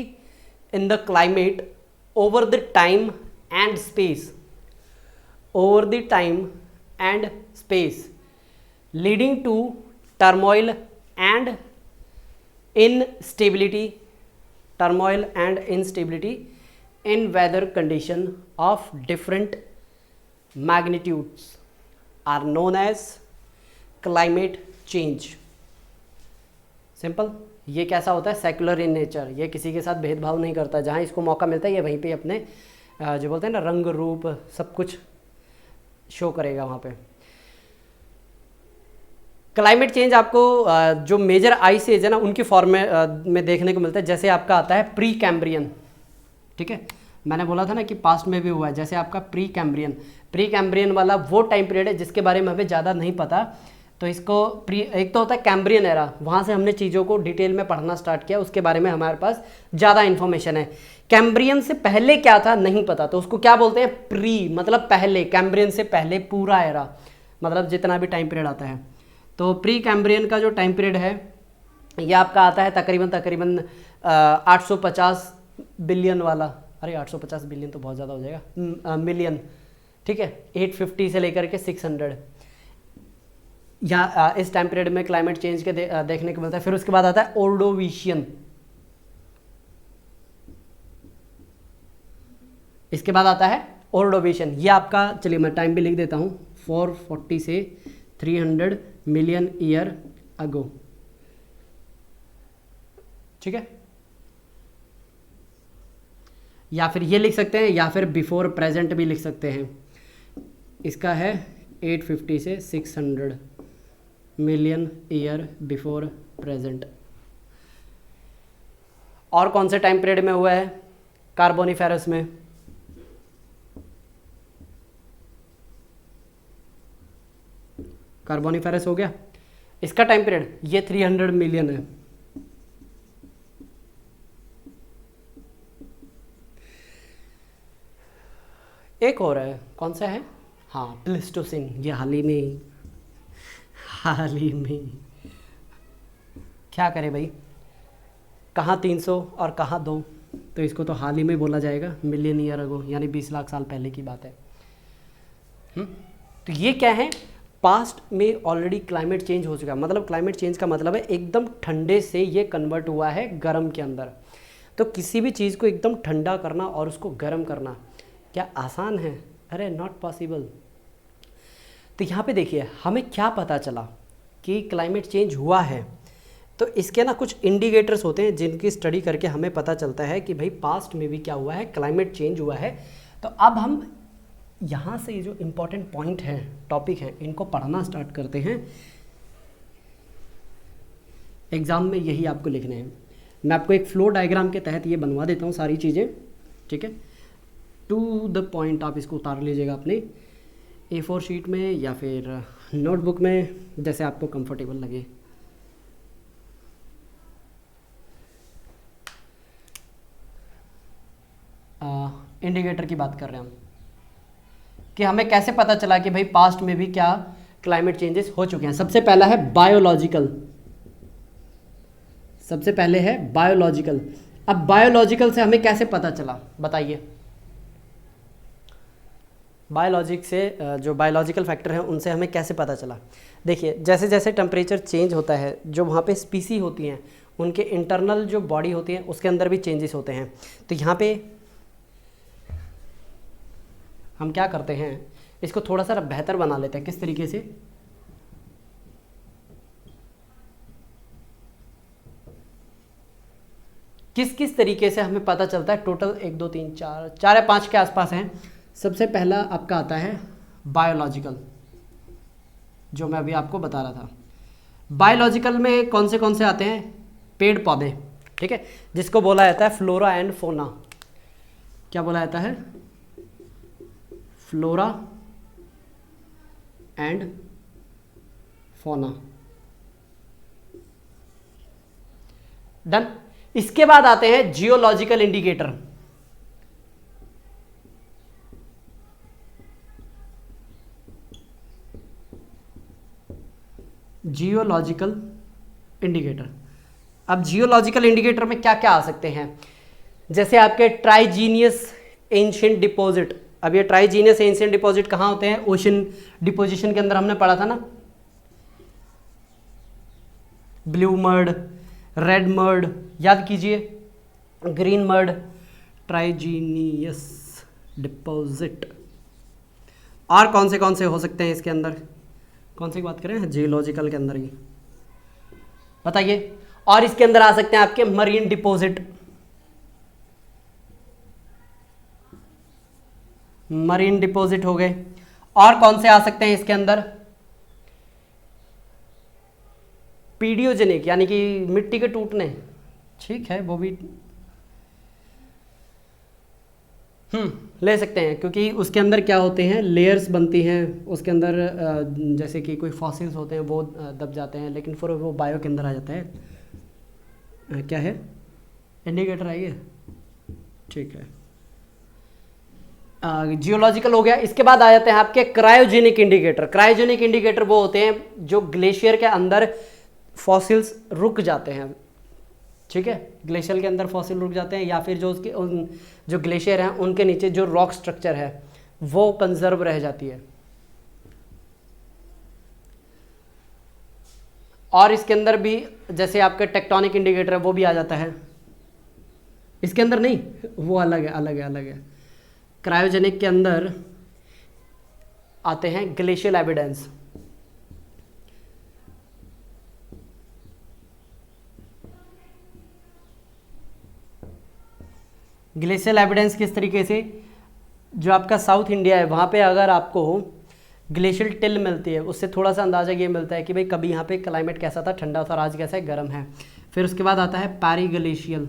in the climate over the time and space, over the time and space, leading to turmoil and instability in weather condition of different magnitudes are known as climate change. Simple. ये कैसा होता है? Secular in nature. ये किसी के साथ भेदभाव नहीं करता. जहाँ इसको मौका मिलता है ये वहीं पे अपने जो बोलते हैं ना रंग रूप सब कुछ शो करेगा वहाँ पे. क्लाइमेट चेंज आपको जो मेजर आइस एज है ना उनकी फॉर्म में देखने को मिलता है. जैसे आपका आता है प्री कैम्ब्रियन. ठीक है, मैंने बोला था ना कि पास्ट में भी हुआ है. जैसे आपका प्री कैम्ब्रियन वाला वो टाइम पीरियड है जिसके बारे में हमें ज़्यादा नहीं पता. तो इसको एक तो होता है कैम्ब्रियन एरा, वहाँ से हमने चीज़ों को डिटेल में पढ़ना स्टार्ट किया, उसके बारे में हमारे पास ज़्यादा इन्फॉर्मेशन है. कैम्ब्रियन से पहले क्या था नहीं पता, तो उसको क्या बोलते हैं? प्री, मतलब पहले. कैम्ब्रियन से पहले पूरा एरा, मतलब जितना भी टाइम पीरियड आता है. तो प्री कैम्ब्रियन का जो टाइम पीरियड है ये आपका आता है तकरीबन 850 बिलियन वाला. अरे 850 बिलियन तो बहुत ज़्यादा हो जाएगा, मिलियन. ठीक है, 850 से लेकर के 600 या इस टाइम पीरियड में क्लाइमेट चेंज के देखने को मिलता है. फिर उसके बाद आता है ओर्डोविशियन. इसके बाद आता है ओर्डोविशियन. ये आपका, चलिए मैं टाइम भी लिख देता हूँ, 440 से 300 मिलियन ईयर अगो. ठीक है, या फिर ये लिख सकते हैं, या फिर बिफोर प्रेजेंट भी लिख सकते हैं. इसका है 850 से 600 मिलियन ईयर बिफोर प्रेजेंट. और कौन से टाइम पीरियड में हुआ है? कार्बोनिफेरस में. कार्बोनिफेरस हो गया. इसका टाइम पीरियड ये 300 मिलियन है. एक और है, कौन सा है? हाँ, प्लेस्टोसिन. ये हाल ही में क्या करे भाई, कहाँ 300 और कहाँ 2, तो इसको तो हाल ही में बोला जाएगा, मिलियन ईयर अगो, यानी 20 लाख साल पहले की बात है. तो ये क्या है? पास्ट में ऑलरेडी क्लाइमेट चेंज हो चुका है. मतलब क्लाइमेट चेंज का मतलब है एकदम ठंडे से ये कन्वर्ट हुआ है गर्म के अंदर. तो किसी भी चीज़ को एकदम ठंडा करना और उसको गर्म करना क्या आसान है? अरे नॉट पॉसिबल. तो यहाँ पे देखिए हमें क्या पता चला कि क्लाइमेट चेंज हुआ है. तो इसके ना कुछ इंडिकेटर्स होते हैं जिनकी स्टडी करके हमें पता चलता है कि भाई पास्ट में भी क्या हुआ है, क्लाइमेट चेंज हुआ है. तो अब हम यहाँ से ये जो इम्पोर्टेंट पॉइंट हैं, टॉपिक हैं, इनको पढ़ना स्टार्ट करते हैं. एग्ज़ाम में यही आपको लिखने हैं. मैं आपको एक फ्लो डायग्राम के तहत ये बनवा देता हूँ सारी चीज़ें. ठीक है, टू द पॉइंट आप इसको उतार लीजिएगा अपने A4 शीट में या फिर नोटबुक में, जैसे आपको कंफर्टेबल लगे. इंडिकेटर की बात कर रहे हैं हम कि हमें कैसे पता चला कि भाई पास्ट में भी क्या क्लाइमेट चेंजेस हो चुके हैं. सबसे पहला है बायोलॉजिकल. सबसे पहले है बायोलॉजिकल. अब बायोलॉजिकल से हमें कैसे पता चला बताइए? बायोलॉजिक से जो बायोलॉजिकल फैक्टर हैं उनसे हमें कैसे पता चला? देखिए जैसे जैसे टेम्परेचर चेंज होता है, जो वहाँ पे स्पीसी होती हैं उनके इंटरनल जो बॉडी होती है उसके अंदर भी चेंजेस होते हैं. तो यहाँ पे हम क्या करते हैं, इसको थोड़ा सा बेहतर बना लेते हैं. किस तरीके से? किस तरीके से हमें पता चलता है? टोटल 1 2 3 4 या 5 के आसपास हैं. सबसे पहला आपका आता है बायोलॉजिकल, जो मैं अभी आपको बता रहा था. बायोलॉजिकल में कौन से आते हैं? पेड़ पौधे. ठीक है, जिसको बोला जाता है फ्लोरा एंड फोना. क्या बोला जाता है? Flora and fauna. डन. इसके बाद आते हैं जियोलॉजिकल इंडिकेटर. Geological indicator. अब जियोलॉजिकल इंडिकेटर में क्या क्या आ सकते हैं? जैसे आपके ट्राइजीनियस एंशिएंट डिपॉजिट. अब ये ट्राइजीनियस एंशिएंट डिपॉजिट कहाँ होते हैं? ओशन डिपोजिशन के अंदर हमने पढ़ा था ना, ब्लू मर्ड, रेड मर्ड, याद कीजिए, ग्रीन मर्ड, ट्राइजीनियस डिपॉजिट। और कौन से हो सकते हैं इसके अंदर? कौन सी बात करें? जियोलॉजिकल के अंदर ही बताइए। और इसके अंदर आ सकते हैं आपके मरीन डिपॉजिट, मरीन डिपॉजिट हो गए। और कौन से आ सकते हैं इसके अंदर? पीडियोजेनिक, यानी कि मिट्टी के टूटने, ठीक है, वो भी ले सकते हैं, क्योंकि उसके अंदर क्या होते हैं, लेयर्स बनती हैं उसके अंदर, जैसे कि कोई फॉसिल्स होते हैं वो दब जाते हैं, लेकिन फिर वो बायो के अंदर आ जाता है। क्या है? इंडिकेटर आइए, ठीक है, जियोलॉजिकल हो गया। इसके बाद आ जाते हैं आपके क्रायोजेनिक इंडिकेटर। क्रायोजेनिक इंडिकेटर वो होते हैं जो ग्लेशियर के अंदर फॉसिल्स रुक जाते हैं, ठीक है, ग्लेशियर के अंदर फॉसिल रुक जाते हैं, या फिर जो उसके जो ग्लेशियर हैं उनके नीचे जो रॉक स्ट्रक्चर है वो कंजर्व रह जाती है। और इसके अंदर भी जैसे आपके टेक्टोनिक इंडिकेटर है वो भी आ जाता है, इसके अंदर नहीं, वो अलग है। क्रायोजेनिक के अंदर आते हैं ग्लेशियल एविडेंस। ग्लेशियल एविडेंस किस तरीके से? जो आपका साउथ इंडिया है वहाँ पे अगर आपको ग्लेशियल टिल मिलती है, उससे थोड़ा सा अंदाज़ा ये मिलता है कि भाई कभी यहाँ पे क्लाइमेट कैसा था, ठंडा था, और आज कैसा है, गर्म है। फिर उसके बाद आता है पैरीग्लेशियल,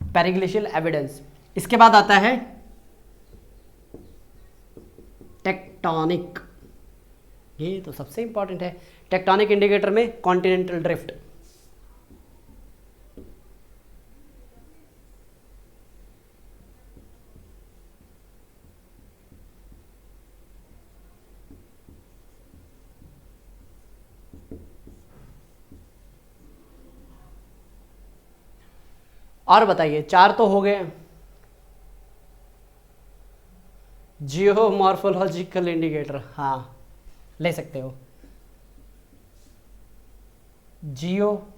पैरीग्लेशियल एविडेंस। इसके बाद आता है टेक्टोनिक, ये तो सबसे इंपॉर्टेंट है। टेक्टोनिक इंडिकेटर में कॉन्टिनेंटल ड्रिफ्ट, और बताइए, 4 तो हो गए। जियोमॉर्फोलॉजिकल इंडिकेटर, हाँ ले सकते हो, जियोमॉर्फोलॉजिकल,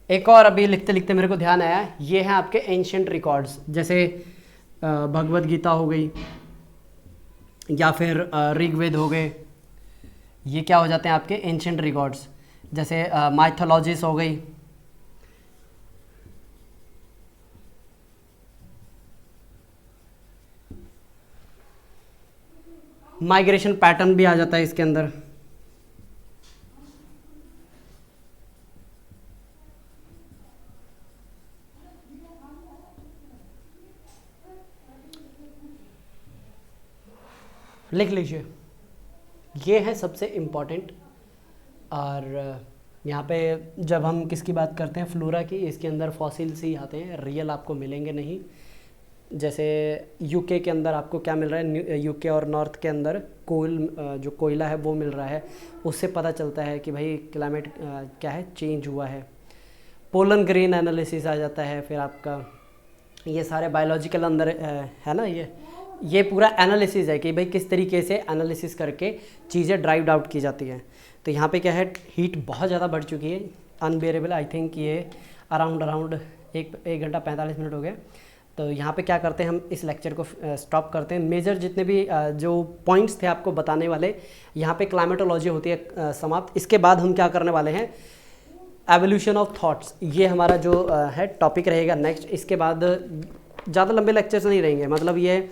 एक और अभी लिखते लिखते मेरे को ध्यान आया, ये हैं आपके एंशिएंट रिकॉर्ड्स, जैसे भगवद गीता हो गई या फिर ऋग्वेद हो गए, ये क्या हो जाते हैं आपके एंशिएंट रिकॉर्ड्स। जैसे माइथोलॉजीज हो गई, माइग्रेशन पैटर्न भी आ जाता है इसके अंदर। लिख लीजिए, ये है सबसे इम्पॉर्टेंट। और यहाँ पे जब हम किसकी बात करते हैं, फ्लोरा की, इसके अंदर फॉसिल्स ही आते हैं, रियल आपको मिलेंगे नहीं। जैसे यूके के अंदर आपको क्या मिल रहा है, यूके और नॉर्थ के अंदर जो कोयला है वो मिल रहा है, उससे पता चलता है कि भाई क्लाइमेट क्या है, चेंज हुआ है। पोलन ग्रेन एनालिसिस आ जाता है, फिर आपका ये सारे बायोलॉजिकल अंदर है ना, ये पूरा एनालिसिस है कि भाई किस तरीके से एनालिसिस करके चीज़ें ड्राइव्ड आउट की जाती हैं। तो यहाँ पे क्या है, हीट बहुत ज़्यादा बढ़ चुकी है, अनबेरेबल। आई थिंक ये अराउंड 1 घंटा 45 मिनट हो गए। तो यहाँ पे क्या करते हैं, हम इस लेक्चर को स्टॉप करते हैं। मेजर जितने भी जो पॉइंट्स थे आपको बताने वाले, यहाँ पे क्लाइमेटोलॉजी होती है समाप्त। इसके बाद हम क्या करने वाले हैं, एवोल्यूशन ऑफ थॉट्स, ये हमारा जो है टॉपिक रहेगा नेक्स्ट। इसके बाद ज़्यादा लंबे लेक्चर्स नहीं रहेंगे, मतलब ये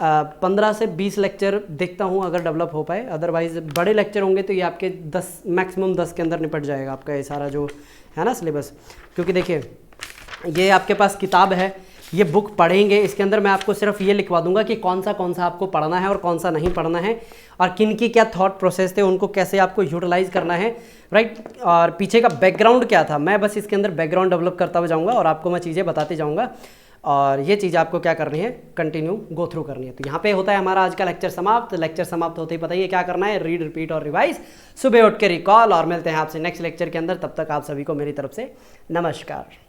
15 से 20 लेक्चर देखता हूँ अगर डेवलप हो पाए, अदरवाइज बड़े लेक्चर होंगे तो ये आपके 10 मैक्सिमम 10 के अंदर निपट जाएगा आपका ये सारा जो है ना सिलेबस। क्योंकि देखिए ये आपके पास किताब है, ये बुक पढ़ेंगे, इसके अंदर मैं आपको सिर्फ ये लिखवा दूंगा कि कौन सा आपको पढ़ना है और कौन सा नहीं पढ़ना है, और किन की क्या थॉट प्रोसेस थे, उनको कैसे आपको यूटिलाइज करना है, राइट। और पीछे का बैकग्राउंड क्या था, मैं बस इसके अंदर बैकग्राउंड डेवलप करता हुआ जाऊँगा और आपको मैं चीज़ें बताते जाऊँगा, और ये चीज़ आपको क्या करनी है, कंटिन्यू गो थ्रू करनी है। तो यहाँ पे होता है हमारा आज का लेक्चर समाप्त। लेक्चर समाप्त होते ही पता ही है क्या करना है, रीड, रिपीट और रिवाइज, सुबह उठ के रिकॉल, और मिलते हैं आपसे नेक्स्ट लेक्चर के अंदर। तब तक आप सभी को मेरी तरफ से नमस्कार।